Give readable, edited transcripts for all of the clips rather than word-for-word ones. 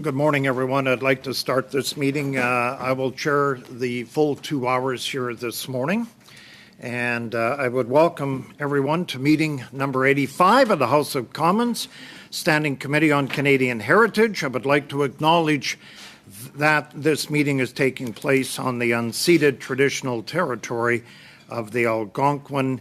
Good morning, everyone. I'd like to start this meeting. I will chair the full 2 hours here this morning. And I would welcome everyone to meeting number 85 of the House of Commons, Standing Committee on Canadian Heritage. I would like to acknowledge that this meeting is taking place on the unceded traditional territory of the Algonquin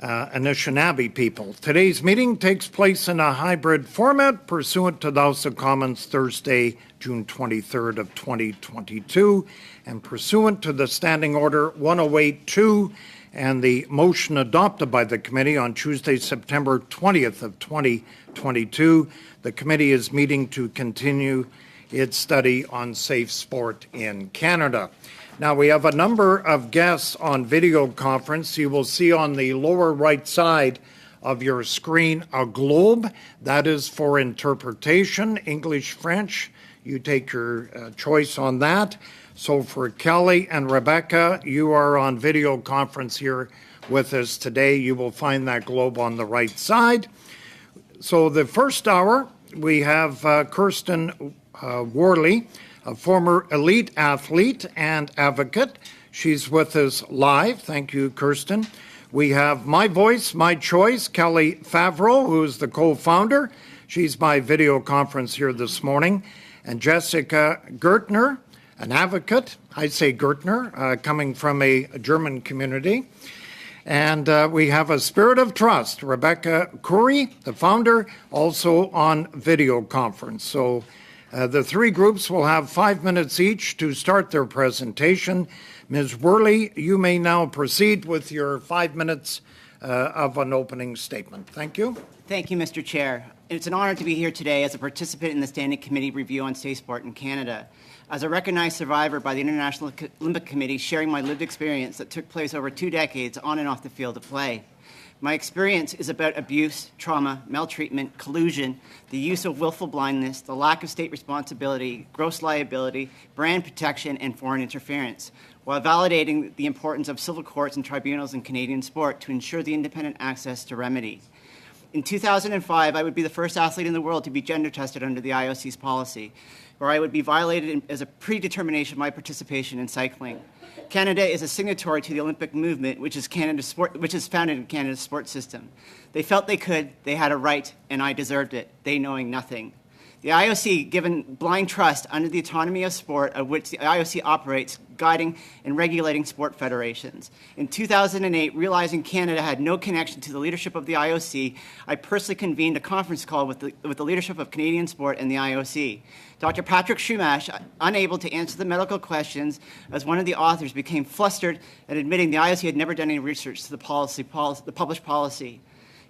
Anishinaabe people. Today's meeting takes place in a hybrid format pursuant to the House of Commons Thursday, June 23rd of 2022, and pursuant to the Standing Order 108-2 and the motion adopted by the committee on Tuesday, September 20th of 2022. The committee is meeting to continue its study on safe sport in Canada. Now, we have a number of guests on video conference. You will see on the lower right side of your screen a globe. That is for interpretation, English, French. You take your choice on that. So for Kelly and Rebecca, you are on video conference here with us today. You will find that globe on the right side. So the first hour, we have Kirsten Worley, a former elite athlete and advocate. She's with us live. Thank you, Kirsten. We have My Voice, My Choice, Kelly Favreau, who is the co-founder. She's by video conference here this morning. And Jessica Gertner, an advocate, I say Gertner, coming from a German community. And we have a Spirit of Trust, Rebecca Curry, the founder, also on video conference. So the three groups will have 5 minutes each to start their presentation. Ms. Worley, you may now proceed with your 5 minutes of an opening statement. Thank you. Thank you, Mr. Chair. It's an honor to be here today as a participant in the Standing Committee review on safe sport in Canada. As a recognized survivor by the International Olympic Committee, sharing my lived experience that took place over 2 decades on and off the field of play. My experience is about abuse, trauma, maltreatment, collusion, the use of willful blindness, the lack of state responsibility, gross liability, brand protection, and foreign interference, while validating the importance of civil courts and tribunals in Canadian sport to ensure the independent access to remedy. In 2005, I would be the first athlete in the world to be gender tested under the IOC's policy, where I would be violated as a predetermination of my participation in cycling. Canada is a signatory to the Olympic movement, which is founded in Canada's sports system. They felt they could, they had a right, and I deserved it, they knowing nothing. The IOC, given blind trust under the autonomy of sport, of which the IOC operates, guiding and regulating sport federations. In 2008, realizing Canada had no connection to the leadership of the IOC, I personally convened a conference call with the leadership of Canadian sport and the IOC. Dr. Patrick Shumash, unable to answer the medical questions, as one of the authors, became flustered at admitting the IOC had never done any research to the published policy.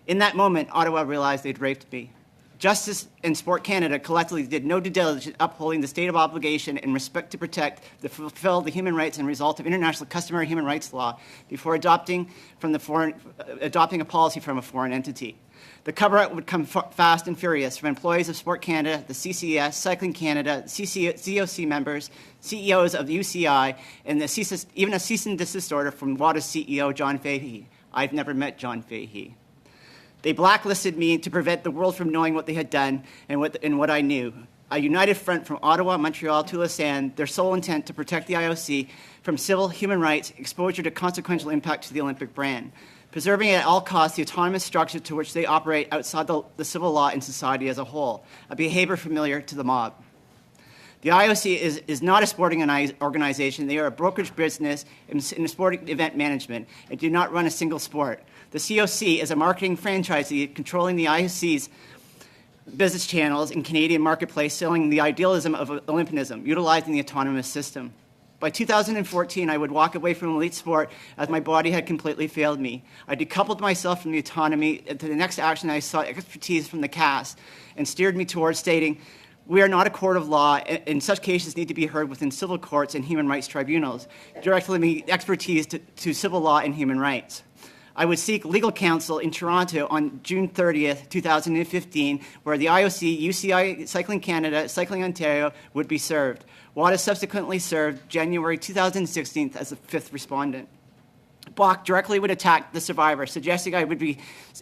In that moment, Ottawa realized they'd raped me. Justice and Sport Canada collectively did no due diligence upholding the state of obligation and respect to protect, to fulfill the human rights and result of international customary human rights law before adopting a policy from a foreign entity. The cover-up would come fast and furious from employees of Sport Canada, the CCS, Cycling Canada, COC members, CEOs of the UCI, and even a cease and desist order from WADA's CEO, John Fahey. I've never met John Fahey. They blacklisted me to prevent the world from knowing what they had done and what I knew. A united front from Ottawa, Montreal to Lausanne, their sole intent to protect the IOC from civil, human rights, exposure to consequential impact to the Olympic brand, preserving at all costs the autonomous structure to which they operate outside the civil law and society as a whole, a behavior familiar to the mob. The IOC is not a sporting organization. They are a brokerage business in sporting event management and do not run a single sport. The COC is a marketing franchisee controlling the IOC's business channels in Canadian marketplace, selling the idealism of Olympism, utilizing the autonomous system. By 2014, I would walk away from elite sport as my body had completely failed me. I decoupled myself from the autonomy. To the next action, I sought expertise from the CAS and steered me towards stating, we are not a court of law, and such cases need to be heard within civil courts and human rights tribunals, directly me expertise to civil law and human rights. I would seek legal counsel in Toronto on June 30th, 2015, where the IOC, UCI, Cycling Canada, Cycling Ontario would be served. WADA subsequently served January 2016 as the fifth respondent. Bach directly would attack the survivor, suggesting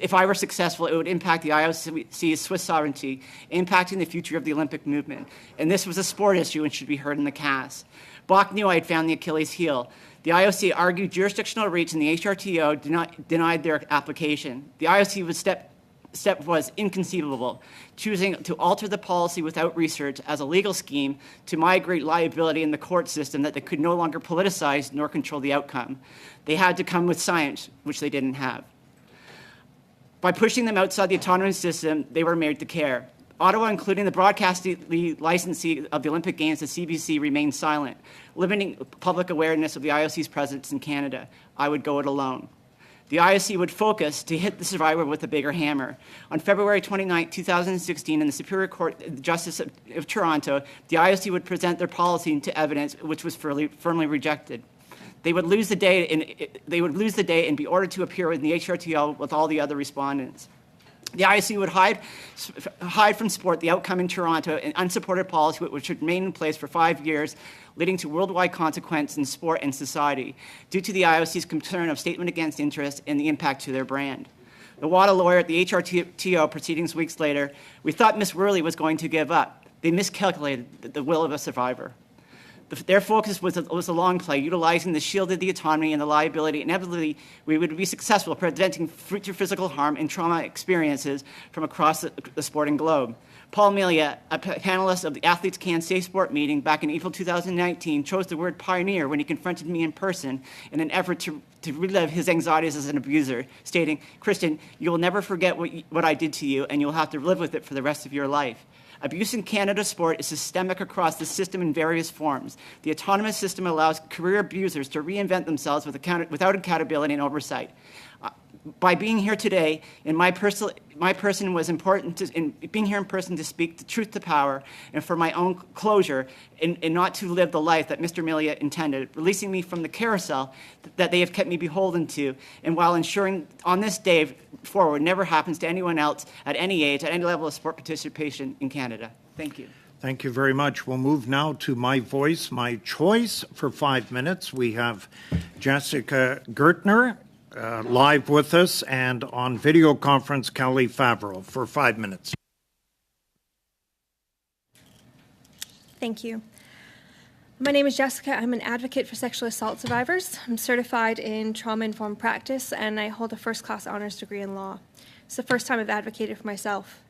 if I were successful, it would impact the IOC's Swiss sovereignty, impacting the future of the Olympic movement. And this was a sport issue and should be heard in the CAS. Bach knew I had found the Achilles heel. The IOC argued jurisdictional reach and the HRTO denied their application. The IOC step was inconceivable, choosing to alter the policy without research as a legal scheme to migrate liability in the court system that they could no longer politicize nor control the outcome. They had to come with science, which they didn't have. By pushing them outside the autonomous system, they were made to care. Ottawa, including the broadcasting licensee of the Olympic Games, the CBC, remained silent, limiting public awareness of the IOC's presence in Canada. I would go it alone. The IOC would focus to hit the survivor with a bigger hammer. On February 29, 2016, in the Superior Court of Justice of Toronto, the IOC would present their policy to evidence, which was firmly rejected. They would lose the day and be ordered to appear in the HRTO with all the other respondents. The IOC would hide from sport the outcome in Toronto, an unsupported policy which would remain in place for 5 years, leading to worldwide consequence in sport and society, due to the IOC's concern of statement against interest and the impact to their brand. The WADA lawyer at the HRTO proceedings weeks later, we thought Miss Worley was going to give up. They miscalculated the will of a survivor. Their focus was a long play, utilizing the shield of the autonomy and the liability. Inevitably, we would be successful preventing future physical harm and trauma experiences from across the sporting globe. Paul Melia, a panelist of the Athletes Can Safe Sport meeting back in April 2019, chose the word pioneer when he confronted me in person in an effort to relive his anxieties as an abuser, stating, "Kristen, you will never forget what I did to you, and you'll have to live with it for the rest of your life." Abuse in Canada sport is systemic across the system in various forms. The autonomous system allows career abusers to reinvent themselves without accountability and oversight. By being here today, being here in person to speak the truth to power, and for my own closure, and not to live the life that Mr. Melia intended, releasing me from the carousel that they have kept me beholden to, and while ensuring on this day forward never happens to anyone else at any age, at any level of sport participation in Canada. Thank you. Thank you very much. We'll move now to My Voice, My Choice for 5 minutes. We have Jessica Gertner live with us, and on video conference, Kelly Favreau for 5 minutes. Thank you. My name is Jessica. I'm an advocate for sexual assault survivors. I'm certified in trauma-informed practice, and I hold a first-class honors degree in law. It's the first time I've advocated for myself.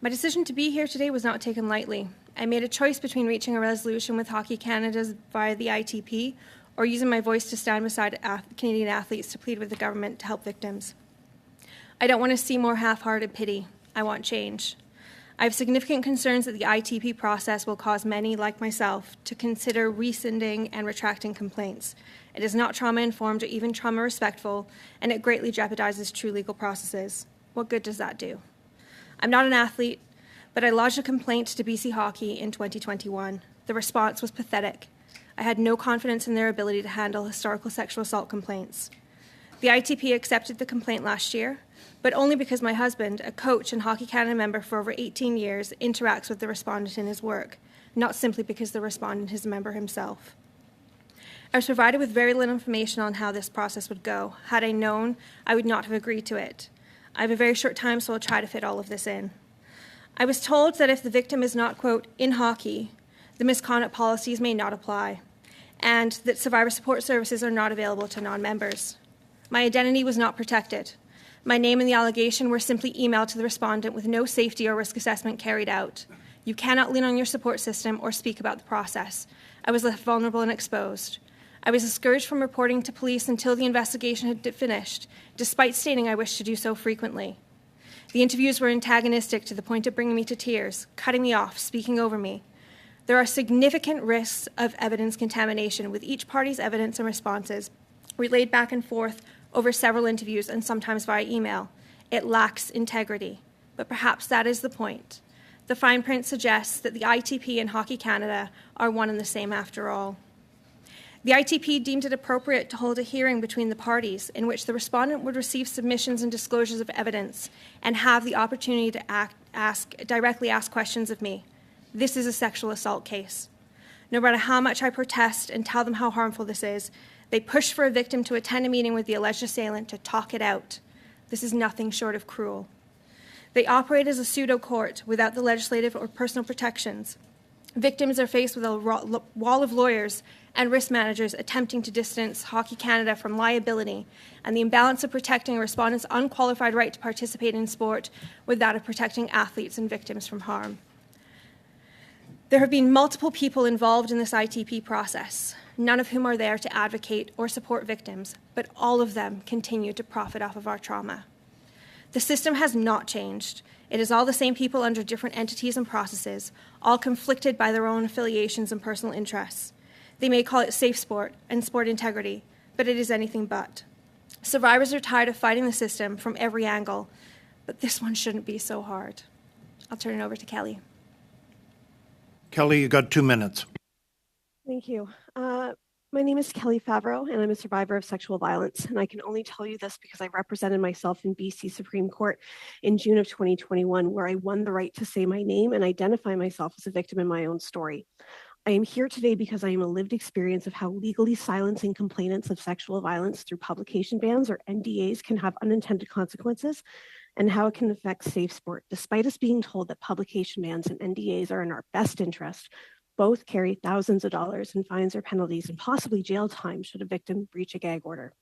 My decision to be here today was not taken lightly. I made a choice between reaching a resolution with Hockey Canada via the ITP or using my voice to stand beside Canadian athletes to plead with the government to help victims. I don't want to see more half-hearted pity. I want change. I have significant concerns that the ITP process will cause many, like myself, to consider rescinding and retracting complaints. It is not trauma-informed or even trauma-respectful, and it greatly jeopardizes true legal processes. What good does that do? I'm not an athlete, but I lodged a complaint to BC Hockey in 2021. The response was pathetic. I had no confidence in their ability to handle historical sexual assault complaints. The ITP accepted the complaint last year, but only because my husband, a coach and Hockey Canada member for over 18 years, interacts with the respondent in his work, not simply because the respondent is a member himself. I was provided with very little information on how this process would go. Had I known, I would not have agreed to it. I have a very short time, so I'll try to fit all of this in. I was told that if the victim is not, quote, in hockey, the misconduct policies may not apply, and that survivor support services are not available to non-members. My identity was not protected. My name and the allegation were simply emailed to the respondent with no safety or risk assessment carried out. You cannot lean on your support system or speak about the process. I was left vulnerable and exposed. I was discouraged from reporting to police until the investigation had finished, despite stating I wished to do so frequently. The interviews were antagonistic to the point of bringing me to tears, cutting me off, speaking over me. There are significant risks of evidence contamination, with each party's evidence and responses relayed back and forth over several interviews and sometimes via email. It lacks integrity, but perhaps that is the point. The fine print suggests that the ITP and Hockey Canada are one and the same after all. The ITP deemed it appropriate to hold a hearing between the parties in which the respondent would receive submissions and disclosures of evidence and have the opportunity to directly ask questions of me. This is a sexual assault case. No matter how much I protest and tell them how harmful this is, They push for a victim to attend a meeting with the alleged assailant to talk it out. This is nothing short of cruel. They operate as a pseudo-court without the legislative or personal protections. Victims are faced with a wall of lawyers and risk managers attempting to distance Hockey Canada from liability and the imbalance of protecting a respondent's unqualified right to participate in sport with that of protecting athletes and victims from harm. There have been multiple people involved in this ITP process, none of whom are there to advocate or support victims, but all of them continue to profit off of our trauma. The system has not changed. It is all the same people under different entities and processes, all conflicted by their own affiliations and personal interests. They may call it safe sport and sport integrity, but it is anything but. Survivors are tired of fighting the system from every angle, but this one shouldn't be so hard. I'll turn it over to Kelly. Kelly, you got 2 minutes. Thank you. My name is Kelly Favreau, and I'm a survivor of sexual violence. And I can only tell you this because I represented myself in BC Supreme Court in June of 2021, where I won the right to say my name and identify myself as a victim in my own story. I am here today because I am a lived experience of how legally silencing complainants of sexual violence through publication bans or NDAs can have unintended consequences and how it can affect safe sport. Despite us being told that publication bans and NDAs are in our best interest, both carry thousands of dollars in fines or penalties and possibly jail time should a victim breach a gag order.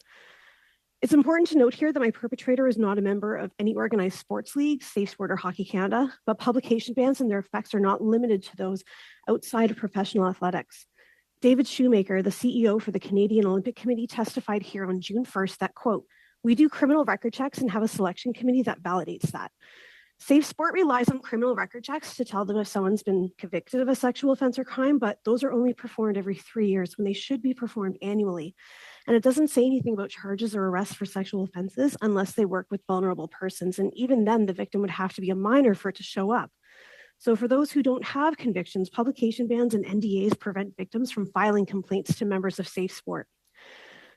It's important to note here that my perpetrator is not a member of any organized sports league, Safe Sport or Hockey Canada, but publication bans and their effects are not limited to those outside of professional athletics. David Shoemaker, the CEO for the Canadian Olympic Committee, testified here on June 1st that, quote, "We do criminal record checks and have a selection committee that validates that. Safe Sport relies on criminal record checks to tell them if someone's been convicted of a sexual offense or crime, but those are only performed every 3 years when they should be performed annually. And it doesn't say anything about charges or arrests for sexual offenses unless they work with vulnerable persons. And even then, the victim would have to be a minor for it to show up. So for those who don't have convictions, publication bans and NDAs prevent victims from filing complaints to members of Safe Sport.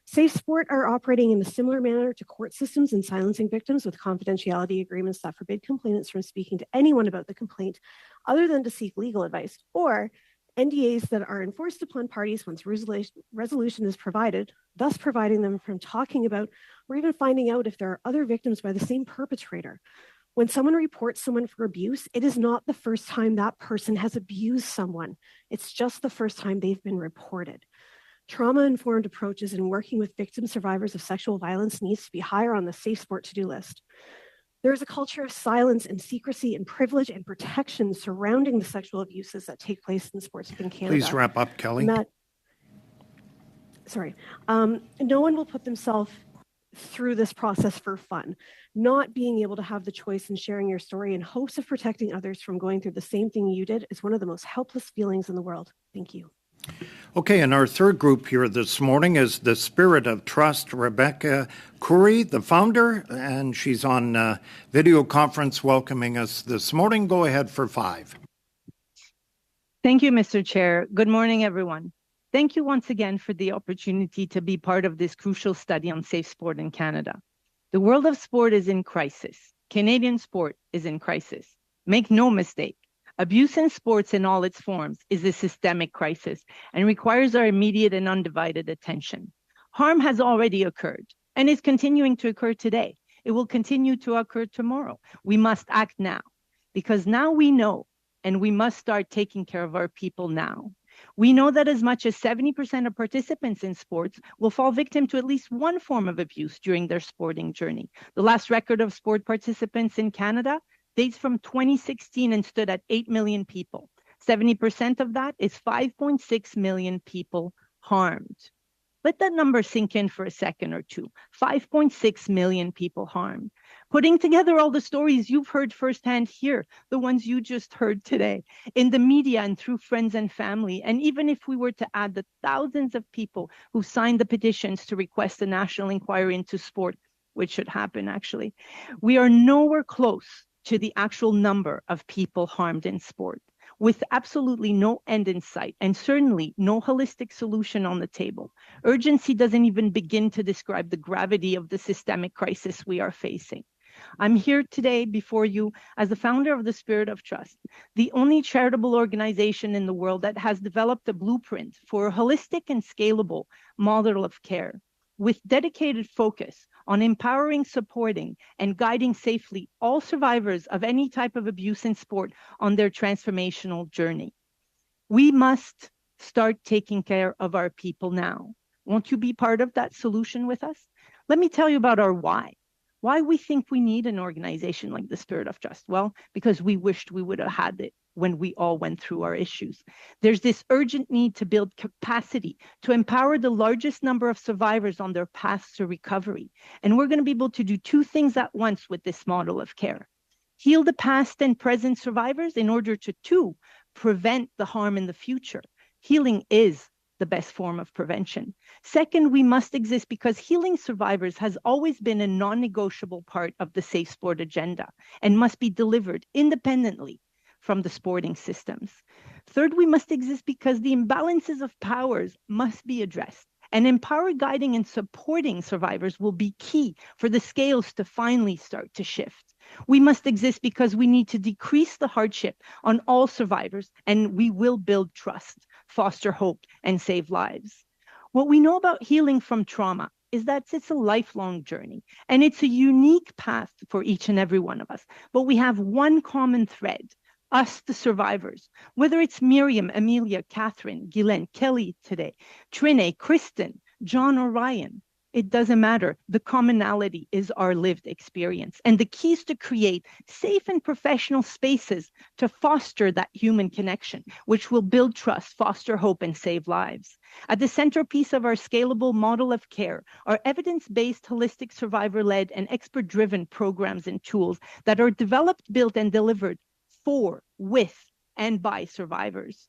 Safe Sport are operating in a similar manner to court systems and silencing victims with confidentiality agreements that forbid complainants from speaking to anyone about the complaint other than to seek legal advice, or NDAs that are enforced upon parties once resolution is provided, thus providing them from talking about or even finding out if there are other victims by the same perpetrator. When someone reports someone for abuse, it is not the first time that person has abused someone. It's just the first time they've been reported. Trauma-informed approaches in working with victim survivors of sexual violence needs to be higher on the Safe Sport to-do list. There is a culture of silence and secrecy and privilege and protection surrounding the sexual abuses that take place in sports in Canada. Please wrap up, Kelly. No one will put themselves through this process for fun. Not being able to have the choice in sharing your story in hopes of protecting others from going through the same thing you did is one of the most helpless feelings in the world. Thank you. Okay, and our third group here this morning is the Spirit of Trust, Rebecca Curry, the founder, and she's on video conference welcoming us this morning. Go ahead for 5. Thank you, Mr. Chair. Good morning, everyone. Thank you once again for the opportunity to be part of this crucial study on safe sport in Canada. The world of sport is in crisis. Canadian sport is in crisis. Make no mistake. Abuse in sports in all its forms is a systemic crisis and requires our immediate and undivided attention. Harm has already occurred and is continuing to occur today. It will continue to occur tomorrow. We must act now because now we know, and we must start taking care of our people now. We know that as much as 70% of participants in sports will fall victim to at least one form of abuse during their sporting journey. The last record of sport participants in Canada dates from 2016 and stood at 8 million people. 70% of that is 5.6 million people harmed. Let that number sink in for a second or two. 5.6 million people harmed. Putting together all the stories you've heard firsthand here, the ones you just heard today, in the media and through friends and family, and even if we were to add the thousands of people who signed the petitions to request a national inquiry into sport, which should happen actually, we are nowhere close to the actual number of people harmed in sport, with absolutely no end in sight and certainly no holistic solution on the table. Urgency doesn't even begin to describe the gravity of the systemic crisis we are facing. I'm here today before you as the founder of the Spirit of Trust, the only charitable organization in the world that has developed a blueprint for a holistic and scalable model of care with dedicated focus on empowering, supporting, and guiding safely all survivors of any type of abuse in sport on their transformational journey. We must start taking care of our people now. Won't you be part of that solution with us? Let me tell you about our why we think we need an organization like the Spirit of Trust. Well, because we wished we would have had it when we all went through our issues. There's this urgent need to build capacity to empower the largest number of survivors on their paths to recovery. And we're going to be able to do two things at once with this model of care. Heal the past and present survivors in order to, two, prevent the harm in the future. Healing is the best form of prevention. Second, we must exist because healing survivors has always been a non-negotiable part of the safe sport agenda and must be delivered independently from the sporting systems. Third, we must exist because the imbalances of powers must be addressed. And empowered guiding and supporting survivors will be key for the scales to finally start to shift. We must exist because we need to decrease the hardship on all survivors, and we will build trust, foster hope, and save lives. What we know about healing from trauma is that it's a lifelong journey, and it's a unique path for each and every one of us. But we have one common thread: us, the survivors, whether it's Miriam, Amelia, Catherine, Guylaine, Kelly today, Trine, Kristen, John, or Ryan. It doesn't matter. The commonality is our lived experience. And the key is to create safe and professional spaces to foster that human connection, which will build trust, foster hope, and save lives. At the centerpiece of our scalable model of care are evidence-based, holistic, survivor-led, and expert-driven programs and tools that are developed, built, and delivered for, with, and by survivors.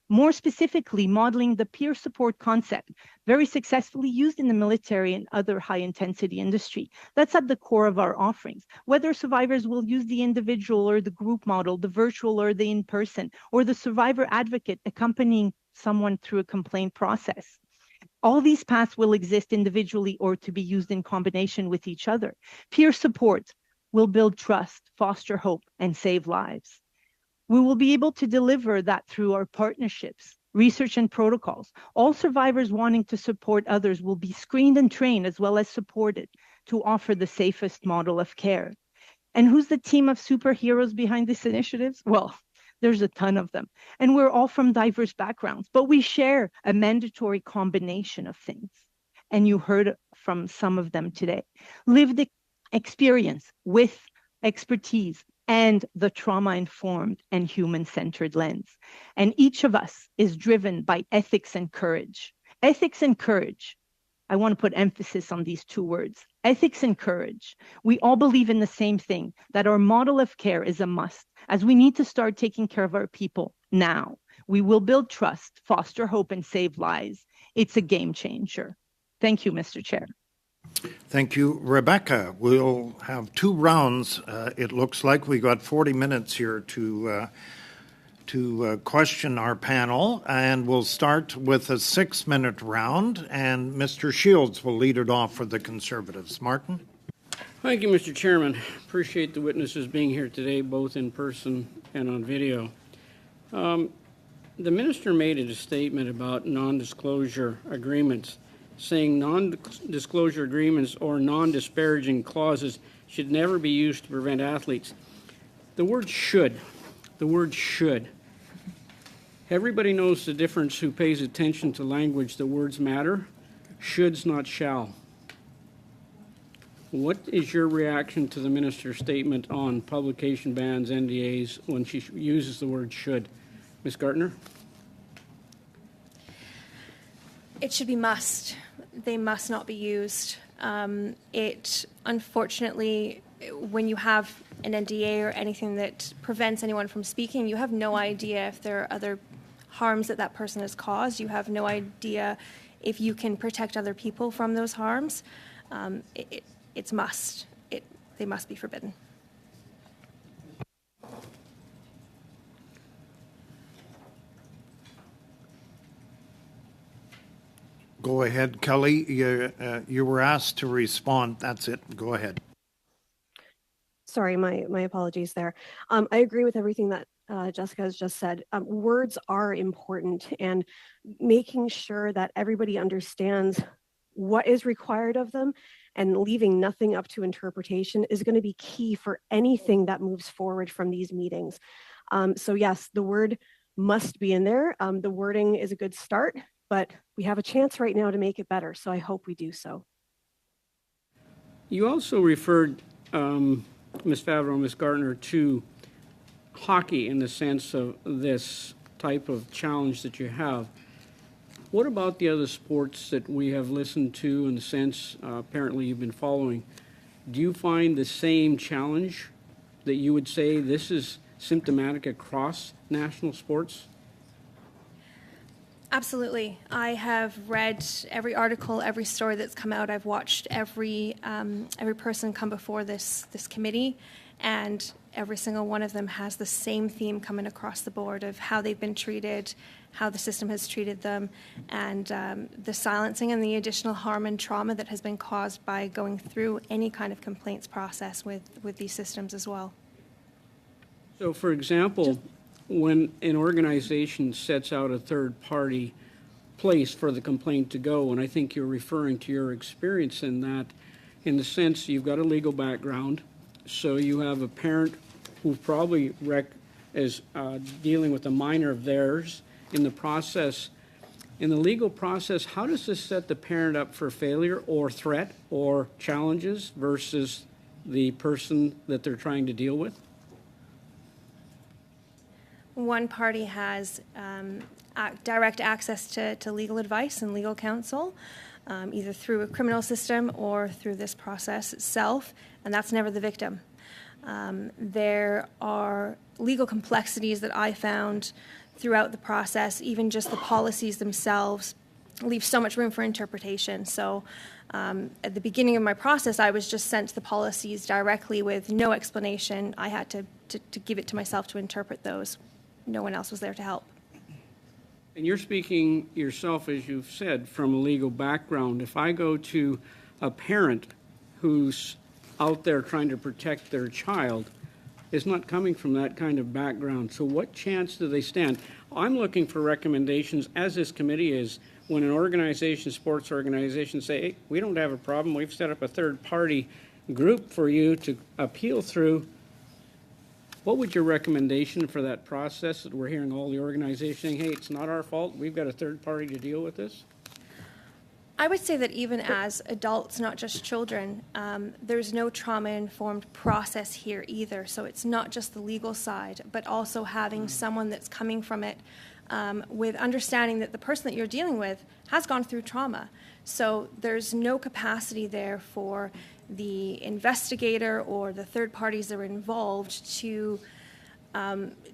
More specifically, modeling the peer support concept, very successfully used in the military and other high-intensity industry. That's at the core of our offerings. Whether survivors will use the individual or the group model, the virtual or the in-person, or the survivor advocate accompanying someone through a complaint process. All these paths will exist individually or to be used in combination with each other. Peer support will build trust, foster hope, and save lives. We will be able to deliver that through our partnerships, research, and protocols. All survivors wanting to support others will be screened and trained as well as supported to offer the safest model of care. And who's the team of superheroes behind these initiatives? Well, there's a ton of them. And we're all from diverse backgrounds, but we share a mandatory combination of things. And you heard from some of them today. Lived experience with expertise and the trauma-informed and human-centered lens. And each of us is driven by ethics and courage. Ethics and courage. I want to put emphasis on these two words. Ethics and courage. We all believe in the same thing, that our model of care is a must, as we need to start taking care of our people now. We will build trust, foster hope, and save lives. It's a game changer. Thank you, Mr. Chair. Thank you, Rebecca. We'll have two rounds. It looks like we got 40 minutes here to question our panel, and we'll start with a 6-minute round, and Mr. Shields will lead it off for the Conservatives. Martin? Thank you, Mr. Chairman. Appreciate the witnesses being here today, both in person and on video. The minister made a statement about non-disclosure agreements, saying non-disclosure agreements or non-disparaging clauses should never be used to prevent athletes. The word should. Everybody knows the difference who pays attention to language. The words matter. Shoulds, not shall. What is your reaction to the minister's statement on publication bans, NDAs, when she uses the word should? Ms. Gartner? It should be must. They must not be used. It, unfortunately, when you have an NDA or anything that prevents anyone from speaking, you have no idea if there are other harms that that person has caused. You have no idea if you can protect other people from those harms. It's must. They must be forbidden. Go ahead, Kelly. You were asked to respond. That's it. Go ahead. Sorry, my apologies there. I agree with everything that Jessica has just said. Words are important, and making sure that everybody understands what is required of them and leaving nothing up to interpretation is going to be key for anything that moves forward from these meetings. So yes, the word must be in there. The wording is a good start, but we have a chance right now to make it better. So I hope we do so. You also referred, Ms. Favreau, Ms. Gartner, to hockey in the sense of this type of challenge that you have. What about the other sports that we have listened to in the sense, apparently you've been following? Do you find the same challenge that you would say this is symptomatic across national sports? Absolutely. I have read every article, every story that's come out. I've watched every person come before this committee, and every single one of them has the same theme coming across the board of how they've been treated, how the system has treated them, and the silencing and the additional harm and trauma that has been caused by going through any kind of complaints process with these systems as well. So, for example, when an organization sets out a third-party place for the complaint to go, and I think you're referring to your experience in that, in the sense you've got a legal background, so you have a parent who probably is dealing with a minor of theirs in the process. In the legal process, how does this set the parent up for failure or threat or challenges versus the person that they're trying to deal with? One party has direct access to legal advice and legal counsel, either through a criminal system or through this process itself, and that's never the victim. There are legal complexities that I found throughout the process. Even just the policies themselves leave so much room for interpretation. So at the beginning of my process, I was just sent the policies directly with no explanation. I had to give it to myself to interpret those. No one else was there to help. And you're speaking yourself, as you've said, from a legal background. If I go to a parent who's out there trying to protect their child, is not coming from that kind of background. So what chance do they stand? I'm looking for recommendations, as this committee is, when an organization, sports organization, say, hey, we don't have a problem, we've set up a third-party group for you to appeal through. What would your recommendation for that process that we're hearing all the organizations saying, hey, it's not our fault, we've got a third party to deal with this? I would say that even as adults, not just children, there's no trauma-informed process here either. So it's not just the legal side, but also having someone that's coming from it with understanding that the person that you're dealing with has gone through trauma. So there's no capacity there for the investigator or the third parties that are involved to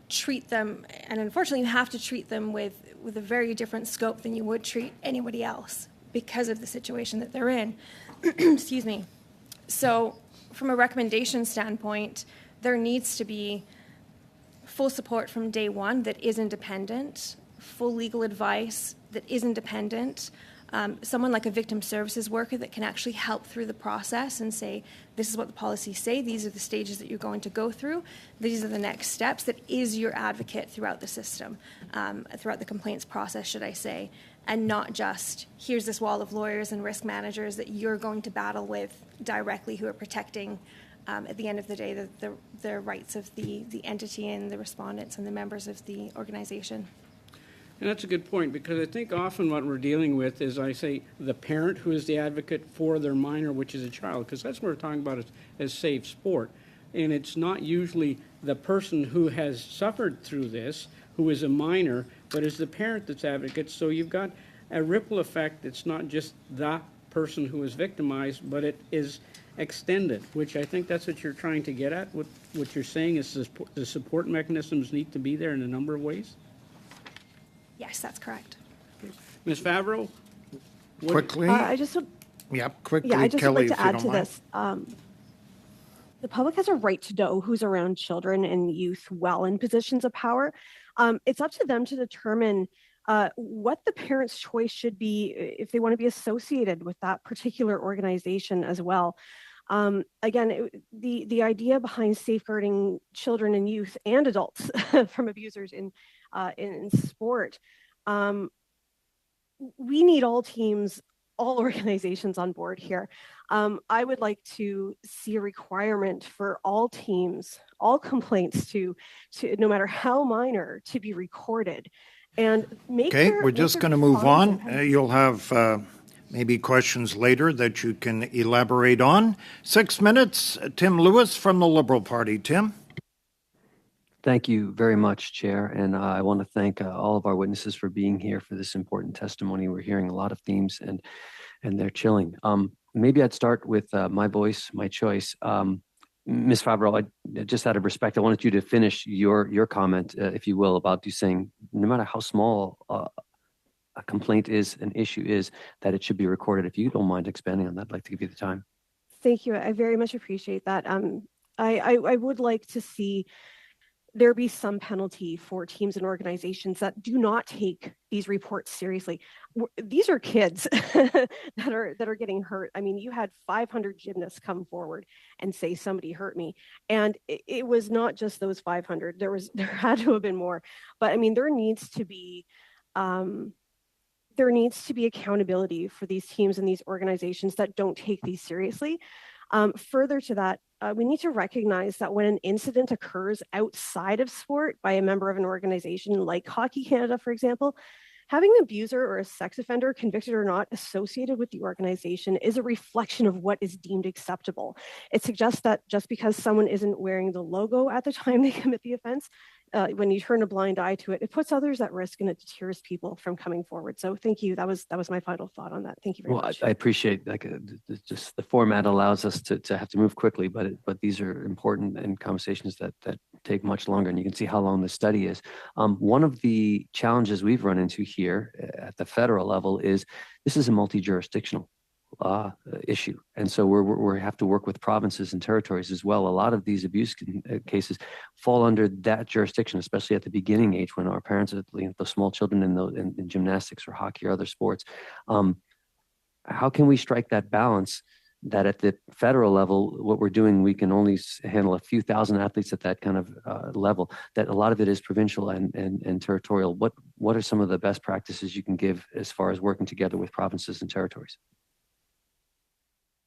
treat them, and unfortunately you have to treat them with a very different scope than you would treat anybody else because of the situation that they're in. Excuse me. So from a recommendation standpoint, there needs to be full support from day one that is independent, full legal advice that is independent, someone like a victim services worker that can actually help through the process and say, this is what the policies say, these are the stages that you're going to go through, these are the next steps, that is your advocate throughout the system, throughout the complaints process, should I say, and not just, here's this wall of lawyers and risk managers that you're going to battle with directly who are protecting, at the end of the day, the rights of the entity and the respondents and the members of the organization. And that's a good point, because I think often what we're dealing with is, I say, the parent who is the advocate for their minor, which is a child, because that's what we're talking about as safe sport. And it's not usually the person who has suffered through this, who is a minor, but is the parent that's advocate. So you've got a ripple effect. It's not just the person who is victimized, but it is extended, which I think that's what you're trying to get at. What you're saying is the support mechanisms need to be there in a number of ways. Yes, that's correct. Ms. Favreau? Quickly? I just would, Quickly, yeah, I just would Kelly, like to if you add don't to mind. this. The public has a right to know who's around children and youth while in positions of power. It's up to them to determine what the parent's choice should be if they want to be associated with that particular organization as well. Again, the idea behind safeguarding children and youth and adults from abusers in sport, we need all teams, all organizations on board here. I would like to see a requirement for all teams, all complaints to no matter how minor, to be recorded and make. Okay, we're just going to move on. You'll have maybe questions later that you can elaborate on. 6 minutes, Tim Lewis from the Liberal Party. Tim? Thank you very much, Chair. And I want to thank all of our witnesses for being here for this important testimony. We're hearing a lot of themes and they're chilling. Maybe I'd start with my voice, my choice. Ms. Favreau, just out of respect, I wanted you to finish your comment, if you will, about you saying no matter how small a complaint is, an issue is, that it should be recorded. If you don't mind expanding on that, I'd like to give you the time. Thank you. I very much appreciate that. I would like to see there be some penalty for teams and organizations that do not take these reports seriously. These are kids that are getting hurt. I mean, you had 500 gymnasts come forward and say somebody hurt me, and it was not just those 500. There had to have been more. But I mean, there needs to be accountability for these teams and these organizations that don't take these seriously. Further to that, we need to recognize that when an incident occurs outside of sport by a member of an organization like Hockey Canada, for example, having an abuser or a sex offender, convicted or not, associated with the organization is a reflection of what is deemed acceptable. It suggests that just because someone isn't wearing the logo at the time they commit the offense, when you turn a blind eye to it, it puts others at risk and it deters people from coming forward. So thank you. That was my final thought on that. Thank you very much. I appreciate just the format allows us to have to move quickly, but these are important and conversations that take much longer, and you can see how long the study is. One of the challenges we've run into here at the federal level is this is a multi-jurisdictional issue, and so we have to work with provinces and territories as well. A lot of these abuse cases fall under that jurisdiction, especially at the beginning age when our parents, the small children in gymnastics or hockey or other sports. How can we strike that balance that at the federal level, what we're doing, we can only handle a few thousand athletes at that kind of level, that a lot of it is provincial and territorial? What are some of the best practices you can give as far as working together with provinces and territories?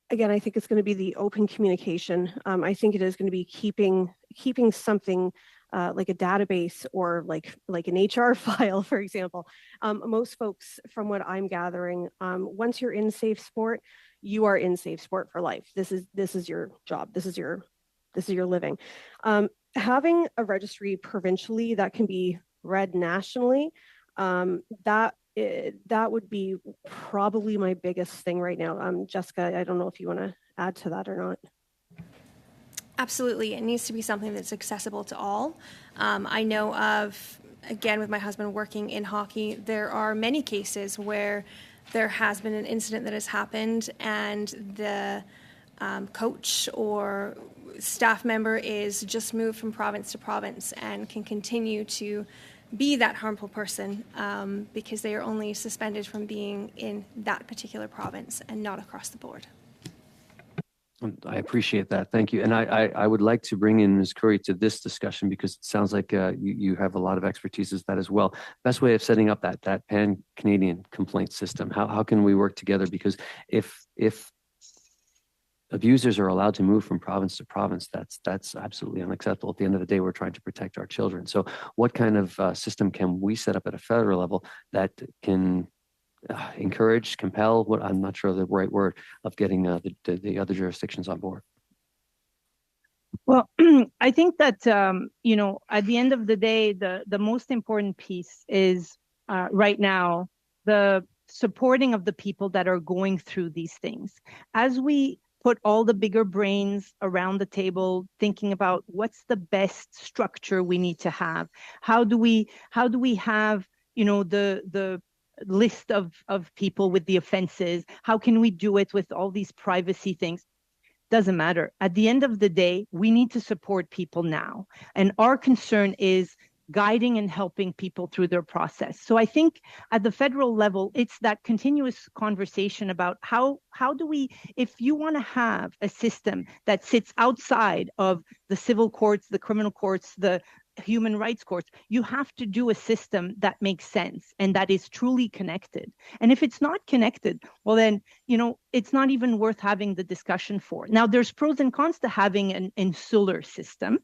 Again, I think it's going to be the open communication. I think it is going to be keeping something like a database or like an HR file, for example. Most folks, from what I'm gathering, once you're in safe sport, you are in safe sport for life. This is your job. This is your living. Having a registry provincially that can be read nationally, that would be probably my biggest thing right now. Jessica, I don't know if you want to add to that or not. Absolutely. It needs to be something that's accessible to all. I know of, again, with my husband working in hockey, there are many cases where there has been an incident that has happened and the coach or staff member is just moved from province to province and can continue to be that harmful person because they are only suspended from being in that particular province and not across the board. I appreciate that. Thank you. And I would like to bring in Ms. Curry to this discussion because it sounds like you have a lot of expertise as that as well. Best way of setting up that pan-Canadian complaint system, how can we work together? Because if abusers are allowed to move from province to province, that's absolutely unacceptable. At the end of the day, we're trying to protect our children. So what kind of system can we set up at a federal level that can encourage, compel, what I'm not sure the right word, of getting the other jurisdictions on board? Well, I think that, at the end of the day, the most important piece is right now, the supporting of the people that are going through these things. As we put all the bigger brains around the table, thinking about what's the best structure we need to have. How do we have, the list of people with the offenses? How can we do it with all these privacy things? Doesn't matter. At the end of the day, we need to support people now. And our concern is guiding and helping people through their process. So I think at the federal level, it's that continuous conversation about how do we, if you want to have a system that sits outside of the civil courts, the criminal courts, the human rights courts, you have to do a system that makes sense and that is truly connected. And if it's not connected, well then, it's not even worth having the discussion for. Now, there's pros and cons to having an insular system,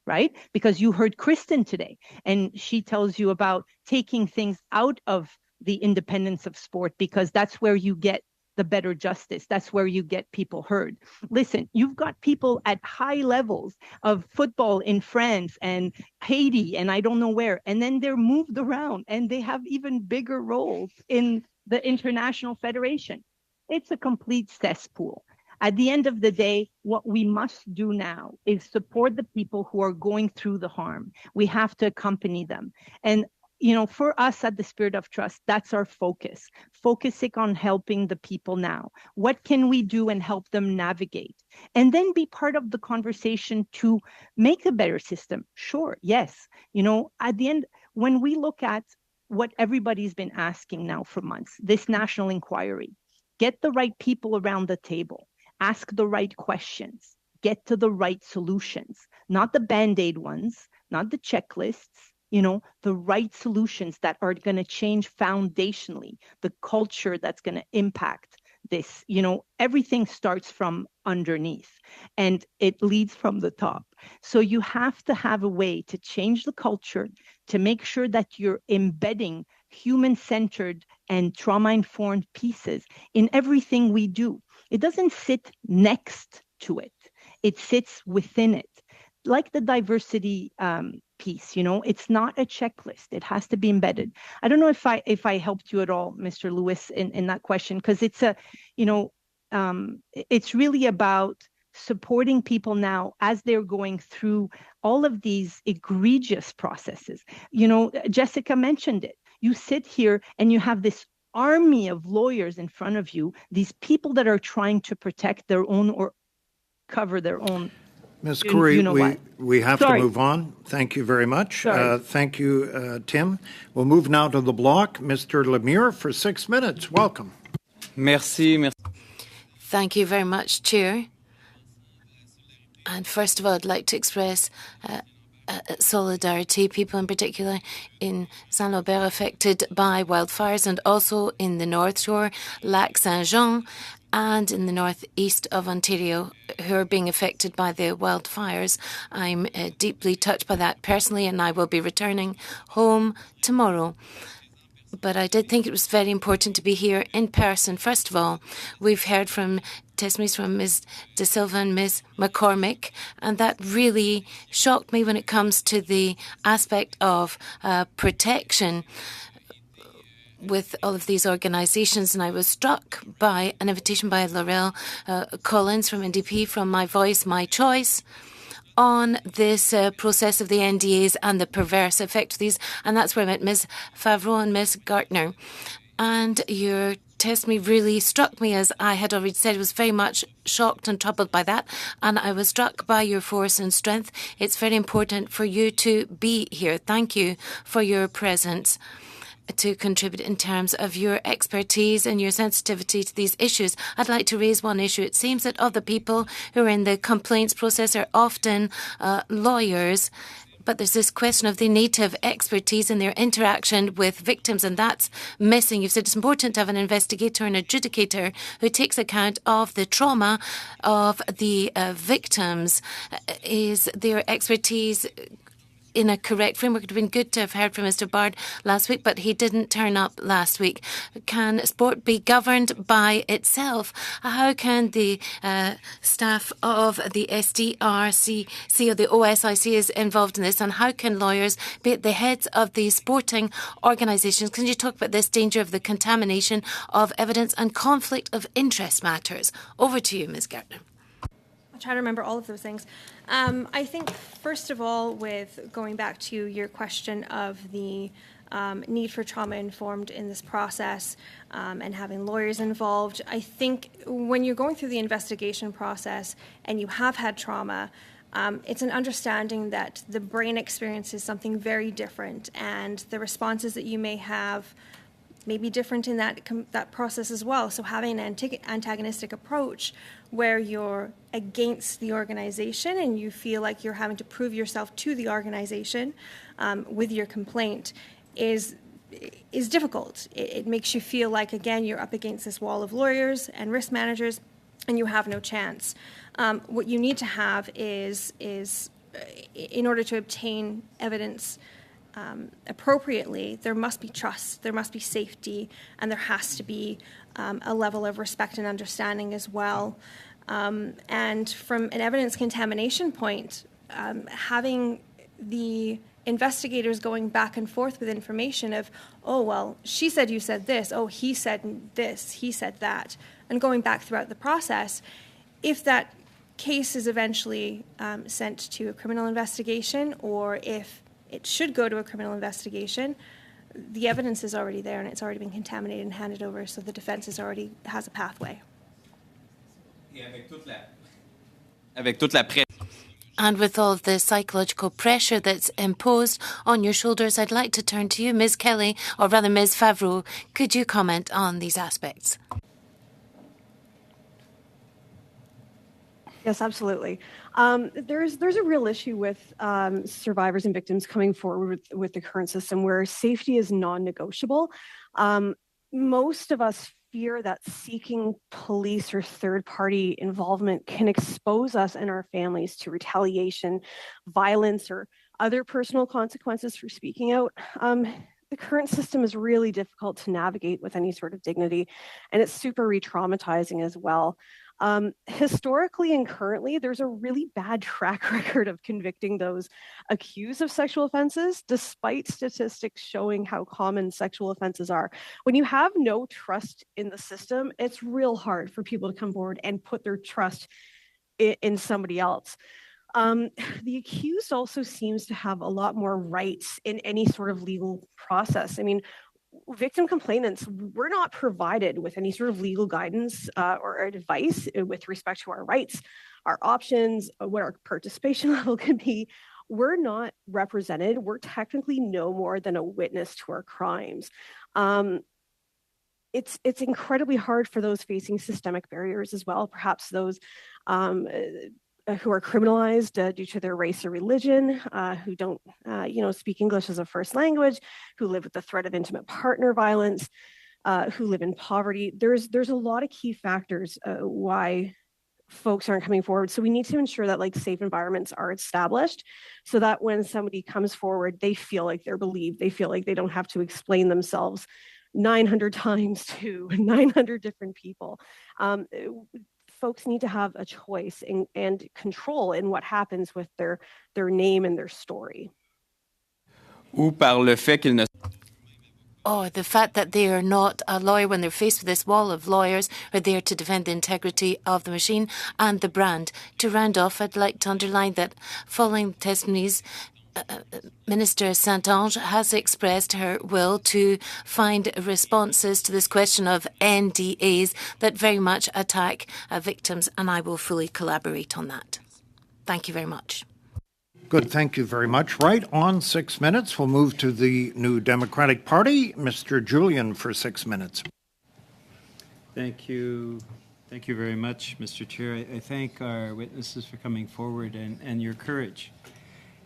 right? Because you heard Kristen today, and she tells you about taking things out of the independence of sport because that's where you get the better justice. That's where you get people heard. Listen, you've got people at high levels of football in France and Haiti and I don't know where, and then they're moved around and they have even bigger roles in the international federation. It's a complete cesspool. At the end of the day, what we must do now is support the people who are going through the harm. We have to accompany them. And for us at the Spirit of Trust, that's our focus, focusing on helping the people now. What can we do and help them navigate? And then be part of the conversation to make a better system. Sure, yes. At the end, when we look at what everybody's been asking now for months, this national inquiry, get the right people around the table, ask the right questions, get to the right solutions, not the Band-Aid ones, not the checklists, the right solutions that are going to change foundationally the culture that's going to impact this. Everything starts from underneath and it leads from the top. So you have to have a way to change the culture, to make sure that you're embedding human-centered and trauma-informed pieces in everything we do. It doesn't sit next to it. It sits within it. Like the diversity piece, it's not a checklist. It has to be embedded. I don't know if I helped you at all, Mr. Lewis, in that question, because it's it's really about supporting people now as they're going through all of these egregious processes. Jessica mentioned it. You sit here and you have this army of lawyers in front of you, these people that are trying to protect their own or cover their own. Ms. Khoury, we have to move on. Thank you very much. Thank you, Tim. We'll move now to the block. Mr. Lemire for 6 minutes. Welcome. Merci. Thank you very much, Chair. And first of all, I'd like to express solidarity, people in particular in Saint-Lambert affected by wildfires and also in the North Shore, Lac Saint-Jean, and in the northeast of Ontario who are being affected by the wildfires. I'm deeply touched by that personally, and I will be returning home tomorrow. But I did think it was very important to be here in person. First of all, we've heard from testimonies from Ms. De Silva and Ms. McCormick, and that really shocked me when it comes to the aspect of protection with all of these organisations. And I was struck by an invitation by Laurel Collins from NDP from My Voice, My Choice on this process of the NDAs and the perverse effect of these. And that's where I met Ms. Favreau and Ms. Gartner. And your testimony really struck me, as I had already said, was very much shocked and troubled by that. And I was struck by your force and strength. It's very important for you to be here. Thank you for your presence to contribute in terms of your expertise and your sensitivity to these issues. I'd like to raise one issue. It seems that other people who are in the complaints process are often lawyers, but there's this question of the native expertise in their interaction with victims, and that's missing. You've said it's important to have an investigator and adjudicator who takes account of the trauma of the victims. Is their expertise in a correct framework? It would have been good to have heard from Mr. Bard last week, but he didn't turn up last week. Can sport be governed by itself? How can the staff of the SDRCC or the OSIC is involved in this, and how can lawyers be at the heads of the sporting organisations? Can you talk about this danger of the contamination of evidence and conflict of interest matters? Over to you, Ms. Gartner. I'll try to remember all of those things. I think, first of all, with going back to your question of the need for trauma-informed in this process and having lawyers involved, I think when you're going through the investigation process and you have had trauma, It's an understanding that the brain experiences something very different, and the responses that you may have may be different in that process as well. So having an antagonistic approach where you're against the organization and you feel like you're having to prove yourself to the organization with your complaint is difficult. It makes you feel like, again, you're up against this wall of lawyers and risk managers and you have no chance. What you need to have is in order to obtain evidence appropriately, there must be trust, there must be safety, and there has to be a level of respect and understanding as well. And from an evidence contamination point, having the investigators going back and forth with information of, oh, well, she said you said this, oh, he said this, he said that, and going back throughout the process, if that case is eventually sent to a criminal investigation, or if it should go to a criminal investigation, the evidence is already there and it's already been contaminated and handed over, so the defense has a pathway. And with all of the psychological pressure that's imposed on your shoulders, I'd like to turn to you, Ms. Kelly, or rather Ms. Favreau. Could you comment on these aspects? Yes, absolutely. There's a real issue with survivors and victims coming forward with the current system where safety is non-negotiable. Most of us fear that seeking police or third-party involvement can expose us and our families to retaliation, violence, or other personal consequences for speaking out. The current system is really difficult to navigate with any sort of dignity, and it's super re-traumatizing as well. Historically and currently, there's a really bad track record of convicting those accused of sexual offenses, despite statistics showing how common sexual offenses are. When you have no trust in the system, it's real hard for people to come forward and put their trust in somebody else. The accused also seems to have a lot more rights in any sort of legal process. I mean, victim complainants, we're not provided with any sort of legal guidance or advice with respect to our rights, our options, what our participation level can be. We're not represented. We're technically no more than a witness to our crimes. It's incredibly hard for those facing systemic barriers as well, perhaps those who are criminalized due to their race or religion, who don't, speak English as a first language, who live with the threat of intimate partner violence, who live in poverty. There's a lot of key factors why folks aren't coming forward. So we need to ensure that safe environments are established so that when somebody comes forward, they feel like they're believed. They feel like they don't have to explain themselves 900 times to 900 different people. Folks need to have a choice and control in what happens with their name and their story. Or the fact that they are not a lawyer when they're faced with this wall of lawyers who are there to defend the integrity of the machine and the brand. To round off, I'd like to underline that following testimonies, Minister Saint-Onge has expressed her will to find responses to this question of NDAs that very much attack victims, and I will fully collaborate on that. Thank you very much. Good, thank you very much. Right on 6 minutes, we'll move to the New Democratic Party. Mr. Julian for 6 minutes. Thank you. Thank you very much, Mr. Chair. I thank our witnesses for coming forward and your courage.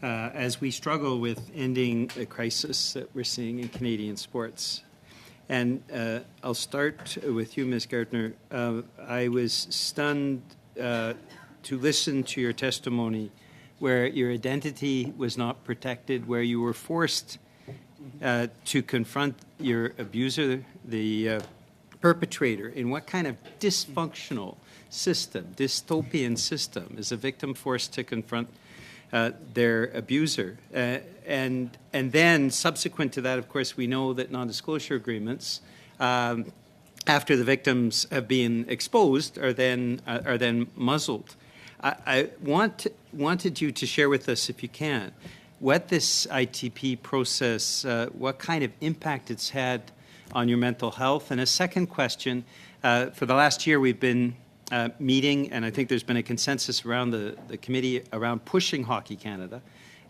As we struggle with ending the crisis that we're seeing in Canadian sports. And I'll start with you, Ms. Gardner. I was stunned to listen to your testimony where your identity was not protected, where you were forced to confront your abuser, the perpetrator, in what kind of dysfunctional system, dystopian system is a victim forced to confront their abuser. And then subsequent to that, of course, we know that non-disclosure agreements, after the victims have been exposed, are then muzzled. I wanted you to share with us, if you can, what this ITP process, what kind of impact it's had on your mental health. And a second question, for the last year we've been meeting, and I think there's been a consensus around the committee around pushing Hockey Canada.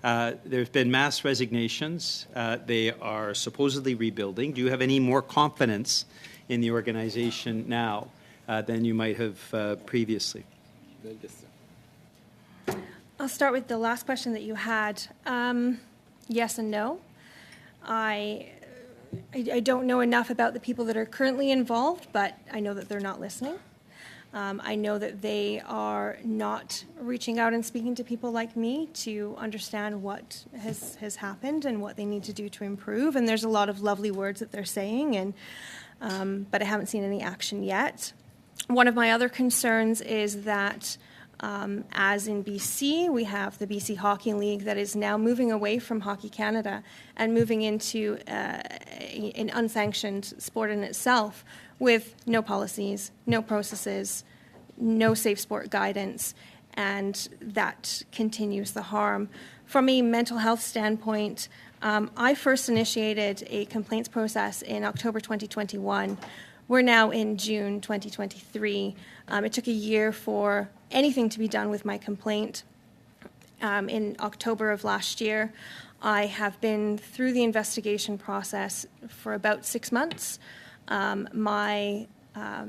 There's been mass resignations. They are supposedly rebuilding. Do you have any more confidence in the organization now than you might have previously? I'll start with the last question that you had. Yes and no. I don't know enough about the people that are currently involved, but I know that they're not listening. I know that they are not reaching out and speaking to people like me to understand what has happened and what they need to do to improve. And there's a lot of lovely words that they're saying, but I haven't seen any action yet. One of my other concerns is that as in BC, we have the BC Hockey League that is now moving away from Hockey Canada and moving into an unsanctioned sport in itself with no policies, no processes, no safe sport guidance, and that continues the harm. From a mental health standpoint, I first initiated a complaints process in October 2021. We're now in June 2023. It took a year for anything to be done with my complaint. In October of last year, I have been through the investigation process for about 6 months. My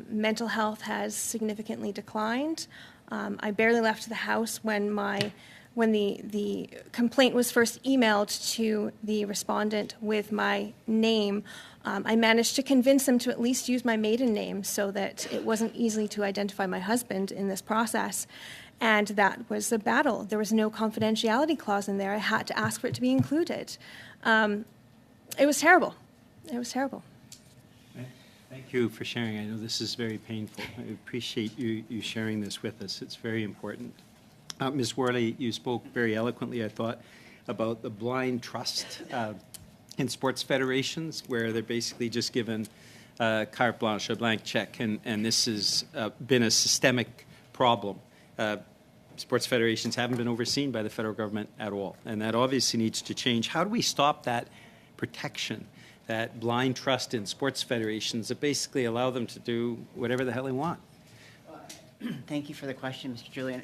mental health has significantly declined. I barely left the house when the complaint was first emailed to the respondent with my name. I managed to convince them to at least use my maiden name so that it wasn't easy to identify my husband in this process. And that was a battle. There was no confidentiality clause in there. I had to ask for it to be included. It was terrible. It was terrible. Thank you for sharing. I know this is very painful. I appreciate you sharing this with us. It's very important. Ms. Worley, you spoke very eloquently, I thought, about the blind trust in sports federations, where they're basically just given carte blanche, a blank check, and this has been a systemic problem. Sports federations haven't been overseen by the federal government at all, and that obviously needs to change. How do we stop that protection, that blind trust in sports federations that basically allow them to do whatever the hell they want? Thank you for the question, Mr. Julian.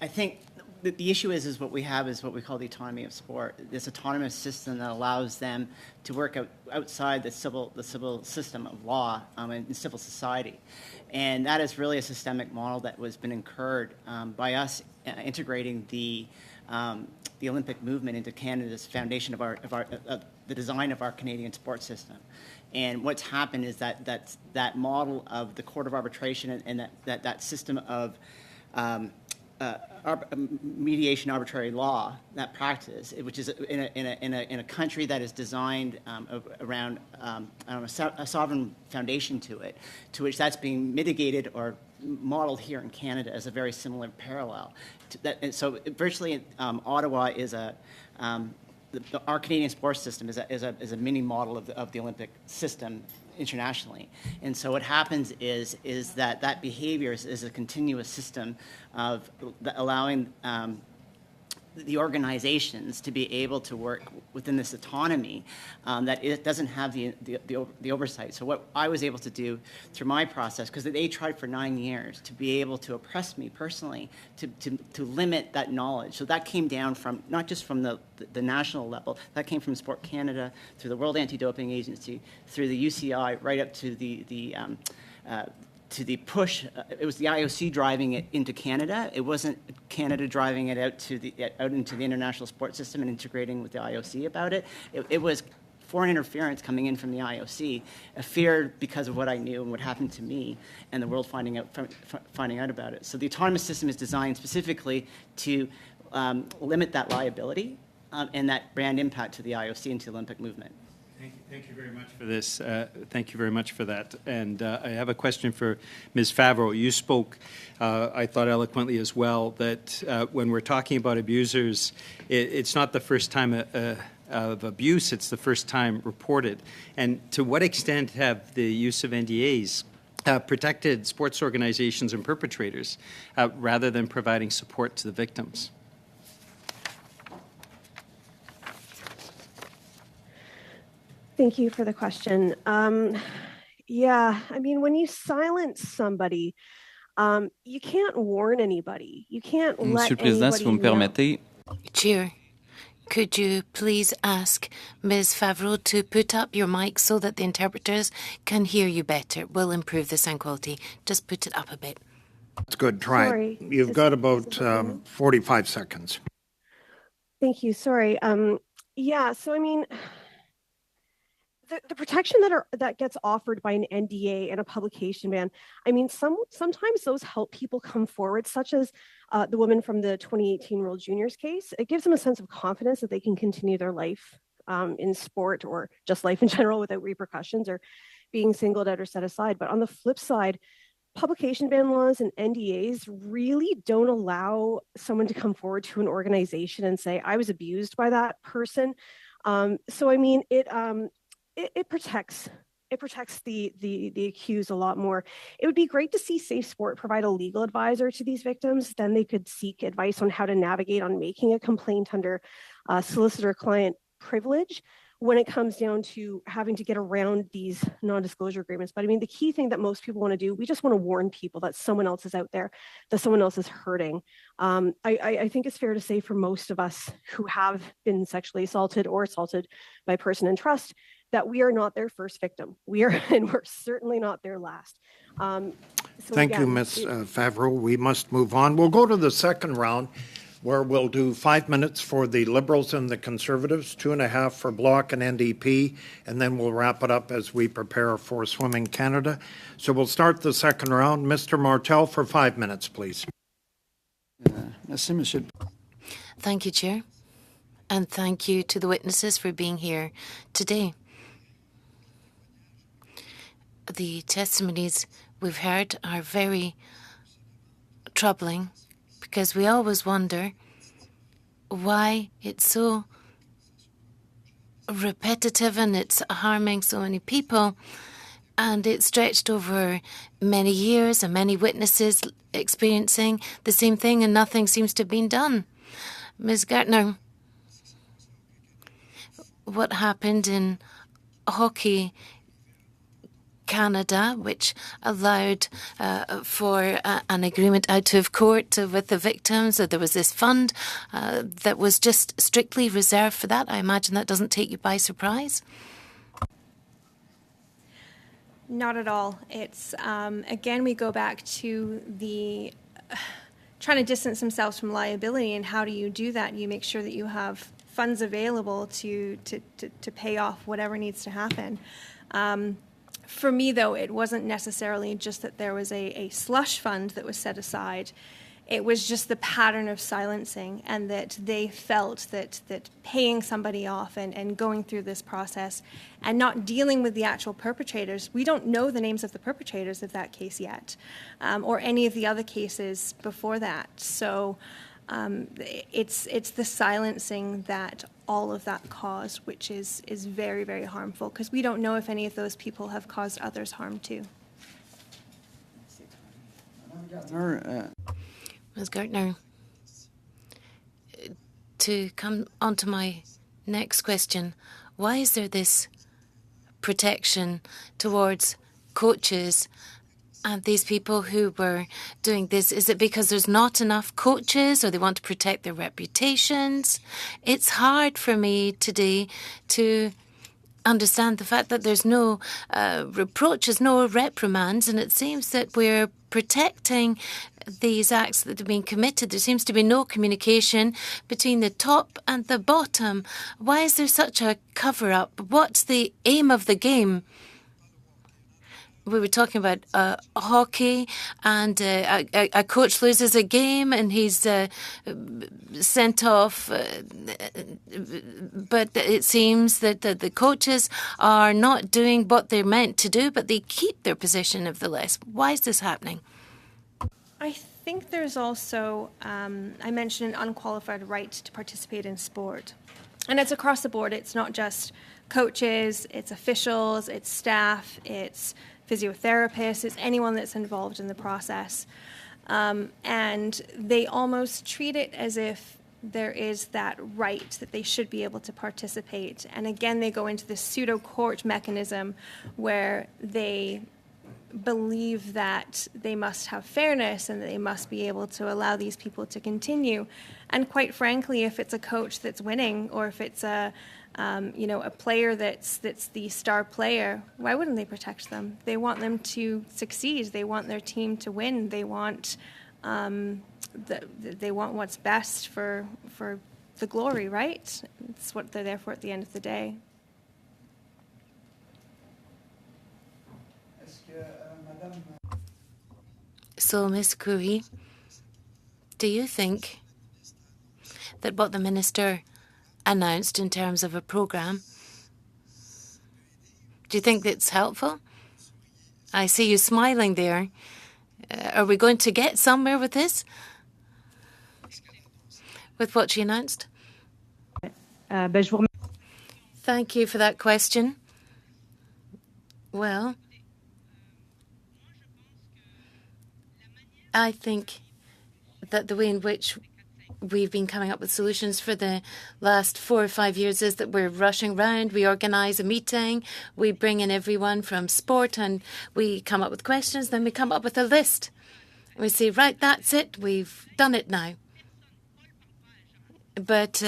I think the issue is what we have is what we call the autonomy of sport. This autonomous system that allows them to work outside the civil system of law and civil society, and that is really a systemic model that was been incurred by us integrating the Olympic movement into Canada's foundation of the design of our Canadian sports system. And what's happened is that model of the Court of Arbitration and that system of mediation arbitrary law, that practice, which is in a country that is designed around a sovereign foundation to it, to which that's being mitigated or modeled here in Canada as a very similar parallel. So virtually, Ottawa is our Canadian sports system is a mini model of the Olympic system internationally. And so what happens is that behavior is a continuous system of allowing the organizations to be able to work within this autonomy that it doesn't have the oversight. So what I was able to do through my process, because they tried for 9 years to be able to oppress me personally, to limit that knowledge. So that came down from, not just from the national level, that came from Sport Canada, through the World Anti-Doping Agency, through the UCI, right up to the push. It was the IOC driving it into Canada. It wasn't Canada driving it out into the international sports system and integrating with the IOC about it. It was foreign interference coming in from the IOC, a fear because of what I knew and what happened to me, and the world finding out about it. So the autonomous system is designed specifically to limit that liability and that brand impact to the IOC and to the Olympic movement. Thank you very much for this. Thank you very much for that. And I have a question for Ms. Favreau. You spoke, I thought, eloquently as well, that when we're talking about abusers, it's not the first time of abuse, it's the first time reported. And to what extent have the use of NDAs protected sports organizations and perpetrators rather than providing support to the victims? Thank you for the question. Yeah, I mean, when you silence somebody, You can't warn anybody. You can't let Monsieur le Président, si vous me anybody know. permettez, Chair, could you please ask Ms. Favreau to put up your mic so that the interpreters can hear you better? Will improve the sound quality. Just put it up a bit. That's good. Try Sorry. it. You've Is- got is about it better now? 45 seconds. Thank you. Sorry. Yeah. So I mean, the protection that gets offered by an NDA and a publication ban. I mean, sometimes those help people come forward, such as the woman from the 2018 World Juniors case. It gives them a sense of confidence that they can continue their life in sport or just life in general without repercussions or being singled out or set aside. But on the flip side, publication ban laws and NDAs really don't allow someone to come forward to an organization and say, I was abused by that person. So I mean, it protects the accused a lot more. It would be great to see Safe Sport provide a legal advisor to these victims. Then they could seek advice on how to navigate on making a complaint under solicitor-client privilege when it comes down to having to get around these non-disclosure agreements. But I mean, the key thing that most people want to do, we just want to warn people that someone else is out there, that someone else is hurting. I think it's fair to say for most of us who have been sexually assaulted or assaulted by a person in trust, that we are not their first victim. And we're certainly not their last. Thank you, Ms. Favreau. We must move on. We'll go to the second round, where we'll do 5 minutes for the Liberals and the Conservatives, 2.5 for Bloc and NDP, and then we'll wrap it up as we prepare for Swimming Canada. So we'll start the second round. Mr. Martel for 5 minutes, please. Merci, Monsieur. Thank you, Chair. And thank you to the witnesses for being here today. The testimonies we've heard are very troubling because we always wonder why it's so repetitive and it's harming so many people. And it's stretched over many years and many witnesses experiencing the same thing and nothing seems to have been done. Ms. Gartner, what happened in Hockey Canada, which allowed for an agreement out of court with the victims. There was this fund that was just strictly reserved for that. I imagine that doesn't take you by surprise. Not at all. It's, again, we go back to the trying to distance themselves from liability. And how do you do that? You make sure that you have funds available to pay off whatever needs to happen. For me, though, it wasn't necessarily just that there was a slush fund that was set aside. It was just the pattern of silencing, and that they felt that paying somebody off and going through this process and not dealing with the actual perpetrators. We don't know the names of the perpetrators of that case yet, or any of the other cases before that. So it's the silencing that all of that caused, which is very, very harmful, because we don't know if any of those people have caused others harm too. Ms. Gartner, to come on to my next question, why is there this protection towards coaches and these people who were doing this? Is it because there's not enough coaches or they want to protect their reputations? It's hard for me today to understand the fact that there's no reproaches, no reprimands, and it seems that we're protecting these acts that have been committed. There seems to be no communication between the top and the bottom. Why is there such a cover-up? What's the aim of the game? We were talking about hockey, and a coach loses a game and he's sent off. But it seems that the coaches are not doing what they're meant to do, but they keep their position nevertheless. Why is this happening? I think there's also, I mentioned an unqualified right to participate in sport. And it's across the board. It's not just coaches, it's officials, it's staff, it's physiotherapists, it's anyone that's involved in the process. And they almost treat it as if there is that right that they should be able to participate. And again, they go into this pseudo-court mechanism where they believe that they must have fairness and that they must be able to allow these people to continue. And quite frankly, if it's a coach that's winning, or if it's a player that's the star player, why wouldn't they protect them? They want them to succeed. They want their team to win. They want they want what's best for the glory, right? It's what they're there for at the end of the day. So, Ms. Coury, do you think that what the minister announced in terms of a program, do you think that's helpful? I see you smiling there. Are we going to get somewhere with this? With what she announced? Thank you for that question. Well, I think that the way in which we've been coming up with solutions for the last 4 or 5 years is that we're rushing around, we organise a meeting, we bring in everyone from sport and we come up with questions, then we come up with a list. We say, right, that's it, we've done it now. But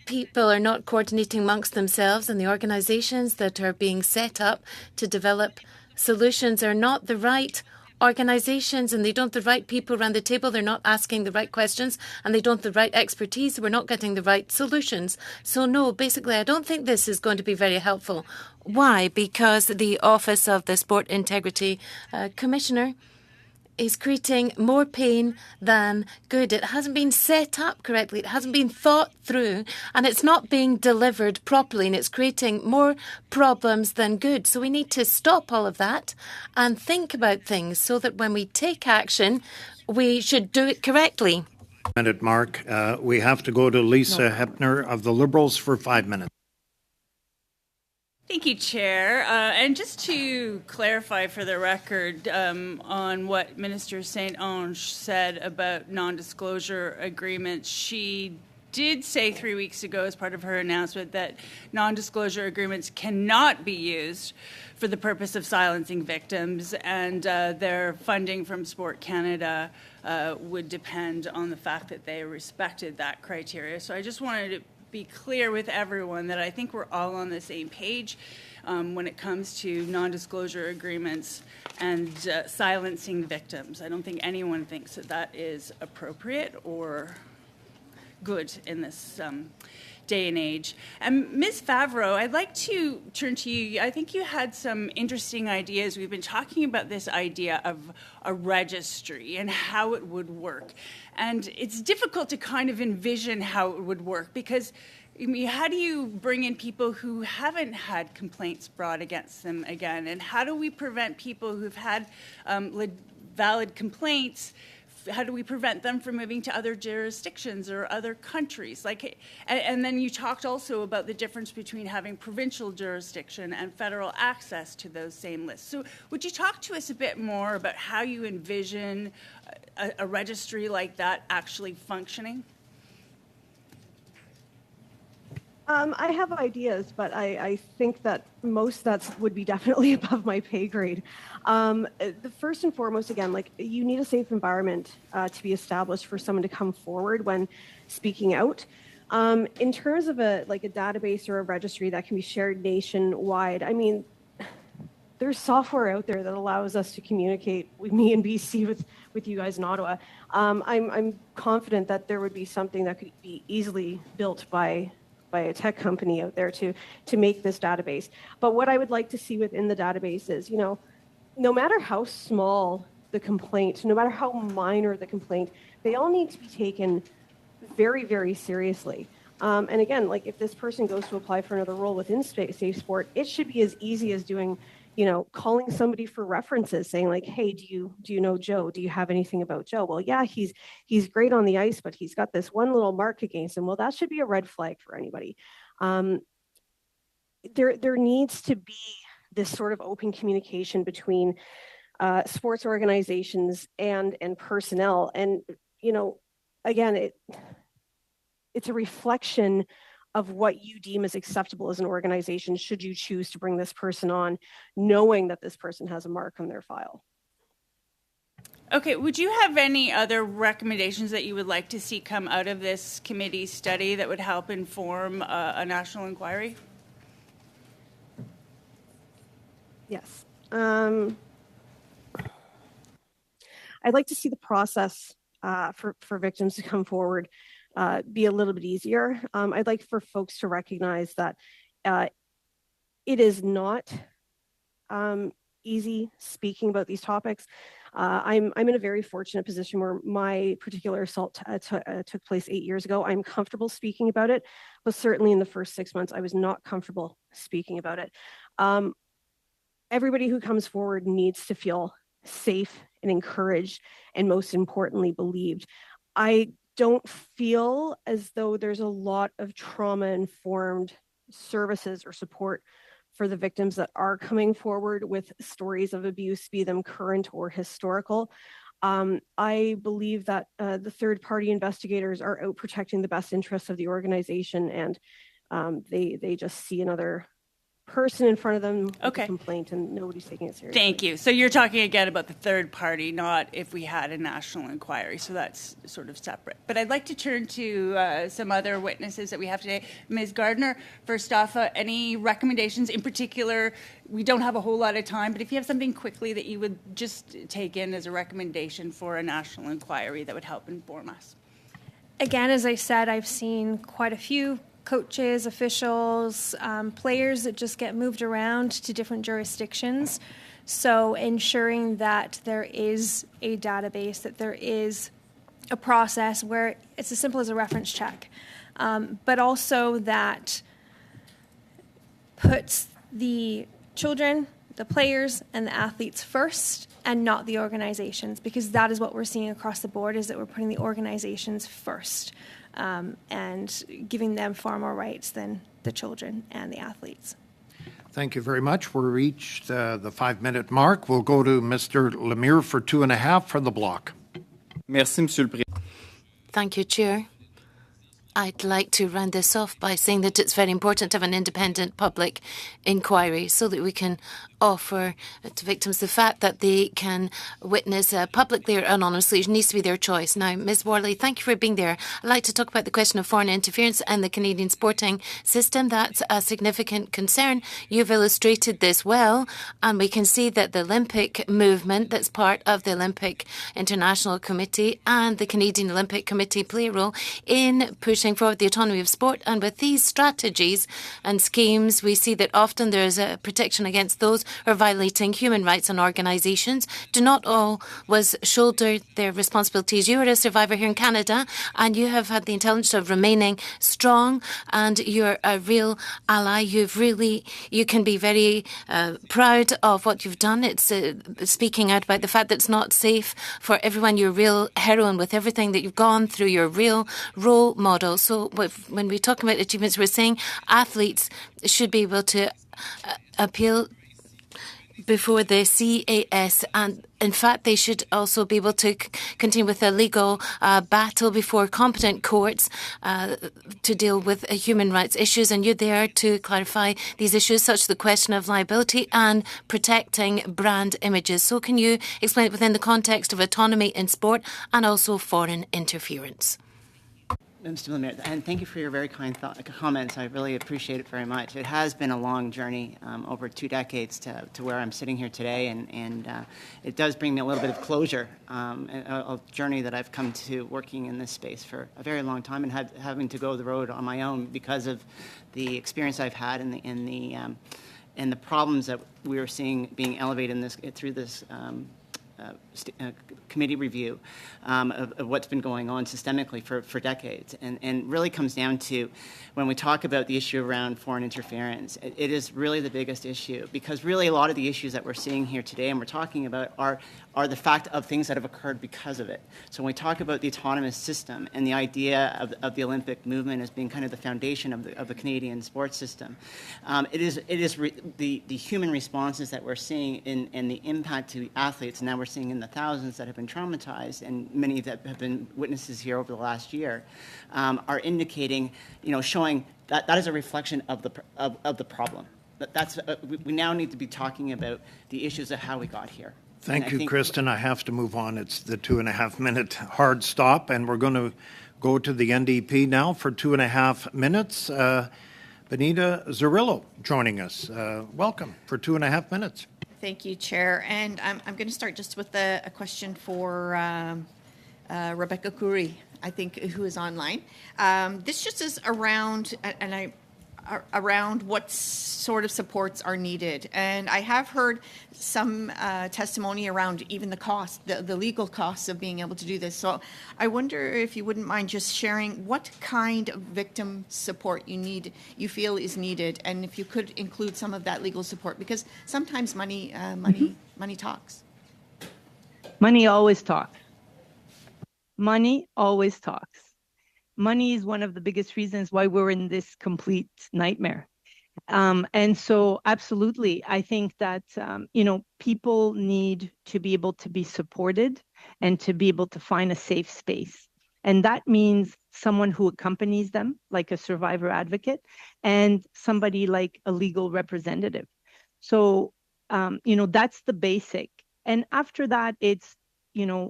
people are not coordinating amongst themselves, and the organisations that are being set up to develop solutions are not the right organisations, and they don't have the right people around the table. They're not asking the right questions, and they don't have the right expertise. We're not getting the right solutions. So no, basically, I don't think this is going to be very helpful. Why? Because the Office of the Sport Integrity Commissioner is creating more pain than good. It hasn't been set up correctly. It hasn't been thought through, and it's not being delivered properly, and it's creating more problems than good. So we need to stop all of that and think about things so that when we take action, we should do it correctly. Minute mark. We have to go to Lisa Hepner of the Liberals for 5 minutes. Thank you, Chair. And just to clarify for the record on what Minister St. Onge said about non-disclosure agreements, she did say 3 weeks ago as part of her announcement that non-disclosure agreements cannot be used for the purpose of silencing victims, and their funding from Sport Canada would depend on the fact that they respected that criteria. So I just wanted to be clear with everyone that I think we're all on the same page when it comes to non-disclosure agreements and silencing victims. I don't think anyone thinks that that is appropriate or good in this day and age. And Ms. Favreau, I'd like to turn to you. I think you had some interesting ideas. We've been talking about this idea of a registry and how it would work. And it's difficult to kind of envision how it would work because, I mean, how do you bring in people who haven't had complaints brought against them again? And how do we prevent people who've had valid complaints? How do we prevent them from moving to other jurisdictions or other countries? And then you talked also about the difference between having provincial jurisdiction and federal access to those same lists. So would you talk to us a bit more about how you envision a registry like that actually functioning? I have ideas, but I think that most that would be definitely above my pay grade. The first and foremost, again, you need a safe environment to be established for someone to come forward when speaking out. In terms of a database or a registry that can be shared nationwide, I mean, there's software out there that allows us to communicate with me in BC with you guys in Ottawa. I'm confident that there would be something that could be easily built by a tech company out there to make this database. But what I would like to see within the database is, no matter how small the complaint, no matter how minor the complaint, they all need to be taken very, very seriously. And again, if this person goes to apply for another role within Safe Sport, it should be as easy as doing, calling somebody for references, saying hey, do you know Joe? Do you have anything about Joe? Well, yeah, he's great on the ice, but he's got this one little mark against him. Well, that should be a red flag for anybody. There needs to be this sort of open communication between sports organizations and personnel. And, again, it's a reflection of what you deem as acceptable as an organization should you choose to bring this person on, knowing that this person has a mark on their file. Okay, would you have any other recommendations that you would like to see come out of this committee study that would help inform a national inquiry? Yes. I'd like to see the process for victims to come forward be a little bit easier. I'd like for folks to recognize that it is not easy speaking about these topics. I'm in a very fortunate position where my particular assault took place 8 years ago. I'm comfortable speaking about it, but certainly in the first 6 months, I was not comfortable speaking about it. Everybody who comes forward needs to feel safe and encouraged, and most importantly, believed. I don't feel as though there's a lot of trauma-informed services or support for the victims that are coming forward with stories of abuse, be them current or historical. I believe that the third-party investigators are out protecting the best interests of the organization, and they just see another person in front of them with a complaint, and nobody's taking it seriously. Thank you. So you're talking again about the third party, not if we had a national inquiry. So that's sort of separate. But I'd like to turn to some other witnesses that we have today. Ms. Gardner, first off, any recommendations in particular? We don't have a whole lot of time, but if you have something quickly that you would just take in as a recommendation for a national inquiry that would help inform us. Again, as I said, I've seen quite a few coaches, officials, players that just get moved around to different jurisdictions. So ensuring that there is a database, that there is a process where it's as simple as a reference check, but also that puts the children, the players, and the athletes first and not the organizations, because that is what we're seeing across the board, is that we're putting the organizations first. And giving them far more rights than the children and the athletes. Thank you very much. We've reached the 5-minute mark. We'll go to Mr. Lemire for 2.5 for the block. Merci, Monsieur le Président. Thank you, Chair. I'd like to round this off by saying that it's very important to have an independent public inquiry so that we can offer to victims the fact that they can witness publicly or anonymously. It needs to be their choice. Now, Ms. Worley, thank you for being there. I'd like to talk about the question of foreign interference and the Canadian sporting system. That's a significant concern. You've illustrated this well, and we can see that the Olympic movement that's part of the Olympic International Committee and the Canadian Olympic Committee play a role in pushing forward the autonomy of sport. And with these strategies and schemes, we see that often there's a protection against those who are violating human rights, and organisations do not always shoulder their responsibilities. You are a survivor here in Canada, and you have had the intelligence of remaining strong, and you're a real ally. You can be very proud of what you've done. It's speaking out about the fact that it's not safe for everyone. You're a real heroine with everything that you've gone through. You're a real role model. So when we talk about achievements, we're saying athletes should be able to appeal before the CAS, and in fact they should also be able to continue with a legal battle before competent courts to deal with human rights issues. And you're there to clarify these issues, such as the question of liability and protecting brand images. So can you explain it within the context of autonomy in sport and also foreign interference? Mr. Lemire, and thank you for your very kind comments. I really appreciate it very much. It has been a long journey, over 2 decades to where I'm sitting here today, and it does bring me a little bit of closure, a journey that I've come to working in this space for a very long time, and having to go the road on my own because of the experience I've had and the problems that we were seeing being elevated through this committee review of what's been going on systemically for decades, and really comes down to when we talk about the issue around foreign interference, it is really the biggest issue, because really a lot of the issues that we're seeing here today and we're talking about are the fact of things that have occurred because of it. So when we talk about the autonomous system and the idea of the Olympic movement as being kind of the foundation of the Canadian sports system, it is the human responses that we're seeing and the impact to the athletes. And now we're we're seeing in the thousands that have been traumatized, and many that have been witnesses here over the last year, are indicating, showing that that is a reflection of the problem. We now need to be talking about the issues of how we got here. Thank you, Kristen. I have to move on. It's the 2.5-minute hard stop, and we're going to go to the NDP now for 2.5 minutes. Benita Zarrillo joining us. Welcome for 2.5 minutes. Thank you, Chair. And I'm going to start just with a question for Rebecca Coury, I think, who is online. This just is around, around what sort of supports are needed. And I have heard some testimony around even the cost, the legal costs of being able to do this. So I wonder if you wouldn't mind just sharing what kind of victim support you feel is needed, and if you could include some of that legal support, because sometimes money talks. Money always talks. Money always talks. Money is one of the biggest reasons why we're in this complete nightmare. And so absolutely, I think that, people need to be able to be supported and to be able to find a safe space. And that means someone who accompanies them, like a survivor advocate, and somebody like a legal representative. So, that's the basic. And after that, it's,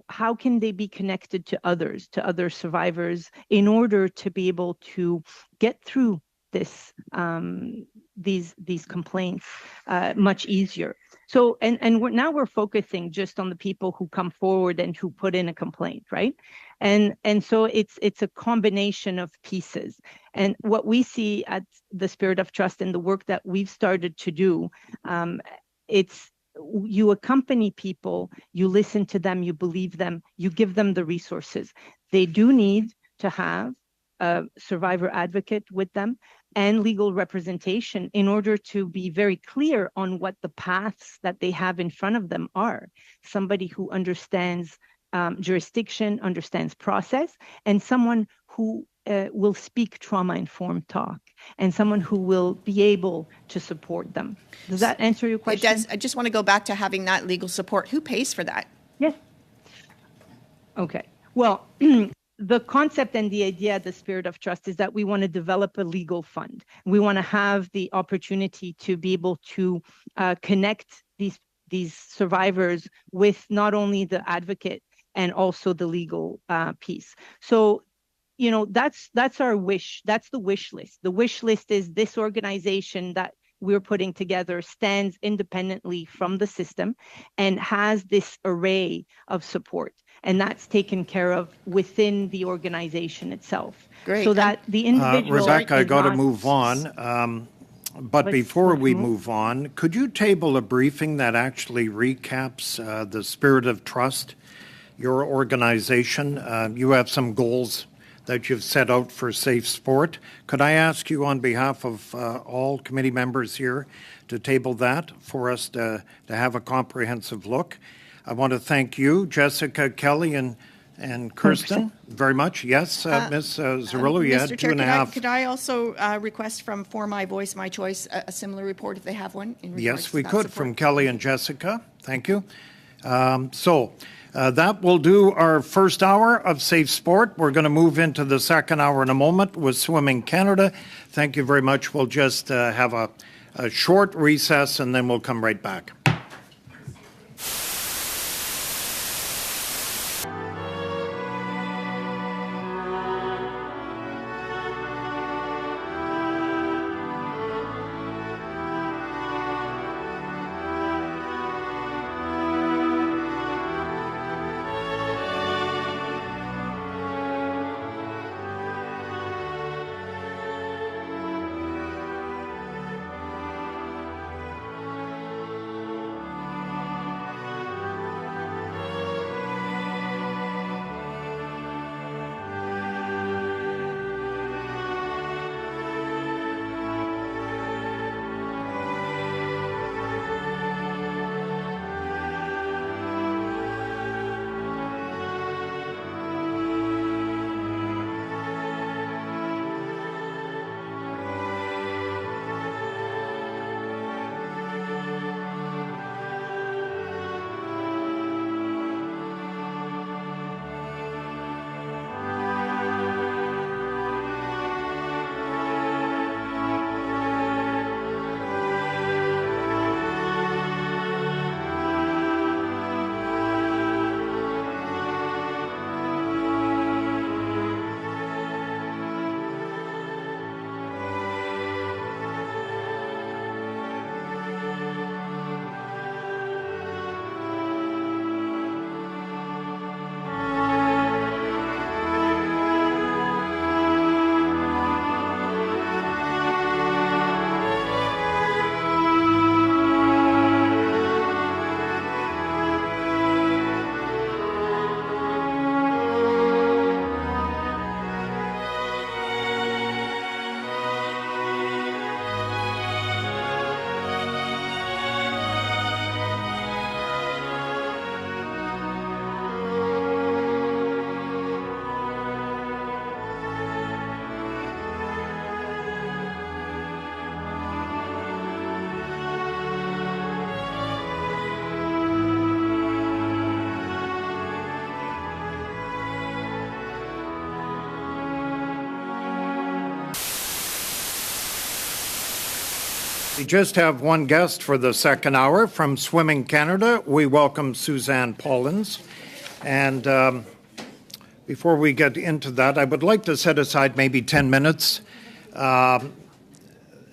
how can they be connected to other survivors, in order to be able to get through this, these complaints much easier. So, and now we're focusing just on the people who come forward and who put in a complaint, right? And so it's a combination of pieces. And what we see at the Spirit of Trust and the work that we've started to do, you accompany people, you listen to them, you believe them, you give them the resources. They do need to have a survivor advocate with them and legal representation in order to be very clear on what the paths that they have in front of them are. Somebody who understands jurisdiction, understands process, and someone who will speak trauma-informed talk, and someone who will be able to support them. Does that answer your question? It does. I just want to go back to having that legal support. Who pays for that? Yes. Okay. Well, the concept and the idea of the Spirit of Trust is that we want to develop a legal fund. We want to have the opportunity to be able to connect these survivors with not only the advocate and also the legal piece. So, that's our wish. That's the wish list. The wish list is this organization that we're putting together stands independently from the system and has this array of support. And that's taken care of within the organization itself. Great. So that the individual... Rebecca, I got to move on. But before we move on, could you table a briefing that actually recaps the Spirit of Trust, your organization? You have some goals that you've set out for safe sport. Could I ask you on behalf of all committee members here to table that for us to have a comprehensive look? I want to thank you, Jessica, Kelly, and Kirsten, very much. Yes, Ms. Zarrillo, you had Mr. 2.5. Chair, could I also request from For My Voice, My Choice a similar report if they have one? Yes, we could, from Kelly and Jessica. Thank you. That will do our first hour of Safe Sport. We're going to move into the second hour in a moment with Swimming Canada. Thank you very much. We'll just have a short recess, and then we'll come right back. We just have one guest for the second hour from Swimming Canada. We welcome Suzanne Pollins. And before we get into that, I would like to set aside maybe 10 minutes at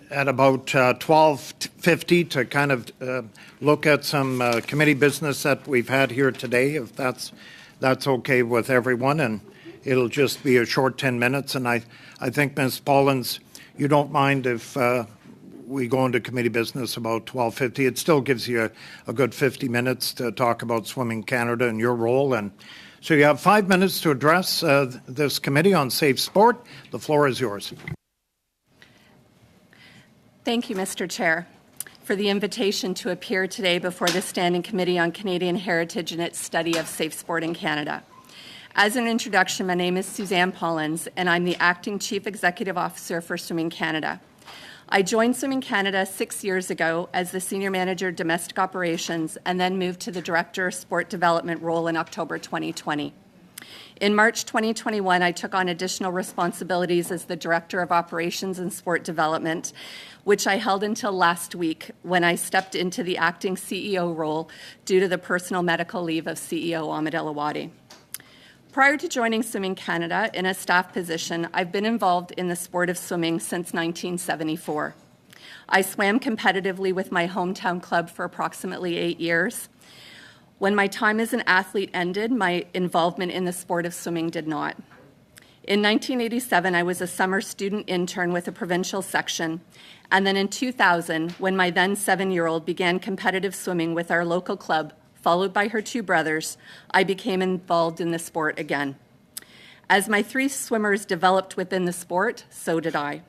about 12:50 to kind of look at some committee business that we've had here today, if that's okay with everyone. And it'll just be a short 10 minutes. And I think, Ms. Pollins, you don't mind if we go into committee business about 12:50. It still gives you a good 50 minutes to talk about Swimming Canada and your role. And so you have 5 minutes to address this committee on safe sport. The floor is yours. Thank you, Mr. Chair, for the invitation to appear today before the Standing Committee on Canadian Heritage and its study of safe sport in Canada. As an introduction, my name is Suzanne Pollins, and I'm the Acting Chief Executive Officer for Swimming Canada. I joined Swimming Canada 6 years ago as the Senior Manager Domestic Operations and then moved to the Director of Sport Development role in October 2020. In March 2021, I took on additional responsibilities as the Director of Operations and Sport Development, which I held until last week when I stepped into the acting CEO role due to the personal medical leave of CEO Ahmed Elawadi. Prior to joining Swimming Canada in a staff position, I've been involved in the sport of swimming since 1974. I swam competitively with my hometown club for approximately 8 years. When my time as an athlete ended, my involvement in the sport of swimming did not. In 1987, I was a summer student intern with a provincial section, and then in 2000, when my then 7-year-old began competitive swimming with our local club, followed by her 2 brothers, I became involved in the sport again. As my 3 swimmers developed within the sport, so did I.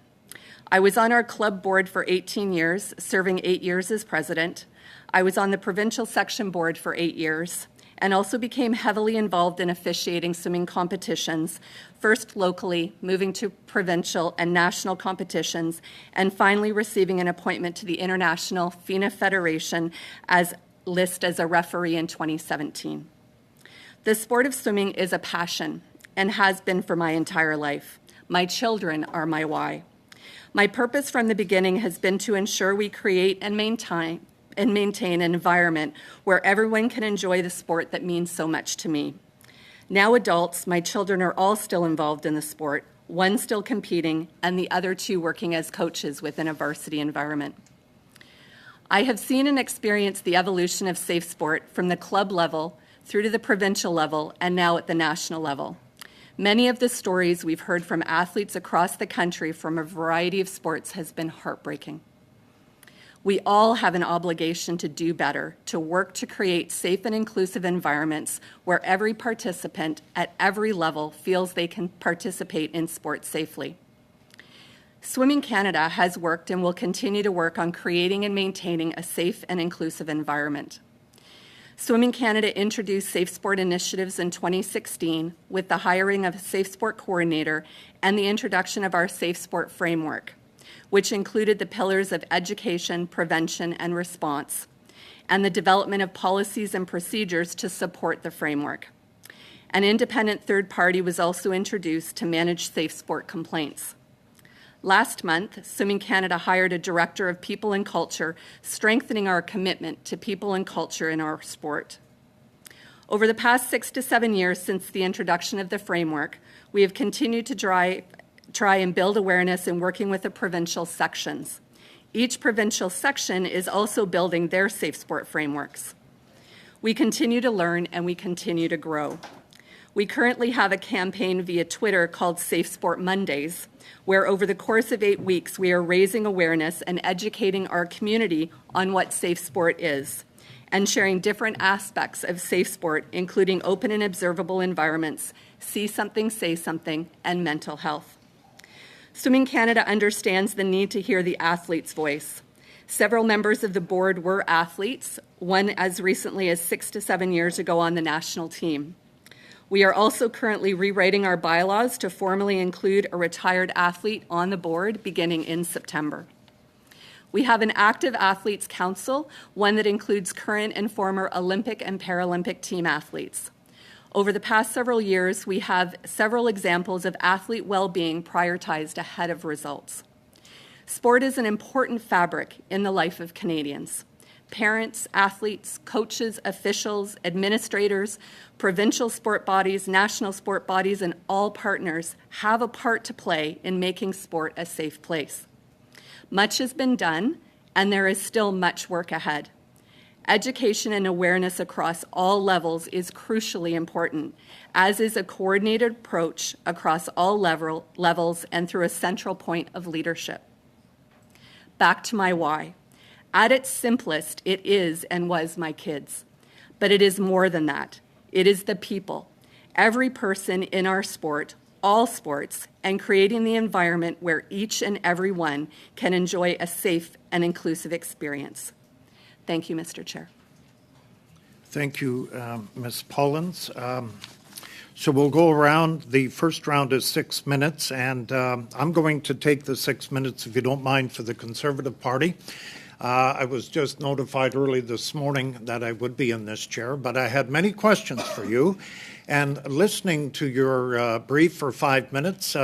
I was on our club board for 18 years, serving 8 years as president. I was on the provincial section board for 8 years and also became heavily involved in officiating swimming competitions, first locally, moving to provincial and national competitions, and finally receiving an appointment to the International FINA Federation as a referee in 2017. The sport of swimming is a passion and has been for my entire life. My children are my why. My purpose from the beginning has been to ensure we create and maintain an environment where everyone can enjoy the sport that means so much to me. Now adults, my children are all still involved in the sport, one still competing, and the other 2 working as coaches within a varsity environment. I have seen and experienced the evolution of safe sport from the club level through to the provincial level and now at the national level. Many of the stories we've heard from athletes across the country from a variety of sports has been heartbreaking. We all have an obligation to do better, to work to create safe and inclusive environments where every participant at every level feels they can participate in sports safely. Swimming Canada has worked and will continue to work on creating and maintaining a safe and inclusive environment. Swimming Canada introduced safe sport initiatives in 2016 with the hiring of a safe sport coordinator and the introduction of our safe sport framework, which included the pillars of education, prevention, and response, and the development of policies and procedures to support the framework. An independent third party was also introduced to manage safe sport complaints. Last month, Swimming Canada hired a director of people and culture, strengthening our commitment to people and culture in our sport. Over the past 6 to 7 years since the introduction of the framework, we have continued to try and build awareness in working with the provincial sections. Each provincial section is also building their safe sport frameworks. We continue to learn and we continue to grow. We currently have a campaign via Twitter called Safe Sport Mondays, where over the course of 8 weeks, we are raising awareness and educating our community on what safe sport is, and sharing different aspects of safe sport, including open and observable environments, see something, say something, and mental health. Swimming Canada understands the need to hear the athlete's voice. Several members of the board were athletes, one as recently as 6 to 7 years ago on the national team. We are also currently rewriting our bylaws to formally include a retired athlete on the board beginning in September. We have an active athletes council, one that includes current and former Olympic and Paralympic team athletes. Over the past several years, we have several examples of athlete well-being prioritized ahead of results. Sport is an important fabric in the life of Canadians. Parents, athletes, coaches, officials, administrators, provincial sport bodies, national sport bodies, and all partners have a part to play in making sport a safe place. Much has been done, and there is still much work ahead. Education and awareness across all levels is crucially important, as is a coordinated approach across all levels and through a central point of leadership. Back to my why. At its simplest, it is and was my kids. But it is more than that. It is the people, every person in our sport, all sports, and creating the environment where each and every one can enjoy a safe and inclusive experience. Thank you, Mr. Chair. Thank you, Ms. Pollins. So we'll go around. The first round is 6 minutes, and I'm going to take the 6 minutes, if you don't mind, for the Conservative Party. I was just notified early this morning that I would be in this chair, but I had many questions for you. And listening to your brief for 5 minutes,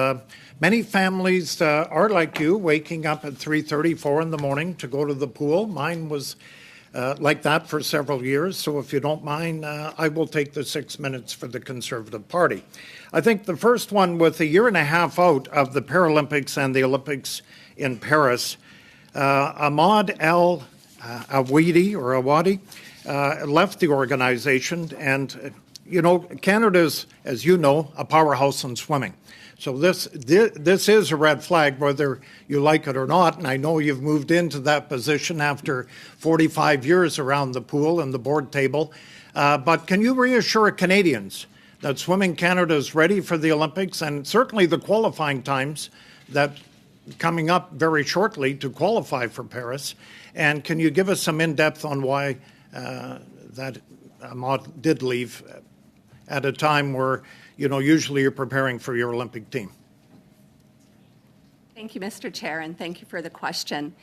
many families are like you, waking up at 3:30, 4 in the morning to go to the pool. Mine was like that for several years. So if you don't mind, I will take the 6 minutes for the Conservative Party. I think the first one, with a year and a half out of the Paralympics and the Olympics in Paris, Ahmad El Awadi left the organization. And, you know, Canada's, as you know, a powerhouse in swimming. So this is a red flag, whether you like it or not. And I know you've moved into that position after 45 years around the pool and the board table. But can you reassure Canadians that Swimming Canada is ready for the Olympics, and certainly the qualifying times that coming up very shortly to qualify for Paris? And can you give us some in-depth on why that Ahmad did leave at a time where, you know, usually you're preparing for your Olympic team? Thank you, Mr. Chair, and thank you for the question.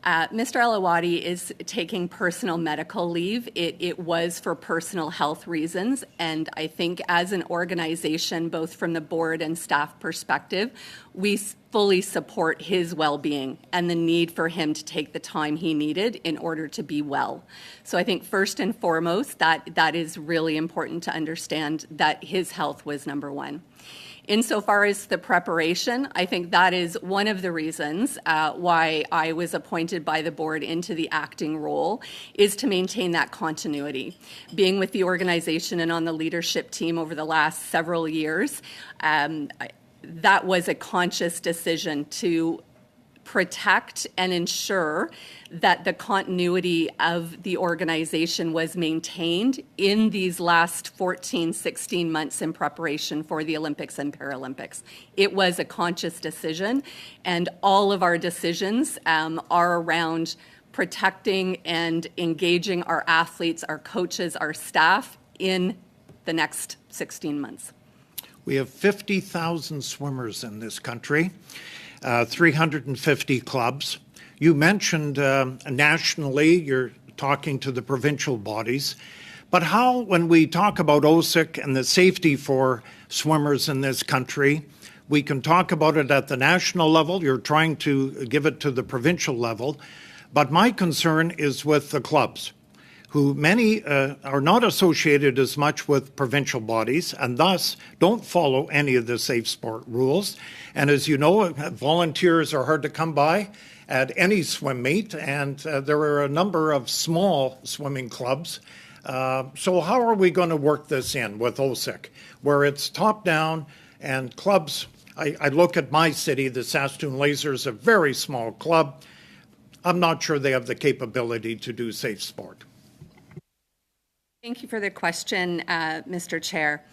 Mr. El Awadi is taking personal medical leave. It was for personal health reasons, and I think as an organization, both from the board and staff perspective, we fully support his well-being and the need for him to take the time he needed in order to be well. So I think first and foremost, that is really important to understand, that his health was number one. Insofar as the preparation, I think that is one of the reasons why I was appointed by the board into the acting role, is to maintain that continuity. Being with the organization and on the leadership team over the last several years, that was a conscious decision to protect and ensure that the continuity of the organization was maintained in these last 14, 16 months in preparation for the Olympics and Paralympics. It was a conscious decision, and all of our decisions are around protecting and engaging our athletes, our coaches, our staff in the next 16 months. We have 50,000 swimmers in this country. 350 clubs. You mentioned nationally, you're talking to the provincial bodies. But how, when we talk about OSIC and the safety for swimmers in this country, we can talk about it at the national level. You're trying to give it to the provincial level. But my concern is with the clubs, who many are not associated as much with provincial bodies and thus don't follow any of the safe sport rules. And as you know, volunteers are hard to come by at any swim meet, and there are a number of small swimming clubs. So how are we going to work this in with OSIC, where it's top down and clubs? I look at my city, the Saskatoon Lasers, a very small club. I'm not sure they have the capability to do safe sport. Thank you for the question, Mr. Chair.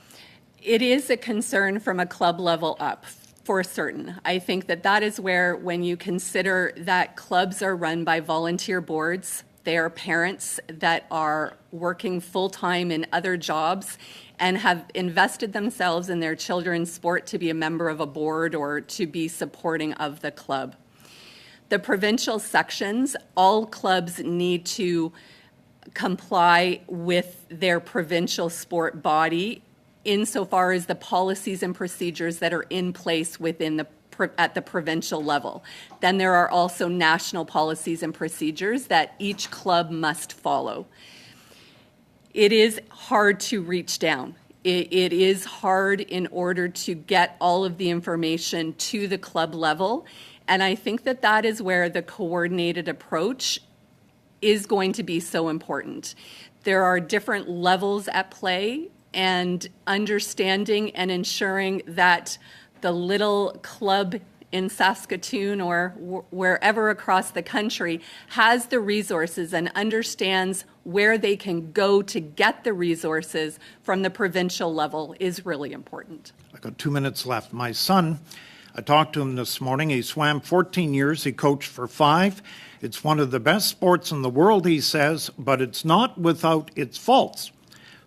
It is a concern from a club level up, for certain. I think that is where, when you consider that clubs are run by volunteer boards, they are parents that are working full-time in other jobs and have invested themselves in their children's sport to be a member of a board or to be supporting of the club. The provincial sections, all clubs need to comply with their provincial sport body insofar as the policies and procedures that are in place within at the provincial level. Then there are also national policies and procedures that each club must follow. It is hard to reach down. It is hard in order to get all of the information to the club level. And I think that that is where the coordinated approach is going to be so important. There are different levels at play, and understanding and ensuring that the little club in Saskatoon or wherever across the country has the resources and understands where they can go to get the resources from the provincial level is really important. I got 2 minutes left. My son, I talked to him this morning. He swam 14 years. He coached for 5. It's one of the best sports in the world, he says, but it's not without its faults.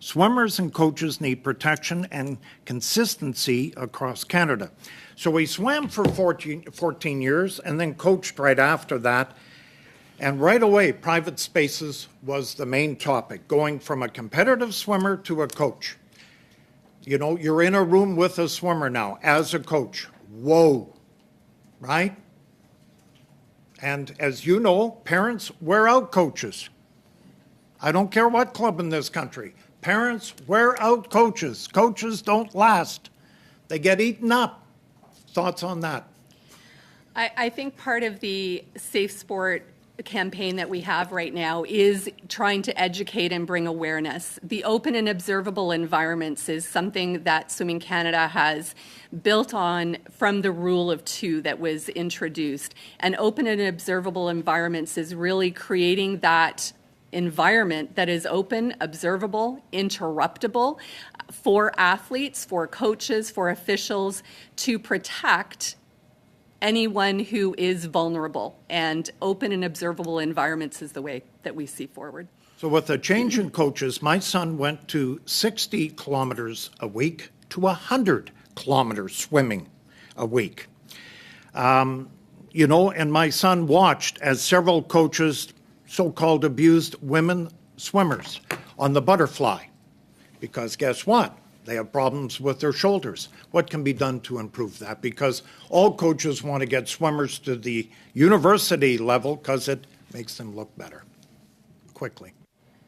Swimmers and coaches need protection and consistency across Canada. So he swam for 14 years and then coached right after that. And right away, private spaces was the main topic, going from a competitive swimmer to a coach. You know, you're in a room with a swimmer now as a coach. Whoa, right? And as you know, parents wear out coaches. I don't care what club in this country. Parents wear out coaches. Coaches don't last. They get eaten up. Thoughts on that? I think part of the Safe Sport campaign that we have right now is trying to educate and bring awareness. The open and observable environments is something that Swimming Canada has built on from the Rule of Two that was introduced. And open and observable environments is really creating that environment that is open, observable, interruptible for athletes, for coaches, for officials to protect anyone who is vulnerable. And open and observable environments is the way that we see forward. So with the change in coaches, my son went to 60 kilometers a week to 100 kilometers swimming a week. You know, and my son watched as several coaches so-called abused women swimmers on the butterfly. Because guess what? They have problems with their shoulders. What can be done to improve that? Because all coaches want to get swimmers to the university level because it makes them look better. Quickly.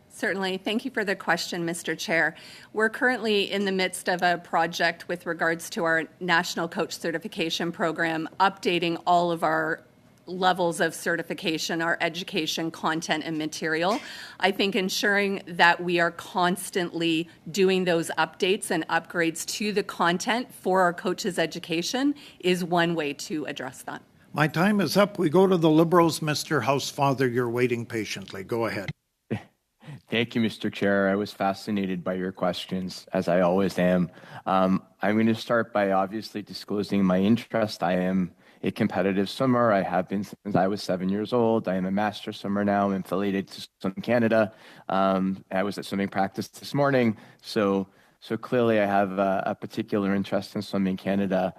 Certainly. Thank you for the question, Mr. Chair. We're currently in the midst of a project with regards to our National Coach Certification Program, updating all of our levels of certification, our education, content, and material. I think ensuring that we are constantly doing those updates and upgrades to the content for our coaches' education is one way to address that. My time is up. We go to the Liberals. Mr. Housefather, you're waiting patiently. Go ahead. Thank you, Mr. Chair. I was fascinated by your questions, as I always am. I'm going to start by obviously disclosing my interest. I am a competitive swimmer. I have been since I was 7 years old. I am a master swimmer now. I'm affiliated to Swimming Canada. I was at swimming practice this morning. So clearly I have a particular interest in Swimming Canada.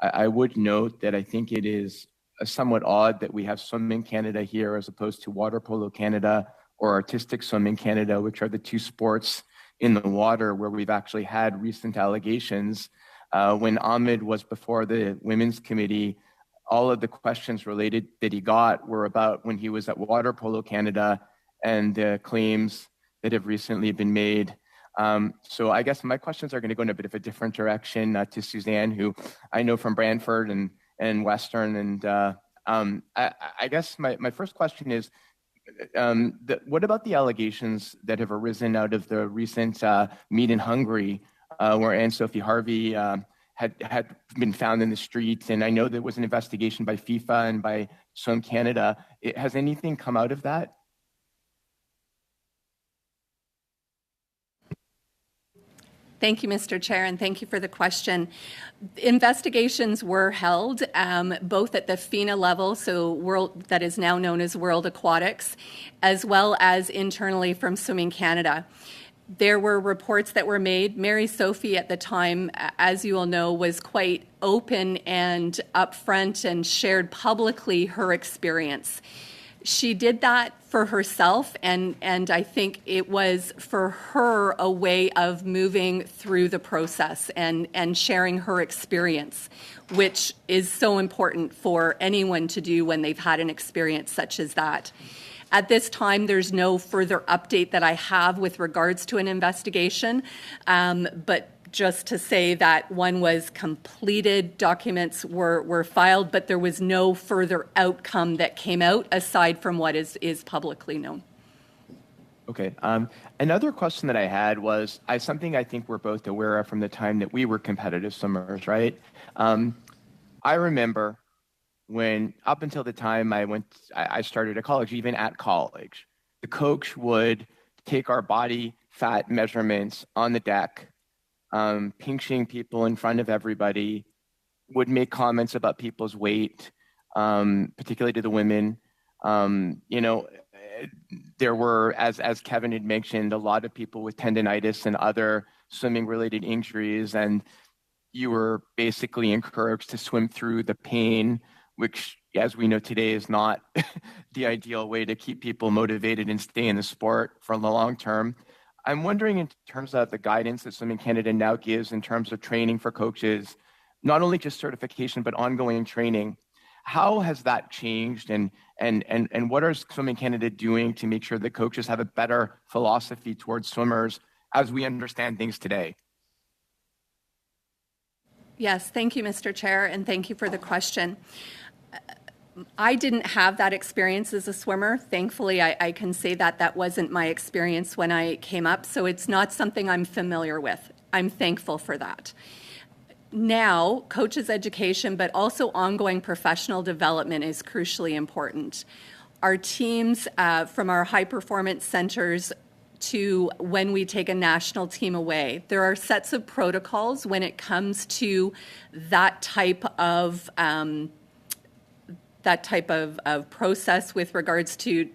I would note that I think it is somewhat odd that we have Swimming Canada here as opposed to Water Polo Canada or Artistic Swimming Canada, which are the two sports in the water where we've actually had recent allegations. When Ahmed was before the Women's Committee, all of the questions related that he got were about when he was at Water Polo Canada and the claims that have recently been made. So I guess my questions are going to go in a bit of a different direction to Suzanne, who I know from Brantford and Western. And I guess my first question is, what about the allegations that have arisen out of the recent meet in Hungary where Anne-Sophie Harvey had been found in the streets? And I know there was an investigation by FIFA and by Swim Canada. Has anything come out of that? Thank you, Mr. Chair, and thank you for the question. Investigations were held both at the FINA level, so that is now known as World Aquatics, as well as internally from Swimming Canada. There were reports that were made. Mary Sophie at the time, as you all know, was quite open and upfront and shared publicly her experience. She did that for herself, and I think it was for her a way of moving through the process and sharing her experience, which is so important for anyone to do when they've had an experience such as that. At this time, there's no further update that I have with regards to an investigation, but just to say that one was completed, documents were filed, but there was no further outcome that came out aside from what is publicly known. Okay. Another question that I had was something I think we're both aware of from the time that we were competitive swimmers, right? I remember when, up until the time I started at college, even at college, the coach would take our body fat measurements on the deck, pinching people in front of everybody, would make comments about people's weight, particularly to the women. There were, as Kevin had mentioned, a lot of people with tendonitis and other swimming-related injuries, and you were basically encouraged to swim through the pain, which, as we know today, is not the ideal way to keep people motivated and stay in the sport for the long term. I'm wondering, in terms of the guidance that Swimming Canada now gives in terms of training for coaches, not only just certification, but ongoing training, how has that changed, and what are Swimming Canada doing to make sure that coaches have a better philosophy towards swimmers as we understand things today? Yes, thank you, Mr. Chair, and thank you for the question. I didn't have that experience as a swimmer. Thankfully, I can say that wasn't my experience when I came up, so it's not something I'm familiar with. I'm thankful for that. Now, coaches' education, but also ongoing professional development is crucially important. Our teams from our high-performance centers to when we take a national team away, there are sets of protocols when it comes to that type of process with regards to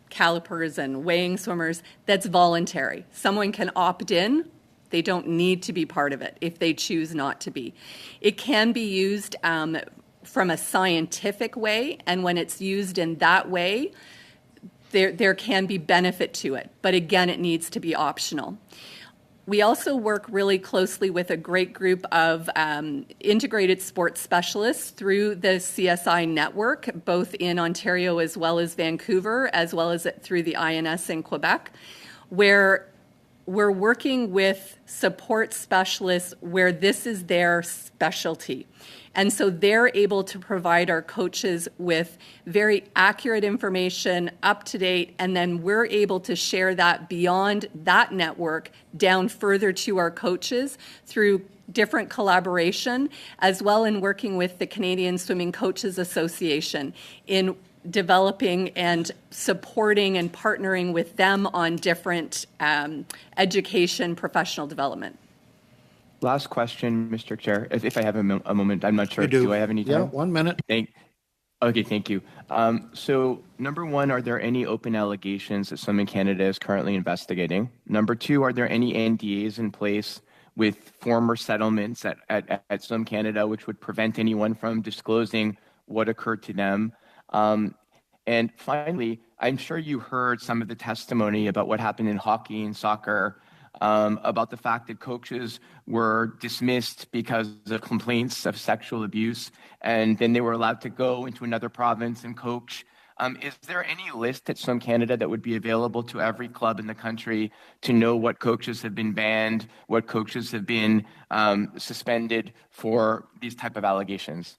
calipers and weighing swimmers that's voluntary. Someone can opt in. They don't need to be part of it if they choose not to be. It can be used from a scientific way, and when it's used in that way, there can be benefit to it. But again, it needs to be optional. We also work really closely with a great group of integrated sports specialists through the CSI network, both in Ontario as well as Vancouver, as well as through the INS in Quebec, where we're working with support specialists where this is their specialty. And so they're able to provide our coaches with very accurate information, up to date, and then we're able to share that beyond that network down further to our coaches through different collaboration, as well in working with the Canadian Swimming Coaches Association in developing and supporting and partnering with them on different education, professional development. Last question, Mr. Chair, if I have a moment. I'm not sure. You do. Do I have any time? Yeah, 1 minute. Okay, thank you. So, number one, are there any open allegations that Swimming Canada is currently investigating? Number two, are there any NDAs in place with former settlements at Swim Canada which would prevent anyone from disclosing what occurred to them? And finally, I'm sure you heard some of the testimony about what happened in hockey and soccer, about the fact that coaches were dismissed because of complaints of sexual abuse, and then they were allowed to go into another province and coach. Is there any list at Swim Canada that would be available to every club in the country to know what coaches have been banned, what coaches have been suspended for these type of allegations?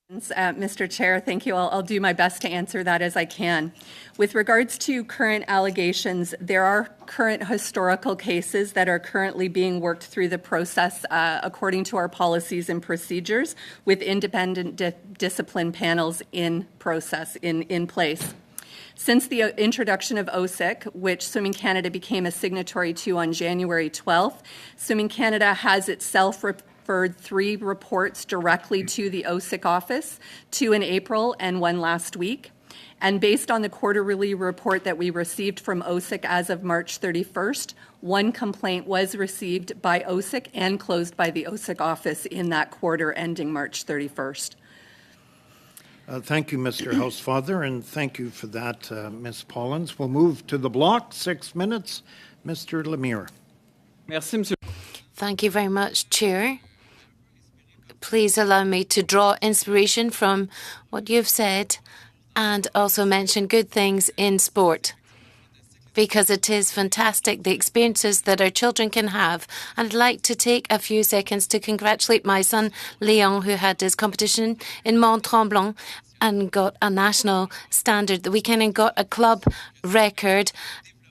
Mr. Chair, thank you. I'll do my best to answer that as I can. With regards to current allegations, there are current historical cases that are currently being worked through the process according to our policies and procedures with independent discipline panels in place. Since the introduction of OSIC, which Swimming Canada became a signatory to on January 12th, Swimming Canada has itself referred 3 reports directly to the OSIC office, 2 in April and 1 last week. And based on the quarterly report that we received from OSIC as of March 31st, 1 complaint was received by OSIC and closed by the OSIC office in that quarter ending March 31st. Thank you, Mr. Housefather, and thank you for that, Ms. Pollins. We'll move to the block. 6 minutes. Mr. Lemire. Merci, Monsieur. Thank you very much, Chair. Please allow me to draw inspiration from what you've said and also mention good things in sport, because it is fantastic, the experiences that our children can have. And I'd like to take a few seconds to congratulate my son, Leon, who had his competition in Mont Tremblant and got a national standard the weekend and got a club record,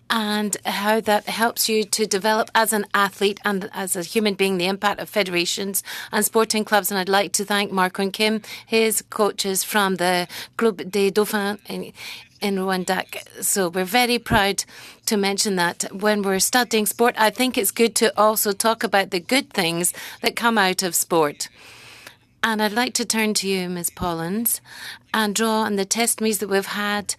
and how that helps you to develop as an athlete and as a human being, the impact of federations and sporting clubs. And I'd like to thank Marco and Kim, his coaches from the Club des Dauphins in Rwandak. So we're very proud to mention that when we're studying sport. I think it's good to also talk about the good things that come out of sport. And I'd like to turn to you, Ms. Pollins, and draw on the testimonies that we've had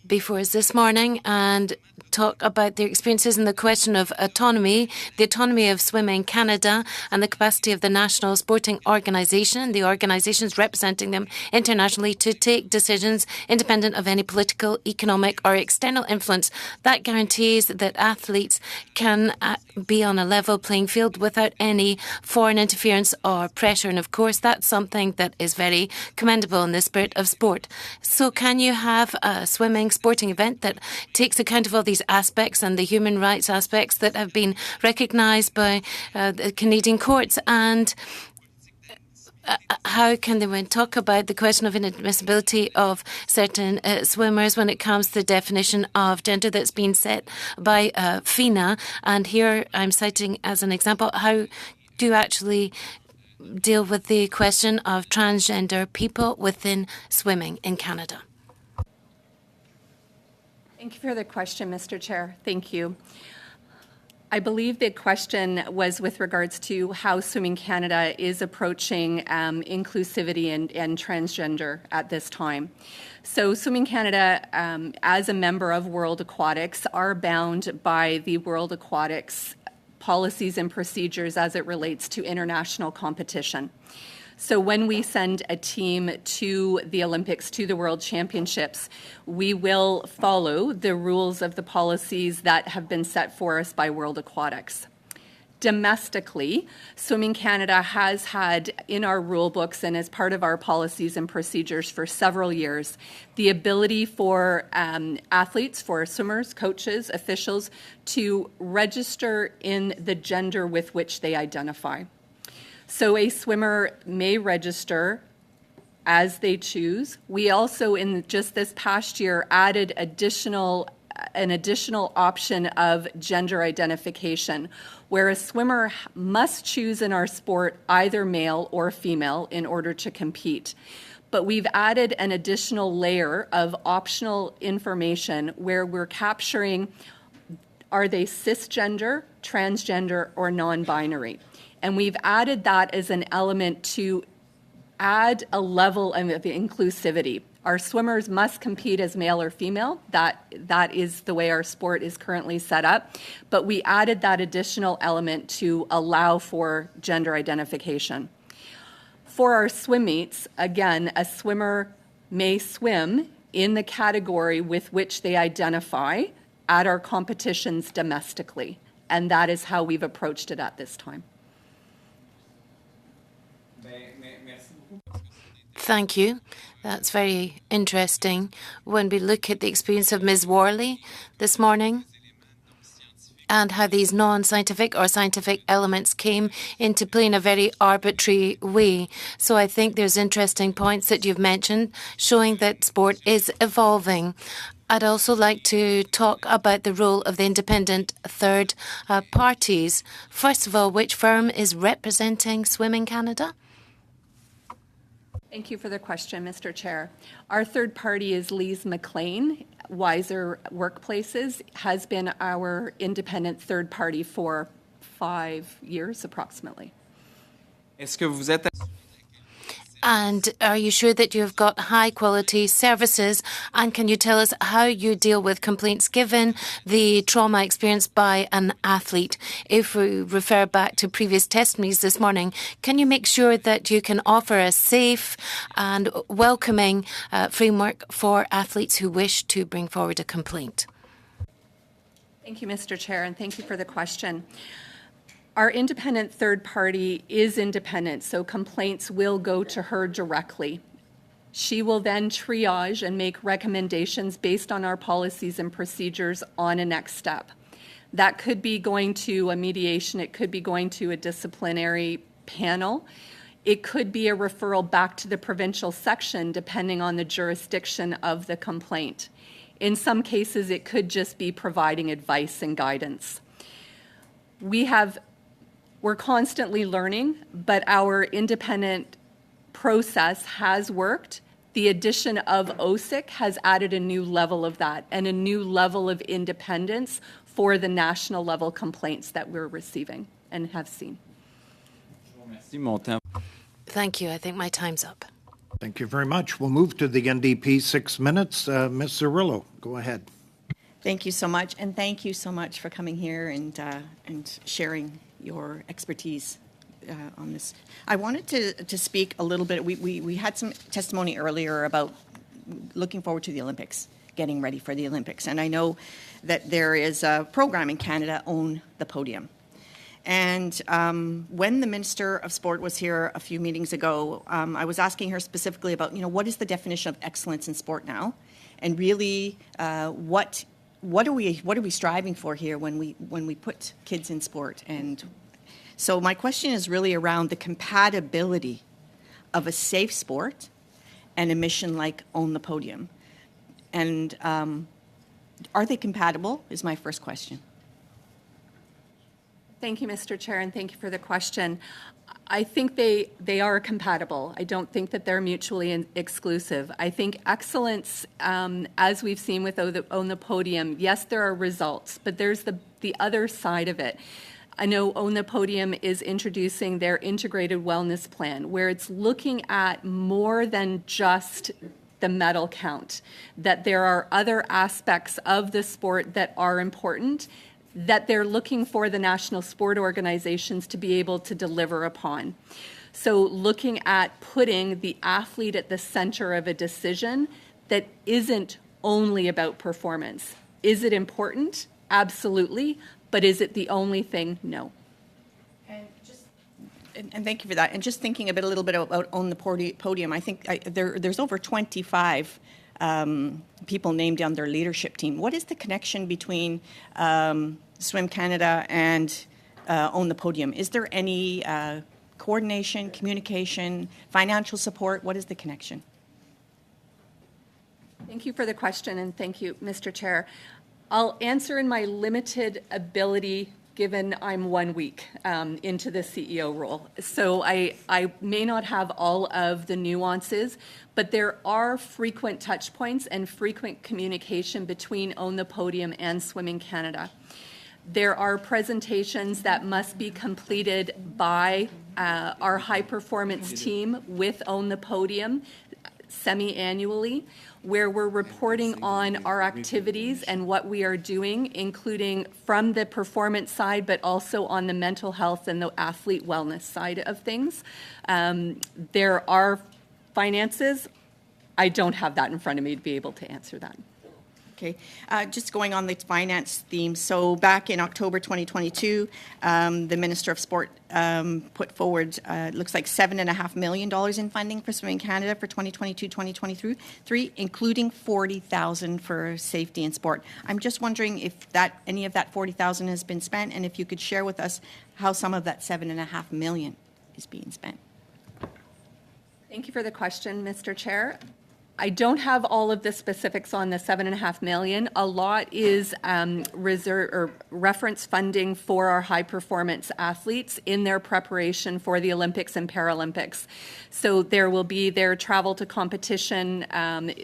before us this morning and talk about their experiences in the question of autonomy, the autonomy of Swimming Canada and the capacity of the National Sporting Organisation, the organisations representing them internationally, to take decisions independent of any political, economic or external influence. That guarantees that athletes can be on a level playing field without any foreign interference or pressure. And of course, that's something that is very commendable in the spirit of sport. So can you have a swimming sporting event that takes account of all these aspects and the human rights aspects that have been recognised by the Canadian courts? And how can they talk about the question of inadmissibility of certain swimmers when it comes to the definition of gender that's been set by FINA? And here I'm citing as an example, how do you actually deal with the question of transgender people within swimming in Canada? Thank you for the question, Mr. Chair. Thank you. I believe the question was with regards to how Swimming Canada is approaching inclusivity and transgender at this time. So Swimming Canada, as a member of World Aquatics, are bound by the World Aquatics policies and procedures as it relates to international competition. So when we send a team to the Olympics, to the World Championships, we will follow the rules of the policies that have been set for us by World Aquatics. Domestically, Swimming Canada has had in our rule books and as part of our policies and procedures for several years, the ability for athletes, for swimmers, coaches, officials to register in the gender with which they identify. So a swimmer may register as they choose. We also, in just this past year, added an additional option of gender identification, where a swimmer must choose in our sport either male or female in order to compete. But we've added an additional layer of optional information where we're capturing, are they cisgender, transgender, or non-binary? And we've added that as an element to add a level of inclusivity. Our swimmers must compete as male or female. That is the way our sport is currently set up. But we added that additional element to allow for gender identification. For our swim meets, again, a swimmer may swim in the category with which they identify at our competitions domestically. And that is how we've approached it at this time. Thank you. That's very interesting. When we look at the experience of Ms. Worley this morning and how these non-scientific or scientific elements came into play in a very arbitrary way. So I think there's interesting points that you've mentioned showing that sport is evolving. I'd also like to talk about the role of the independent third parties. First of all, which firm is representing Swimming Canada? Thank you for the question, Mr. Chair. Our third party is Lees McLean. Wiser Workplaces has been our independent third party for 5 years approximately. And are you sure that you've got high quality services? And can you tell us how you deal with complaints given the trauma experienced by an athlete? If we refer back to previous testimonies this morning, can you make sure that you can offer a safe and welcoming framework for athletes who wish to bring forward a complaint? Thank you, Mr. Chair, and thank you for the question. Our independent third party is independent, so complaints will go to her directly. She will then triage and make recommendations based on our policies and procedures on a next step. That could be going to a mediation, it could be going to a disciplinary panel, it could be a referral back to the provincial section depending on the jurisdiction of the complaint. In some cases, it could just be providing advice and guidance. We're constantly learning, but our independent process has worked. The addition of OSIC has added a new level of that and a new level of independence for the national level complaints that we're receiving and have seen. Thank you. I think my time's up. Thank you very much. We'll move to the NDP 6 minutes. Ms. Cirillo, go ahead. Thank you so much, and thank you so much for coming here and sharing your expertise on this. I wanted to speak a little bit. We had some testimony earlier about looking forward to the Olympics, getting ready for the Olympics, and I know that there is a program in Canada, Own the Podium. And when the Minister of Sport was here a few meetings ago, I was asking her specifically about, what is the definition of excellence in sport now, and really what are we striving for here when we put kids in sport? And so my question is really around the compatibility of a safe sport and a mission like Own the Podium. And are they compatible is my first question. Thank you, Mr. Chair, and thank you for the question. I think they are compatible. I don't think that they're mutually exclusive. I think excellence, as we've seen with Own the Podium, yes, there are results, but there's the other side of it. I know Own the Podium is introducing their integrated wellness plan, where it's looking at more than just the medal count, that there are other aspects of the sport that are important, that they're looking for the national sport organizations to be able to deliver upon. So looking at putting the athlete at the center of a decision that isn't only about performance. Is it important? Absolutely. But is it the only thing? No. And thank you for that. And just thinking a little bit about Own the Podium, I think there's over 25 people named on their leadership team. What is the connection between Swim Canada and Own the Podium? Is there any coordination, communication, financial support? What is the connection? Thank you for the question, and thank you, Mr. Chair. I'll answer in my limited ability, given I'm 1 week into the CEO role. So I may not have all of the nuances, but there are frequent touch points and frequent communication between Own the Podium and Swimming Canada. There are presentations that must be completed by our high-performance team with Own the Podium semi-annually, where we're reporting on our activities and what we are doing, including from the performance side, but also on the mental health and the athlete wellness side of things. There are finances. I don't have that in front of me to be able to answer that. Okay, just going on the finance theme. So back in October 2022, the Minister of Sport put forward, looks like $7.5 million in funding for Swimming Canada for 2022-2023, including $40,000 for safety in sport. I'm just wondering if any of that $40,000 has been spent, and if you could share with us how some of that $7.5 million is being spent. Thank you for the question, Mr. Chair. I don't have all of the specifics on the $7.5 million. A lot is reserve or reference funding for our high performance athletes in their preparation for the Olympics and Paralympics. So there will be their travel to competition.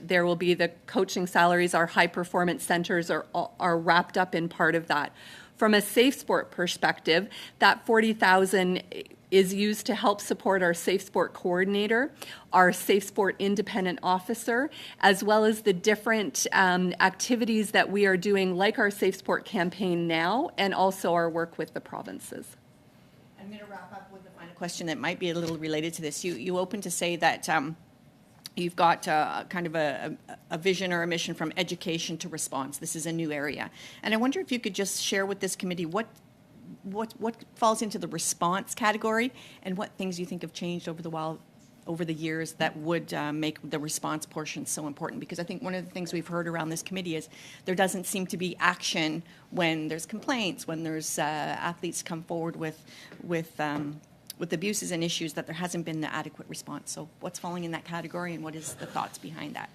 There will be the coaching salaries. Our high performance centers are wrapped up in part of that. From a safe sport perspective, that $40,000 is used to help support our Safe Sport coordinator, our Safe Sport independent officer, as well as the different activities that we are doing, like our Safe Sport campaign now, and also our work with the provinces. I'm going to wrap up with a final question that might be a little related to this. You opened to say that you've got kind of a vision or a mission from education to response. This is a new area. And I wonder if you could just share with this committee what falls into the response category and what things you think have changed over the years that would make the response portion so important. Because I think one of the things we've heard around this committee is there doesn't seem to be action when there's complaints, when there's athletes come forward with abuses and issues, that there hasn't been the adequate response. So what's falling in that category, and what is the thoughts behind that?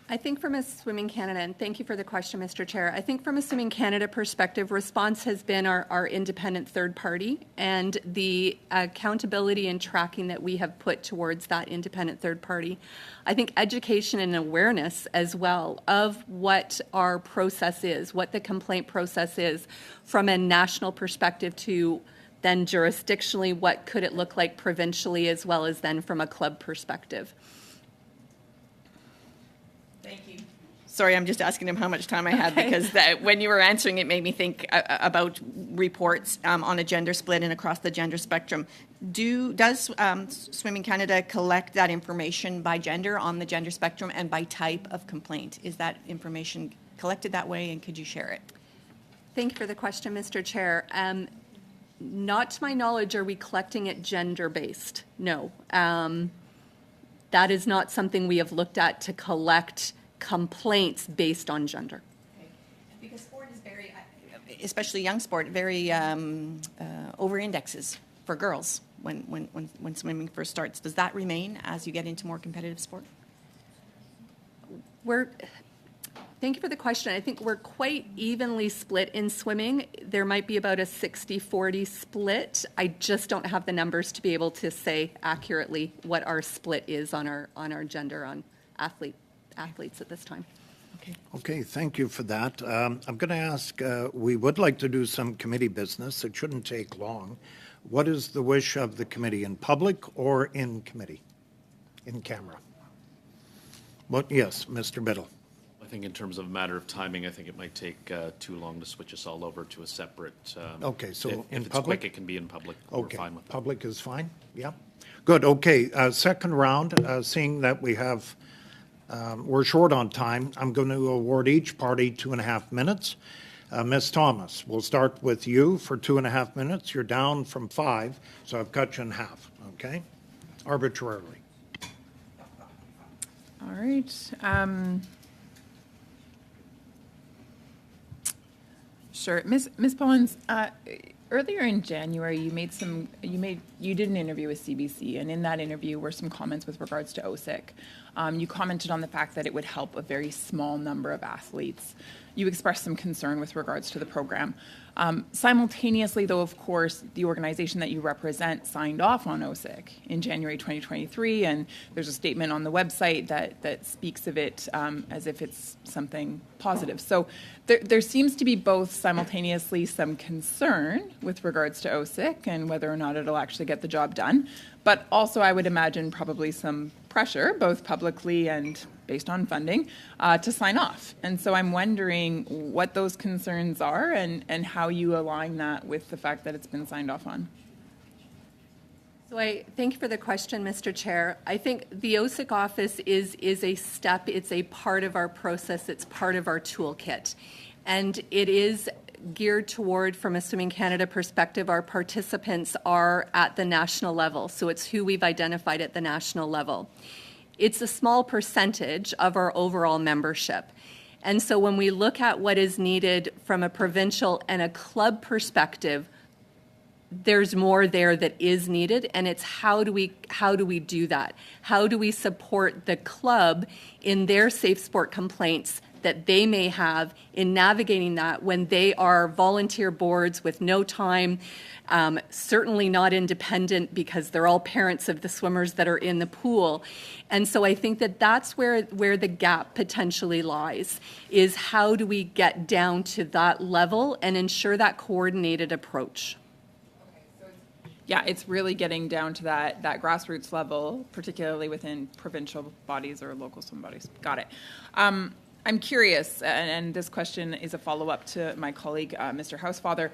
I think from a Swimming Canada, and thank you for the question, Mr. Chair, I think from a Swimming Canada perspective, response has been our independent third party, and the accountability and tracking that we have put towards that independent third party. I think education and awareness as well of what our process is, what the complaint process is from a national perspective to then jurisdictionally, what could it look like provincially, as well as then from a club perspective. Thank you. Sorry, I'm just asking him how much time I had, because when you were answering, it made me think about reports on a gender split and across the gender spectrum. Does Swimming Canada collect that information by gender on the gender spectrum and by type of complaint? Is that information collected that way, and could you share it? Thank you for the question, Mr. Chair. Not to my knowledge are we collecting it gender-based. No. That is not something we have looked at to collect complaints based on gender. Okay. Because sport is very, especially young sport, very over-indexes for girls when swimming first starts. Does that remain as you get into more competitive sport? Thank you for the question. I think we're quite evenly split in swimming. There might be about a 60-40 split. I just don't have the numbers to be able to say accurately what our split is on our gender on athletes at this time. Okay, thank you for that. I'm going to ask, we would like to do some committee business. It shouldn't take long. What is the wish of the committee, in public or in committee, in camera? Yes, Mr. Biddle. I think in terms of a matter of timing, I think it might take too long to switch us all over to a separate. Okay, so if in it's public? quick, it can be in public. Okay, We're fine with that. public is fine? Yeah. Good, okay. Second round, seeing that we have, we're short on time, I'm going to award each party 2.5 minutes. Ms. Thomas, we'll start with you for 2.5 minutes. You're down from 5, so I've cut you in half, okay? Arbitrarily. All right. Sure, Ms. Pollins. Earlier in January, you did an interview with CBC, and in that interview were some comments with regards to OSIC. You commented on the fact that it would help a very small number of athletes. You expressed some concern with regards to the program. Simultaneously, though, of course, the organization that you represent signed off on OSIC in January 2023, and there's a statement on the website that speaks of it as if it's something positive. So there seems to be both simultaneously some concern with regards to OSIC and whether or not it'll actually get the job done, but also I would imagine probably some pressure, both publicly and based on funding, to sign off. And so I'm wondering what those concerns are and how you align that with the fact that it's been signed off on. So I thank you for the question, Mr. Chair. I think the OSIC office is a step, it's a part of our process, it's part of our toolkit. And it is geared toward, from a Swimming Canada perspective, our participants are at the national level. So it's who we've identified at the national level. It's a small percentage of our overall membership. And so when we look at what is needed from a provincial and a club perspective, there's more there that is needed, and it's how do we do that? How do we support the club in their safe sport complaints that they may have in navigating that when they are volunteer boards with no time, certainly not independent because they're all parents of the swimmers that are in the pool. And so I think that that's where the gap potentially lies, is how do we get down to that level and ensure that coordinated approach? yeah, it's really getting down to that grassroots level, particularly within provincial bodies or local swim bodies. Got it. I'm curious, and this question is a follow-up to my colleague, Mr. Housefather.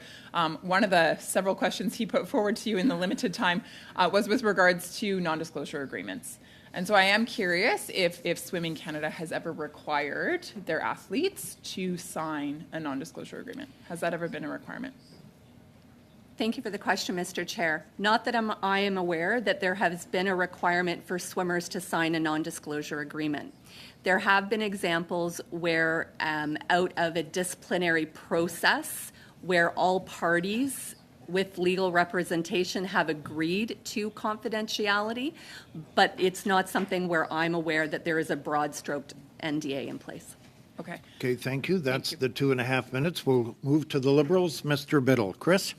One of the several questions he put forward to you in the limited time was with regards to non-disclosure agreements. And so I am curious if Swimming Canada has ever required their athletes to sign a non-disclosure agreement. Has that ever been a requirement? Thank you for the question, Mr. Chair. Not that I am aware that there has been a requirement for swimmers to sign a non-disclosure agreement. There have been examples where out of a disciplinary process where all parties with legal representation have agreed to confidentiality, but it's not something where I'm aware that there is a broad-stroked NDA in place. Okay. Okay, thank you. That's the 2.5 minutes. We'll move to the Liberals. Mr. Biddle. Chris?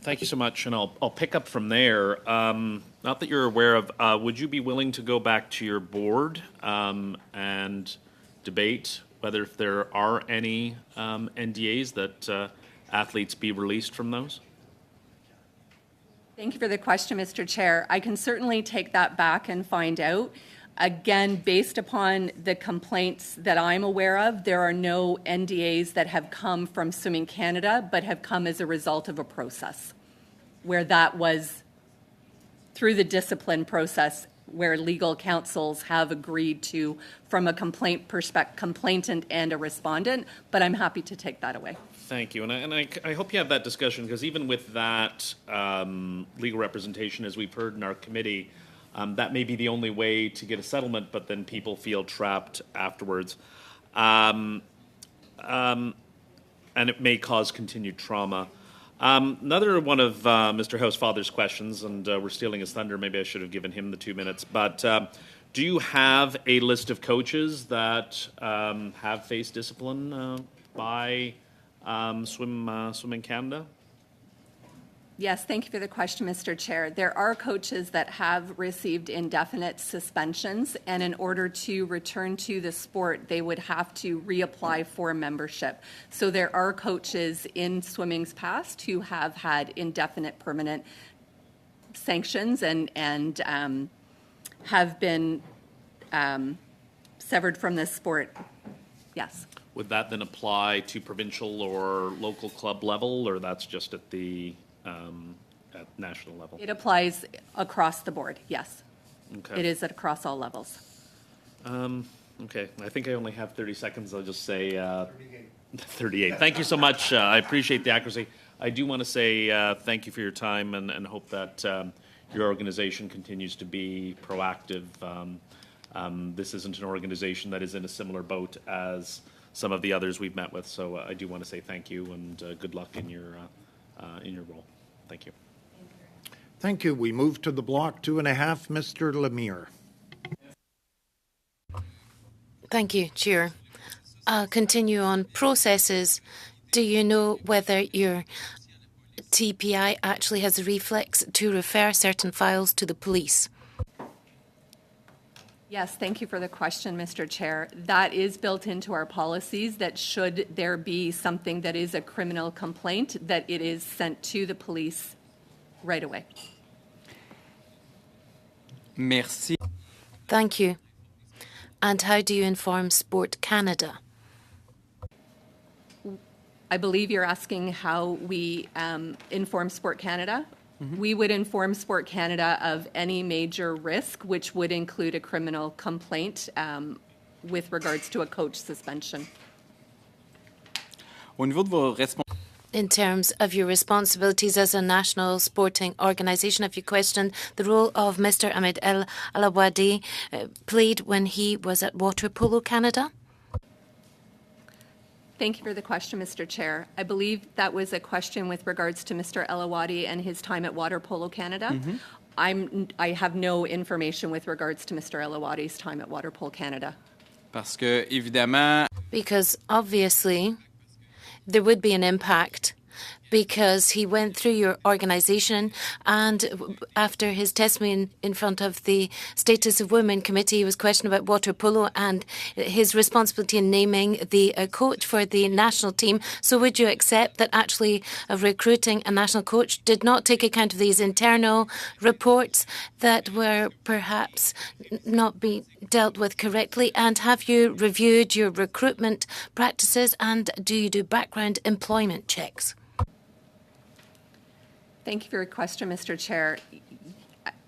Thank you so much, and I'll pick up from there. Not that you're aware of, would you be willing to go back to your board and debate whether if there are any NDAs that athletes be released from those? Thank you for the question, Mr. Chair. I can certainly take that back and find out. Again, based upon the complaints that I'm aware of, there are no NDAs that have come from Swimming Canada, but have come as a result of a process where that was through the discipline process where legal counsels have agreed to from a complainant and a respondent, but I'm happy to take that away. Thank you, and I hope you have that discussion, because even with that legal representation, as we've heard in our committee, that may be the only way to get a settlement, but then people feel trapped afterwards. And it may cause continued trauma. Another one of Mr. Housefather's questions, and we're stealing his thunder, maybe I should have given him the 2 minutes, but do you have a list of coaches that have faced discipline by Swimming Canada? Yes, thank you for the question, Mr. Chair. There are coaches that have received indefinite suspensions, and in order to return to the sport, they would have to reapply for membership. So there are coaches in swimming's past who have had indefinite permanent sanctions and have been severed from this sport. Yes. Would that then apply to provincial or local club level, or that's just at the at national level? It applies across the board, yes. Okay. It is across all levels. Okay, I think I only have 30 seconds. I'll just say 38. Thank you so much. I appreciate the accuracy. I do want to say thank you for your time and hope that your organization continues to be proactive. This isn't an organization that is in a similar boat as some of the others we've met with, so I do want to say thank you and good luck in your role. Thank you. Thank you. We move to the block 2.5. Mr. Lemire. Thank you, Chair. I'll continue on processes. Do you know whether your TPI actually has a reflex to refer certain files to the police? Yes, thank you for the question, Mr. Chair. That is built into our policies that should there be something that is a criminal complaint, that it is sent to the police right away. Merci. Thank you. And how do you inform Sport Canada? I believe you're asking how we inform Sport Canada. We would inform Sport Canada of any major risk, which would include a criminal complaint with regards to a coach suspension. In terms of your responsibilities as a national sporting organisation, have you questioned the role of Mr. Ahmed El Alawadi played when he was at Water Polo Canada? Thank you for the question, Mr. Chair. I believe that was a question with regards to Mr. Elawadi and his time at Water Polo Canada. I have no information with regards to Mr. Elawadi's time at Water Polo Canada. Because obviously there would be an impact because he went through your organization, and after his testimony in front of the Status of Women Committee, he was questioned about water polo and his responsibility in naming the coach for the national team. So would you accept that actually recruiting a national coach did not take account of these internal reports that were perhaps not being dealt with correctly? And have you reviewed your recruitment practices, and do you do background employment checks? Thank you for your question, Mr. Chair.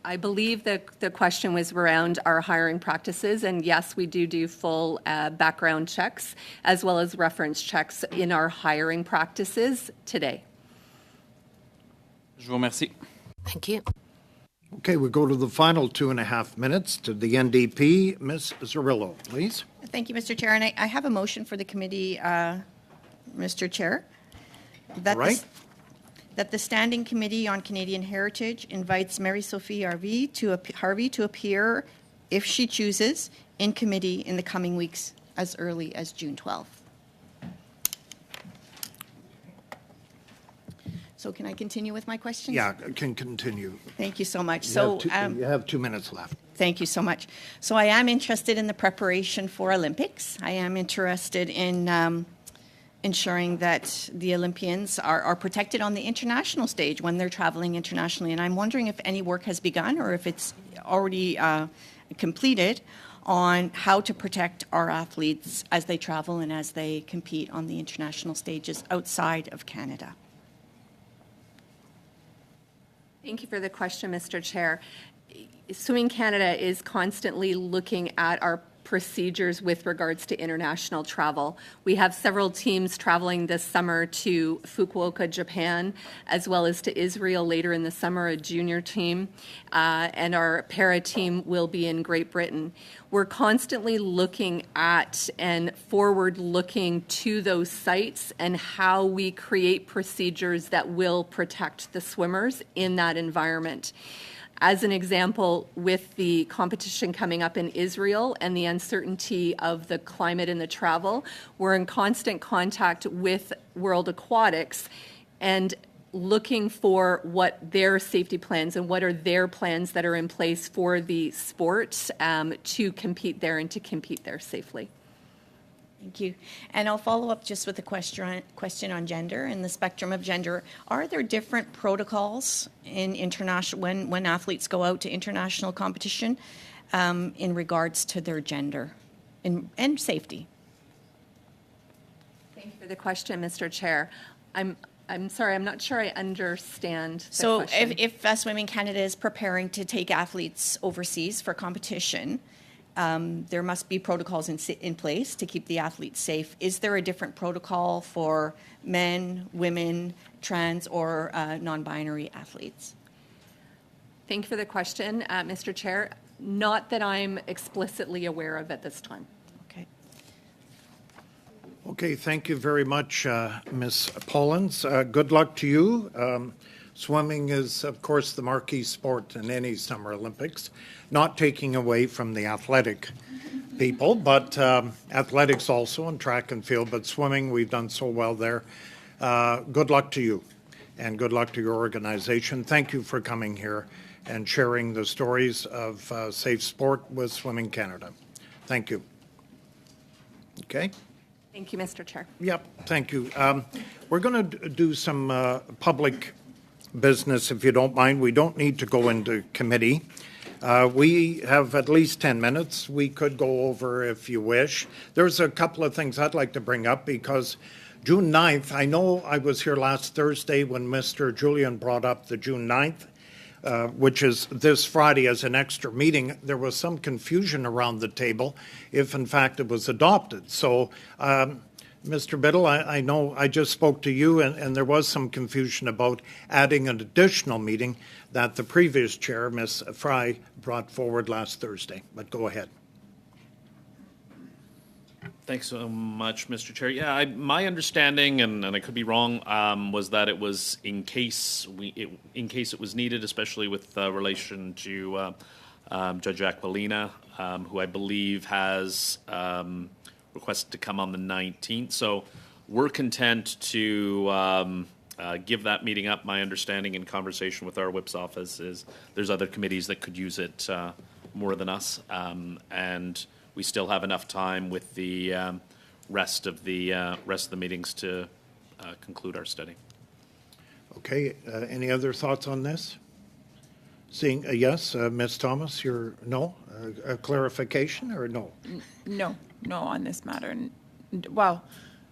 I believe the question was around our hiring practices, and yes, we do full background checks as well as reference checks in our hiring practices today. Je vous remercie. Thank you. Okay, we go to the final 2.5 minutes to the NDP. Ms. Zerillo, please. Thank you, Mr. Chair. And I have a motion for the committee, Mr. Chair. That All right. That the Standing Committee on Canadian Heritage invites Marie-Sophie Harvey to appear, if she chooses, in committee in the coming weeks as early as June 12th. So can I continue with my questions? Yeah, can continue. Thank you so much. You have 2 minutes left. Thank you so much. So I am interested in the preparation for Olympics. I am interested in ensuring that the Olympians are protected on the international stage when they're traveling internationally. And I'm wondering if any work has begun or if it's already completed on how to protect our athletes as they travel and as they compete on the international stages outside of Canada. Thank you for the question, Mr. Chair. Swimming Canada is constantly looking at our procedures with regards to international travel. We have several teams traveling this summer to Fukuoka, Japan, as well as to Israel later in the summer, a junior team, and our para team will be in Great Britain. We're constantly looking at and forward-looking to those sites and how we create procedures that will protect the swimmers in that environment. As an example, with the competition coming up in Israel and the uncertainty of the climate and the travel, we're in constant contact with World Aquatics and looking for what their safety plans and what are their plans that are in place for the sport to compete there and to compete there safely. Thank you. And I'll follow up just with a question on gender and the spectrum of gender. Are there different protocols in international when athletes go out to international competition in regards to their gender and safety? Thank you for the question, Mr. Chair. I'm sorry, I'm not sure I understand the so question. if Swimming Canada is preparing to take athletes overseas for competition, there must be protocols in place to keep the athletes safe. Is there a different protocol for men, women, trans, or non-binary athletes? Thank you for the question, Mr. Chair. Not that I'm explicitly aware of at this time. Okay. Okay, thank you very much, Ms. Pollins. Good luck to you. Swimming is, of course, the marquee sport in any Summer Olympics, not taking away from the athletic people, but athletics also and track and field, but swimming, we've done so well there. Good luck to you, and good luck to your organization. Thank you for coming here and sharing the stories of safe sport with Swimming Canada. Thank you. Okay. Thank you, Mr. Chair. Yep, thank you. We're going to do some public business, if you don't mind. We don't need to go into committee. We have at least 10 minutes. We could go over if you wish. There's a couple of things I'd like to bring up because June 9th, I know I was here last Thursday when Mr. Julian brought up the June 9th, which is this Friday as an extra meeting. There was some confusion around the table if, in fact, it was adopted. So, Mr. Biddle, I know I just spoke to you, and there was some confusion about adding an additional meeting that the previous chair, Ms. Fry, brought forward last Thursday. But go ahead. Thanks so much, Mr. Chair. Yeah, my understanding, and I could be wrong, was that it was in case it was needed, especially with relation to Judge Aquilina, who I believe has requested to come on the 19th. So we're content to give that meeting up. My understanding in conversation with our whip's office is there's other committees that could use it more than us, and we still have enough time with the rest of the meetings to conclude our study. Okay, any other thoughts on this? Seeing a yes, Ms. Thomas, you're no? A clarification or no? No on this matter. Well,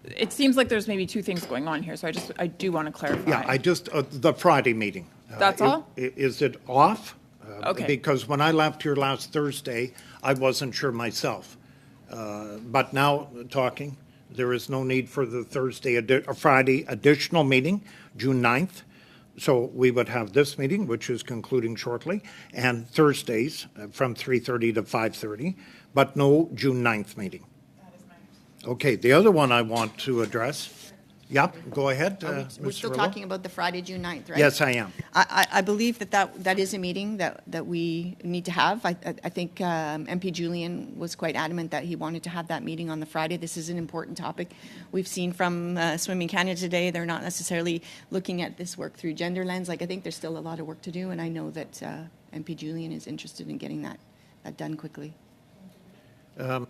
it seems like there's maybe two things going on here, so I do want to clarify. Yeah, the Friday meeting. That's all? Is it off? Okay. Because when I left here last Thursday, I wasn't sure myself. But now talking, there is no need for the Friday additional meeting, June 9th. So we would have this meeting, which is concluding shortly, and Thursdays from 3:30 to 5:30, but no June 9th meeting. Okay, the other one I want to address. Yep, go ahead, We're still talking about the Friday, June 9th, right? Yes, I am. I believe that is a meeting that we need to have. I think MP Julian was quite adamant that he wanted to have that meeting on the Friday. This is an important topic. We've seen from Swimming Canada today, they're not necessarily looking at this work through gender lens. Like, I think there's still a lot of work to do, and I know that MP Julian is interested in getting that done quickly. But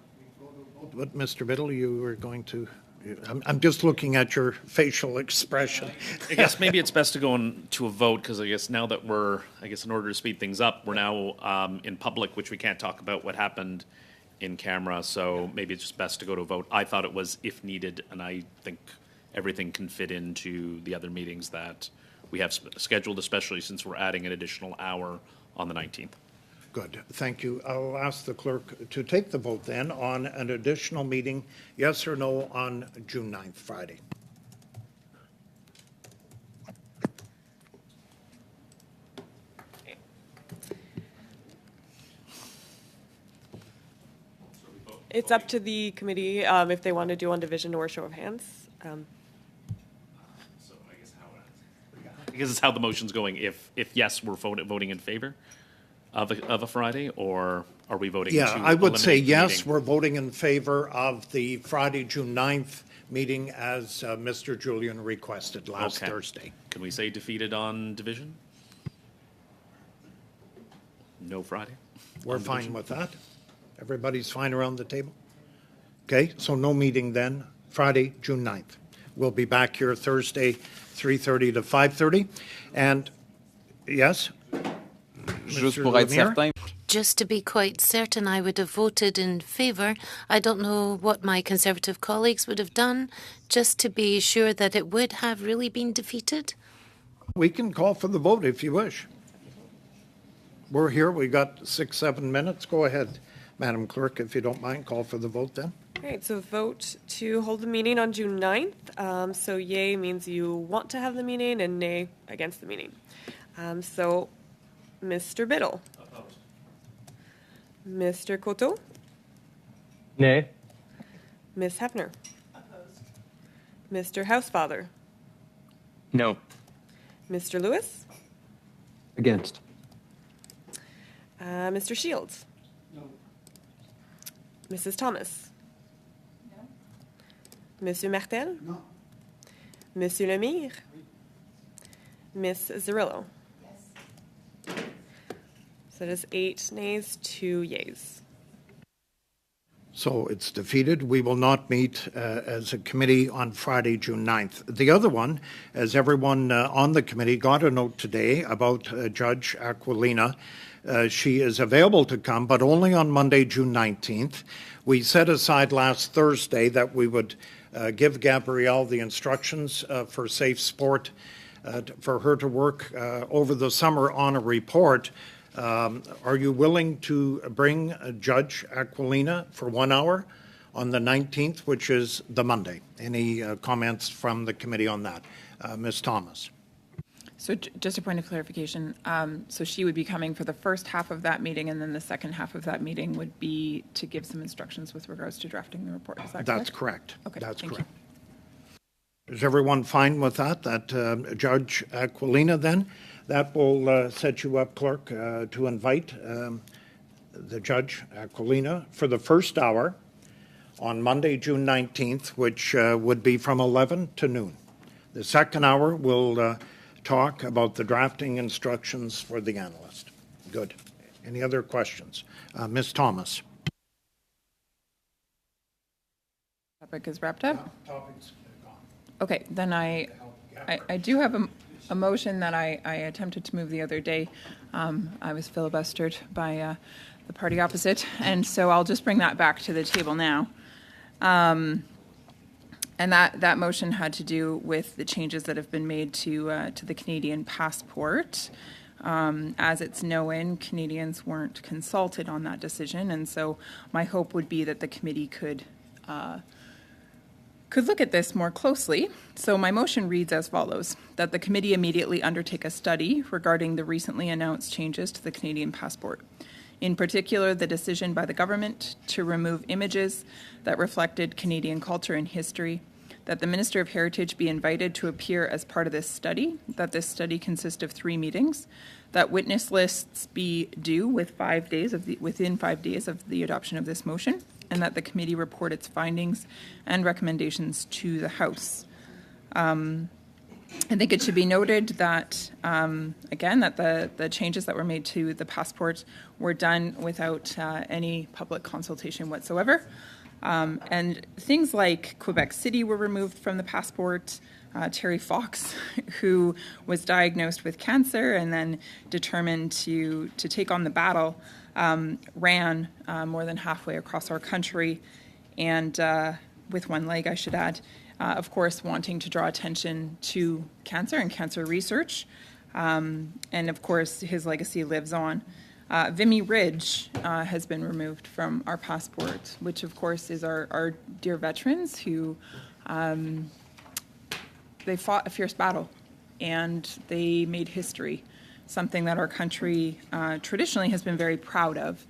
Mr. Biddle, you were going to... I'm just looking at your facial expression. I guess maybe it's best to go to a vote, because I guess now that in order to speed things up, we're now in public, which we can't talk about what happened in camera, so maybe it's just best to go to a vote. I thought it was if needed, and I think everything can fit into the other meetings that we have scheduled, especially since we're adding an additional hour on the 19th. Good, thank you. I'll ask the clerk to take the vote then on an additional meeting, yes or no, on June 9th, Friday. It's up to the committee if they want to do on division or show of hands. I guess it's how the motion's going. If yes, we're voting in favor of a Friday, or are we voting to I would say eliminate the yes, meeting? we're voting in favor of the Friday, June 9th meeting as Mr. Julian requested last Thursday. Can we say defeated on division? No Friday? We're on fine division? with that. Everybody's fine around the table? Okay, so no meeting then, Friday, June 9th. We'll be back here Thursday, 3:30 to 5:30. And yes? Juste pour être certain. Just to be quite certain, I would have voted in favour. I don't know what my Conservative colleagues would have done, just to be sure that it would have really been defeated. We can call for the vote if you wish. We're here, we got 6-7 minutes. Go ahead, Madam Clerk, if you don't mind, call for the vote then. All right, so vote to hold the meeting on June 9th. So yay means you want to have the meeting, and nay against the meeting. So Mr. Biddle. Opposed. Mr. Coteau. Nay. Ms. Hefner. Opposed. Mr. Housefather. No. Mr. Lewis. Against. Mr. Shields. No. Mrs. Thomas. No. Monsieur Martel. No. Monsieur Lemire. Miss Zerillo. So that is 8 nays, 2 yeas. So it's defeated. We will not meet as a committee on Friday, June 9th. The other one, as everyone on the committee got a note today about Judge Aquilina, she is available to come, but only on Monday, June 19th. We set aside last Thursday that we would give Gabrielle the instructions for safe sport for her to work over the summer on a report. Are you willing to bring Judge Aquilina for 1 hour on the 19th, which is the Monday? Any comments from the committee on that? Ms. Thomas. So just a point of clarification. So she would be coming for the first half of that meeting, and then the second half of that meeting would be to give some instructions with regards to drafting the report. Is that correct? That's correct. Okay, That's thank correct. Is everyone fine with that? That Judge Aquilina then? That will set you up, Clerk, to invite the Judge Aquilina for the first hour on Monday, June 19th, which would be from 11 to noon. The second hour, we'll talk about the drafting instructions for the analyst. Good. Any other questions? Ms. Thomas. Topic is wrapped up. Okay, then I do have a motion that I attempted to move the other day. I was filibustered by the party opposite, and so I'll just bring that back to the table now. And that motion had to do with the changes that have been made to the Canadian passport. As it's known, Canadians weren't consulted on that decision, and so my hope would be that the committee could look at this more closely. So my motion reads as follows: that the committee immediately undertake a study regarding the recently announced changes to the Canadian passport. In particular, the decision by the government to remove images that reflected Canadian culture and history, that the Minister of Heritage be invited to appear as part of this study, that this study consist of 3 meetings, that witness lists be due within 5 days of the adoption of this motion, and that the committee report its findings and recommendations to the House. I think it should be noted that, again, that the changes that were made to the passport were done without any public consultation whatsoever. And things like Quebec City were removed from the passport. Terry Fox, who was diagnosed with cancer and then determined to take on the battle, ran more than halfway across our country, and with one leg, I should add, of course, wanting to draw attention to cancer and cancer research. And of course, his legacy lives on. Vimy Ridge has been removed from our passport, which of course is our dear veterans who they fought a fierce battle and they made history, something that our country traditionally has been very proud of.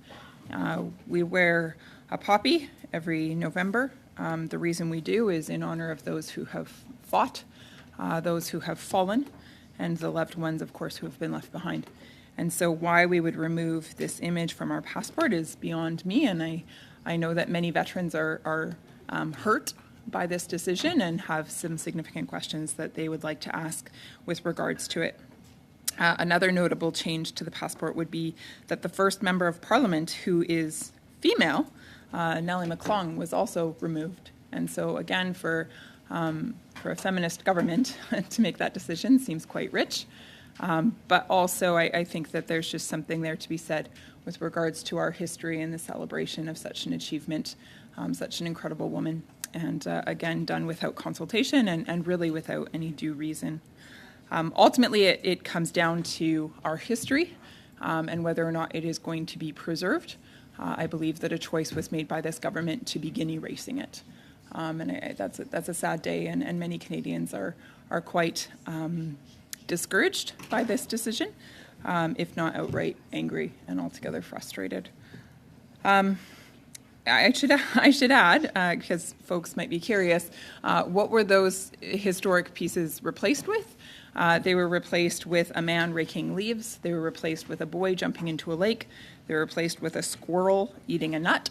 We wear a poppy every November. The reason we do is in honor of those who have fought, those who have fallen, and the loved ones, of course, who have been left behind. And so why we would remove this image from our passport is beyond me, and I know that many veterans are hurt by this decision and have some significant questions that they would like to ask with regards to it. Another notable change to the passport would be that the first member of parliament who is female, Nellie McClung, was also removed. And so again, for a feminist government to make that decision seems quite rich. But also I think that there's just something there to be said with regards to our history and the celebration of such an achievement, such an incredible woman, and again, done without consultation and really without any due reason. Ultimately, it comes down to our history and whether or not it is going to be preserved. I believe that a choice was made by this government to begin erasing it. And that's a sad day, and many Canadians are quite discouraged by this decision, if not outright angry and altogether frustrated. I should add, because folks might be curious, what were those historic pieces replaced with? They were replaced with a man raking leaves. They were replaced with a boy jumping into a lake. They were replaced with a squirrel eating a nut.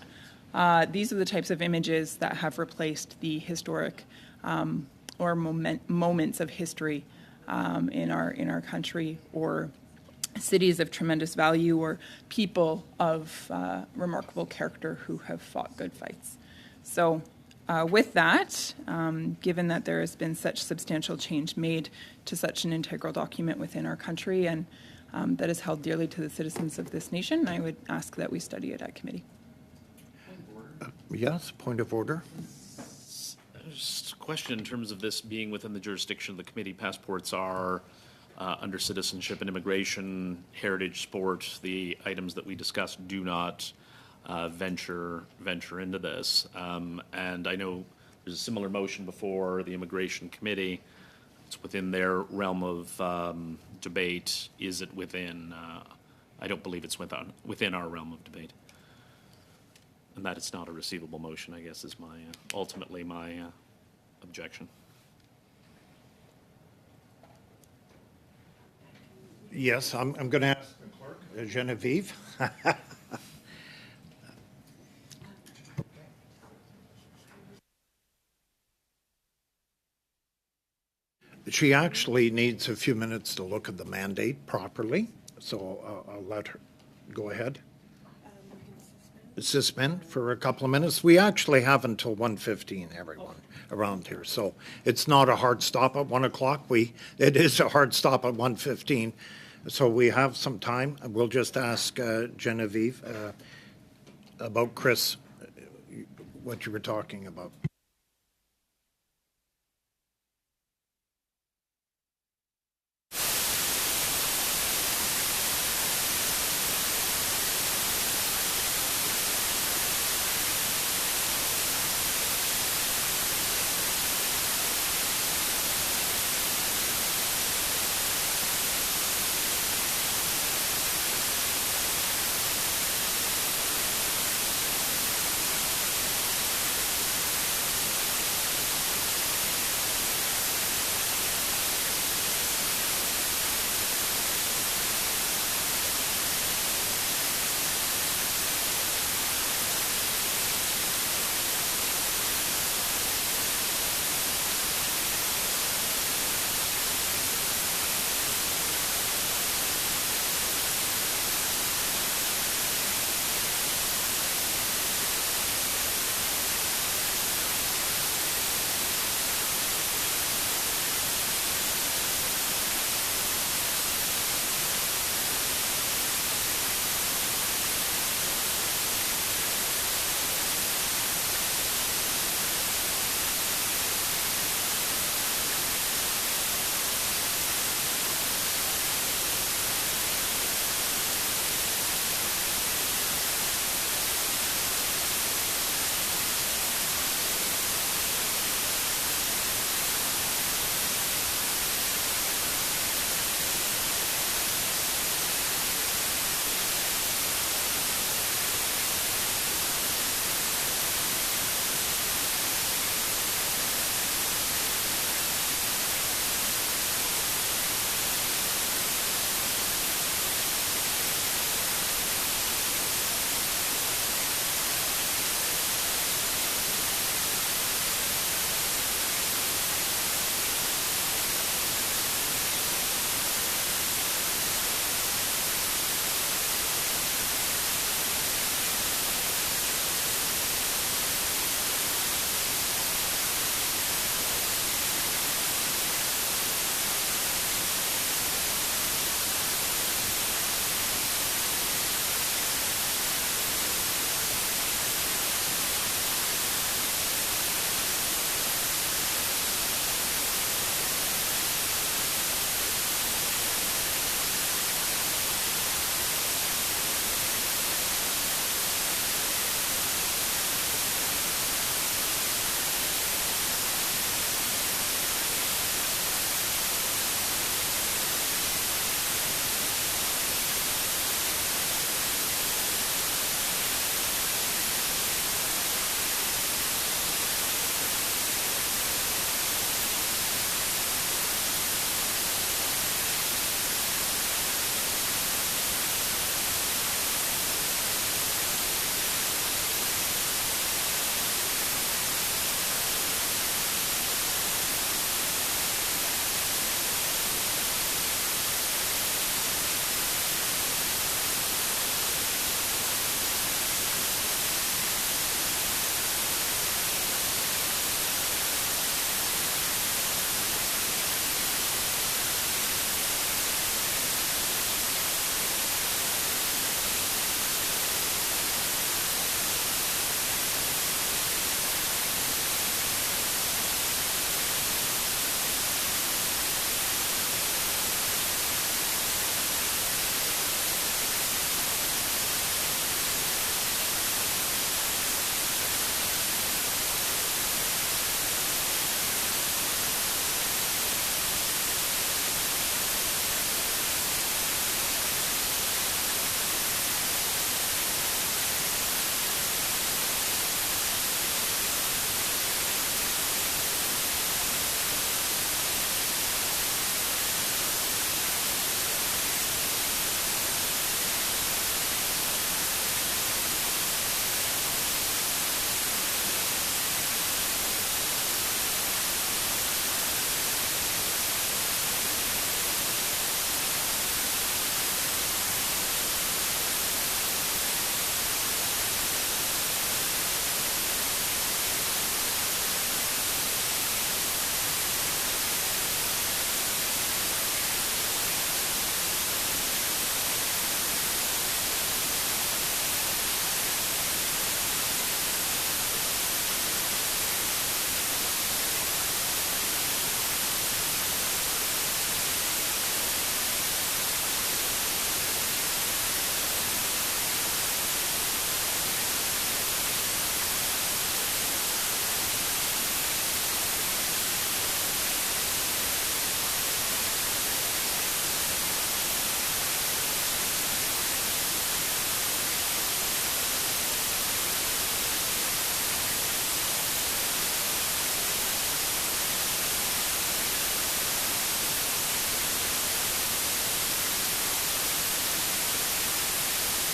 These are the types of images that have replaced the historic or moments of history in our country, or cities of tremendous value, or people of remarkable character who have fought good fights. So with that, given that there has been such substantial change made to such an integral document within our country and that is held dearly to the citizens of this nation, I would ask that we study it at committee. Yes, point of order. Just a question in terms of this being within the jurisdiction of the committee. Passports are under citizenship and immigration, heritage, sport. The items that we discussed do not venture into this. And I know there's a similar motion before the immigration committee. It's within their realm of debate. Is it within? I don't believe it's within our realm of debate. And that it's not a receivable motion, I guess, is ultimately my objection. Yes, I'm going to ask the clerk, Genevieve. she actually needs a few minutes to look at the mandate properly, so I'll let her go ahead. Suspend for a couple of minutes. We actually have until 1:15, everyone around here, so it's not a hard stop at 1 o'clock. It is a hard stop at 1:15, so we have some time. We'll just ask Genevieve about Chris, what you were talking about.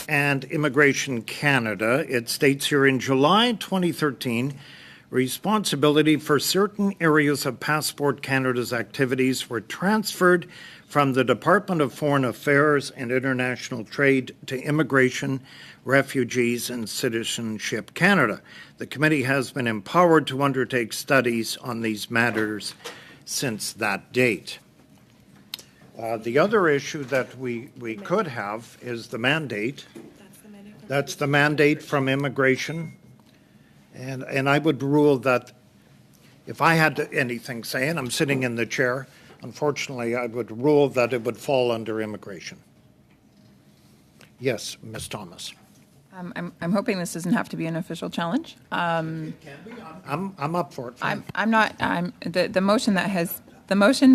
and Immigration Canada. It states here in July 2013, responsibility for certain areas of Passport Canada's activities were transferred from the Department of Foreign Affairs and International Trade to Immigration, Refugees and Citizenship Canada. The committee has been empowered to undertake studies on these matters since that date. The other issue that we could have is the mandate. That's the mandate from immigration. And I would rule that if I had anything to say, and I'm sitting in the chair, unfortunately, I would rule that it would fall under immigration. Yes, Ms. Thomas. I'm hoping this doesn't have to be an official challenge. I'm up for it. I'm not. The motion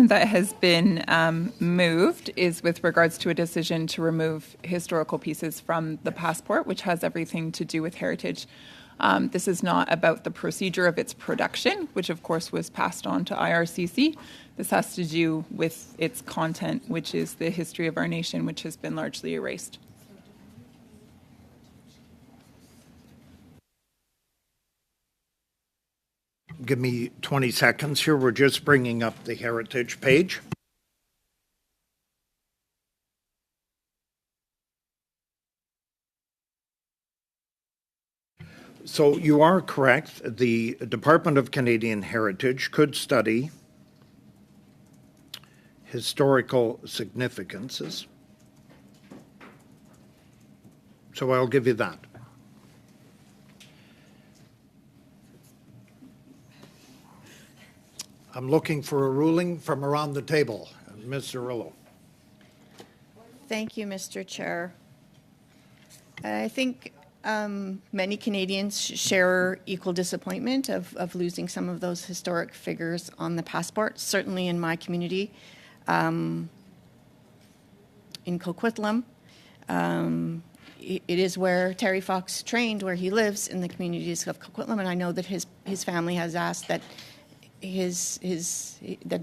that has been moved is with regards to a decision to remove historical pieces from the passport, which has everything to do with heritage. This is not about the procedure of its production, which of course was passed on to IRCC. This has to do with its content, which is the history of our nation, which has been largely erased. Give me 20 seconds here. We're just bringing up the heritage page. So you are correct. The Department of Canadian Heritage could study historical significances. So I'll give you that. I'm looking for a ruling from around the table. Ms. Cirillo. Thank you, Mr. Chair. I think many Canadians share equal disappointment of losing some of those historic figures on the passport, certainly in my community. In Coquitlam, it is where Terry Fox trained, where he lives in the communities of Coquitlam, and I know that his family has asked that that.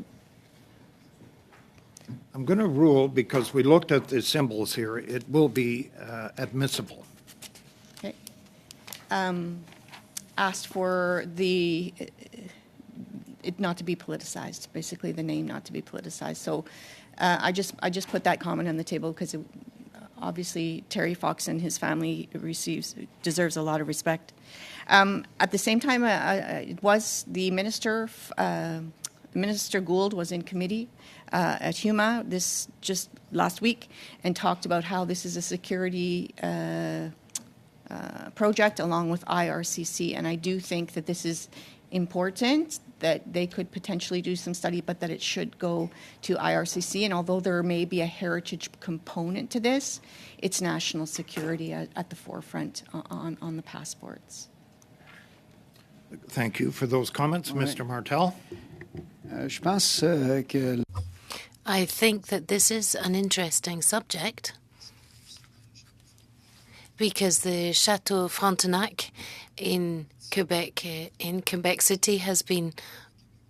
I'm going to rule, because we looked at the symbols here, it will be admissible. Okay. Asked for it not to be politicized, basically the name not to be politicized. So I just put that comment on the table because obviously Terry Fox and his family deserves a lot of respect. At the same time, it was the minister, Minister Gould was in committee at HUMA just last week and talked about how this is a security project along with IRCC. And I do think that this is important, that they could potentially do some study, but that it should go to IRCC. And although there may be a heritage component to this, it's national security at the forefront on the passports. Thank you for those comments. Mr. Martel. I think that this is an interesting subject because the Chateau Frontenac in Quebec City has been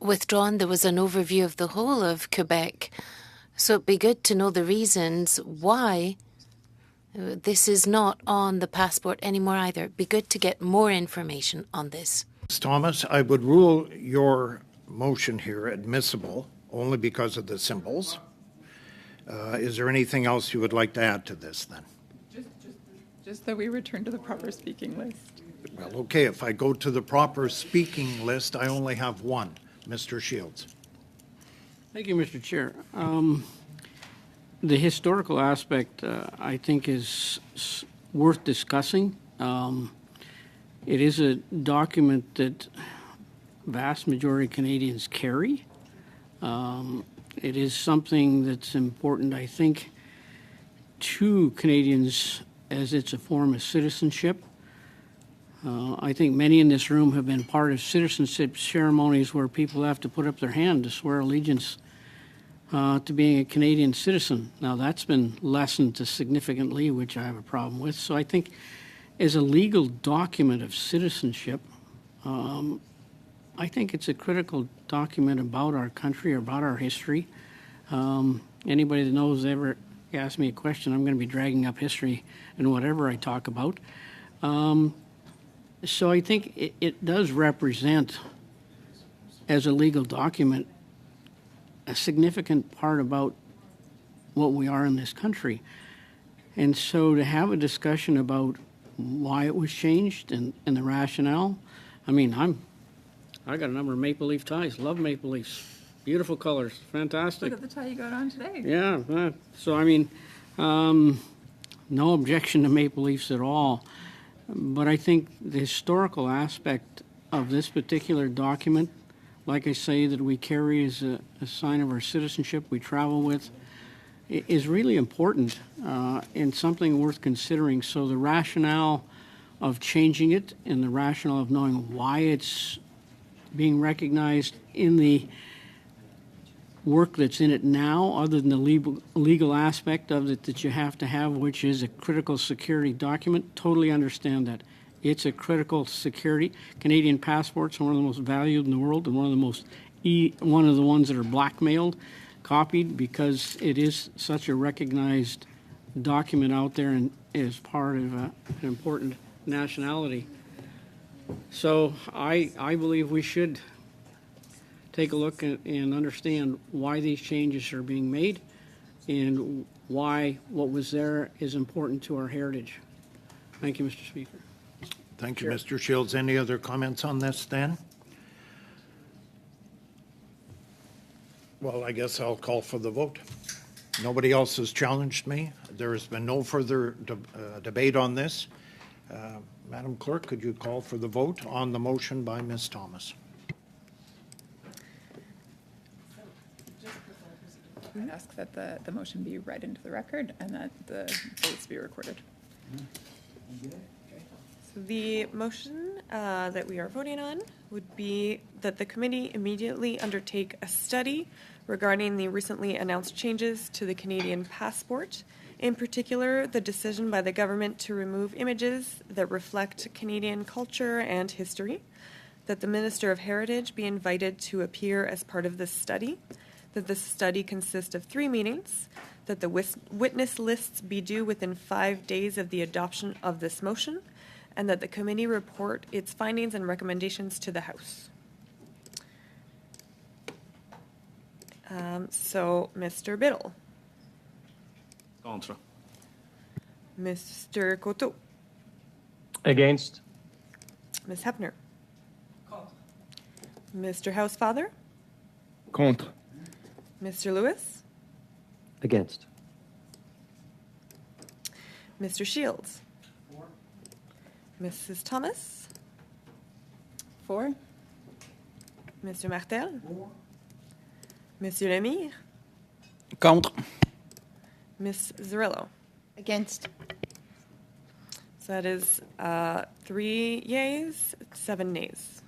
withdrawn. There was an overview of the whole of Quebec. So it'd be good to know the reasons why this is not on the passport anymore either. It'd be good to get more information on this. Ms. Thomas, I would rule your motion here admissible only because of the symbols. Is there anything else you would like to add to this then? Just that we return to the proper speaking list. Well, okay, if I go to the proper speaking list, I only have one. Mr. Shields. Thank you, Mr. Chair. The historical aspect, I think, is worth discussing. It is a document that vast majority of Canadians carry. It is something that's important, I think, to Canadians as it's a form of citizenship. I think many in this room have been part of citizenship ceremonies where people have to put up their hand to swear allegiance to being a Canadian citizen. Now, that's been lessened significantly, which I have a problem with. So I think as a legal document of citizenship, I think it's a critical document about our country, about our history. Anybody that knows ask me a question, I'm going to be dragging up history in whatever I talk about. So I think it does represent, as a legal document, a significant part about what we are in this country. And so to have a discussion about why it was changed and the rationale, I mean, I got a number of Maple Leaf ties, love Maple Leafs, beautiful colors, fantastic. Look at the tie you got on today. Yeah, so I mean, no objection to Maple Leafs at all. But I think the historical aspect of this particular document, like I say, that we carry as a sign of our citizenship, we travel with, is really important and something worth considering. So the rationale of changing it and the rationale of knowing why it's being recognized in the work that's in it now, other than the legal aspect of it that you have to have, which is a critical security document, totally understand that. It's a critical security. Canadian passports are one of the most valued in the world and one of the ones that are blackmailed, copied, because it is such a recognized document out there and is part of an important nationality. So I believe we should take a look and understand why these changes are being made and why what was there is important to our heritage. Thank you, Mr. Speaker. Thank you, Mr. Shields. Any other comments on this, Dan? Well, I guess I'll call for the vote. Nobody else has challenged me. There has been no further debate on this. Madam Clerk, could you call for the vote on the motion by Ms. Thomas? I ask that the motion be read into the record and that the votes be recorded. So the motion that we are voting on would be that the committee immediately undertake a study regarding the recently announced changes to the Canadian passport, in particular the decision by the government to remove images that reflect Canadian culture and history, that the Minister of Heritage be invited to appear as part of this study, that the study consist of 3 meetings, that the witness lists be due within 5 days of the adoption of this motion, and that the committee report its findings and recommendations to the House. So, Mr. Biddle. Contre. Mr. Coteau. Against. Ms. Hepner. Mr. Housefather. Contre. Mr. Lewis. Against. Mr. Shields. Mrs. Thomas. For. Mr. Martel. Monsieur Lemire. Contre. Ms. Zarrillo. Against. So that is 3 yeas, 7 nays.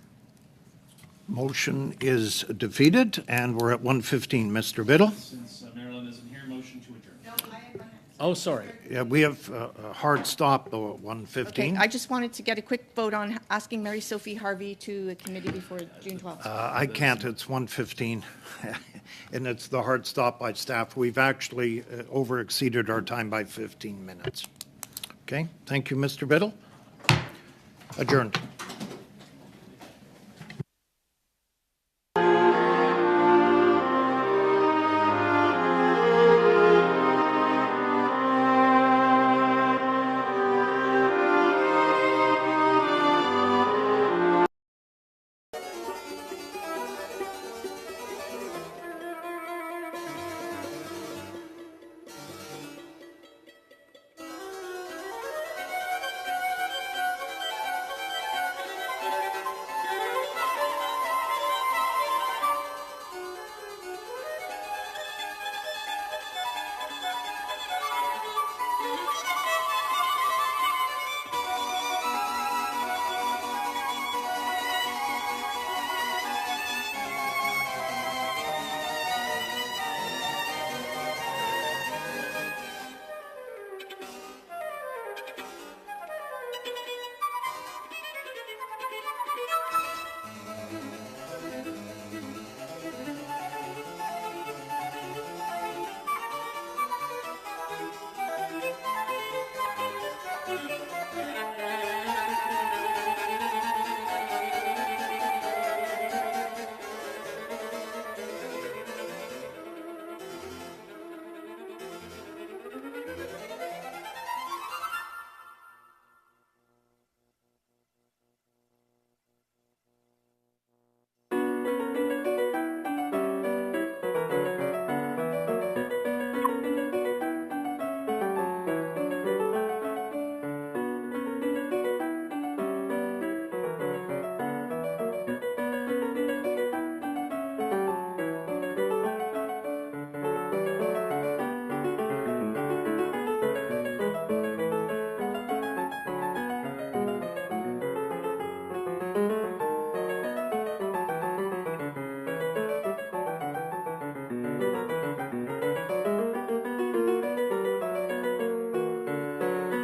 Motion is defeated, and we're at 1:15. Mr. Biddle? Since Marilyn isn't here, motion to adjourn. Oh, sorry. Yeah, we have a hard stop, though, at 1:15. Okay, I just wanted to get a quick vote on asking Mary Sophie Harvey to the committee before June 12th. I can't. It's 1:15, and it's the hard stop by staff. We've actually over-exceeded our time by 15 minutes. Okay, thank you, Mr. Biddle. Adjourned.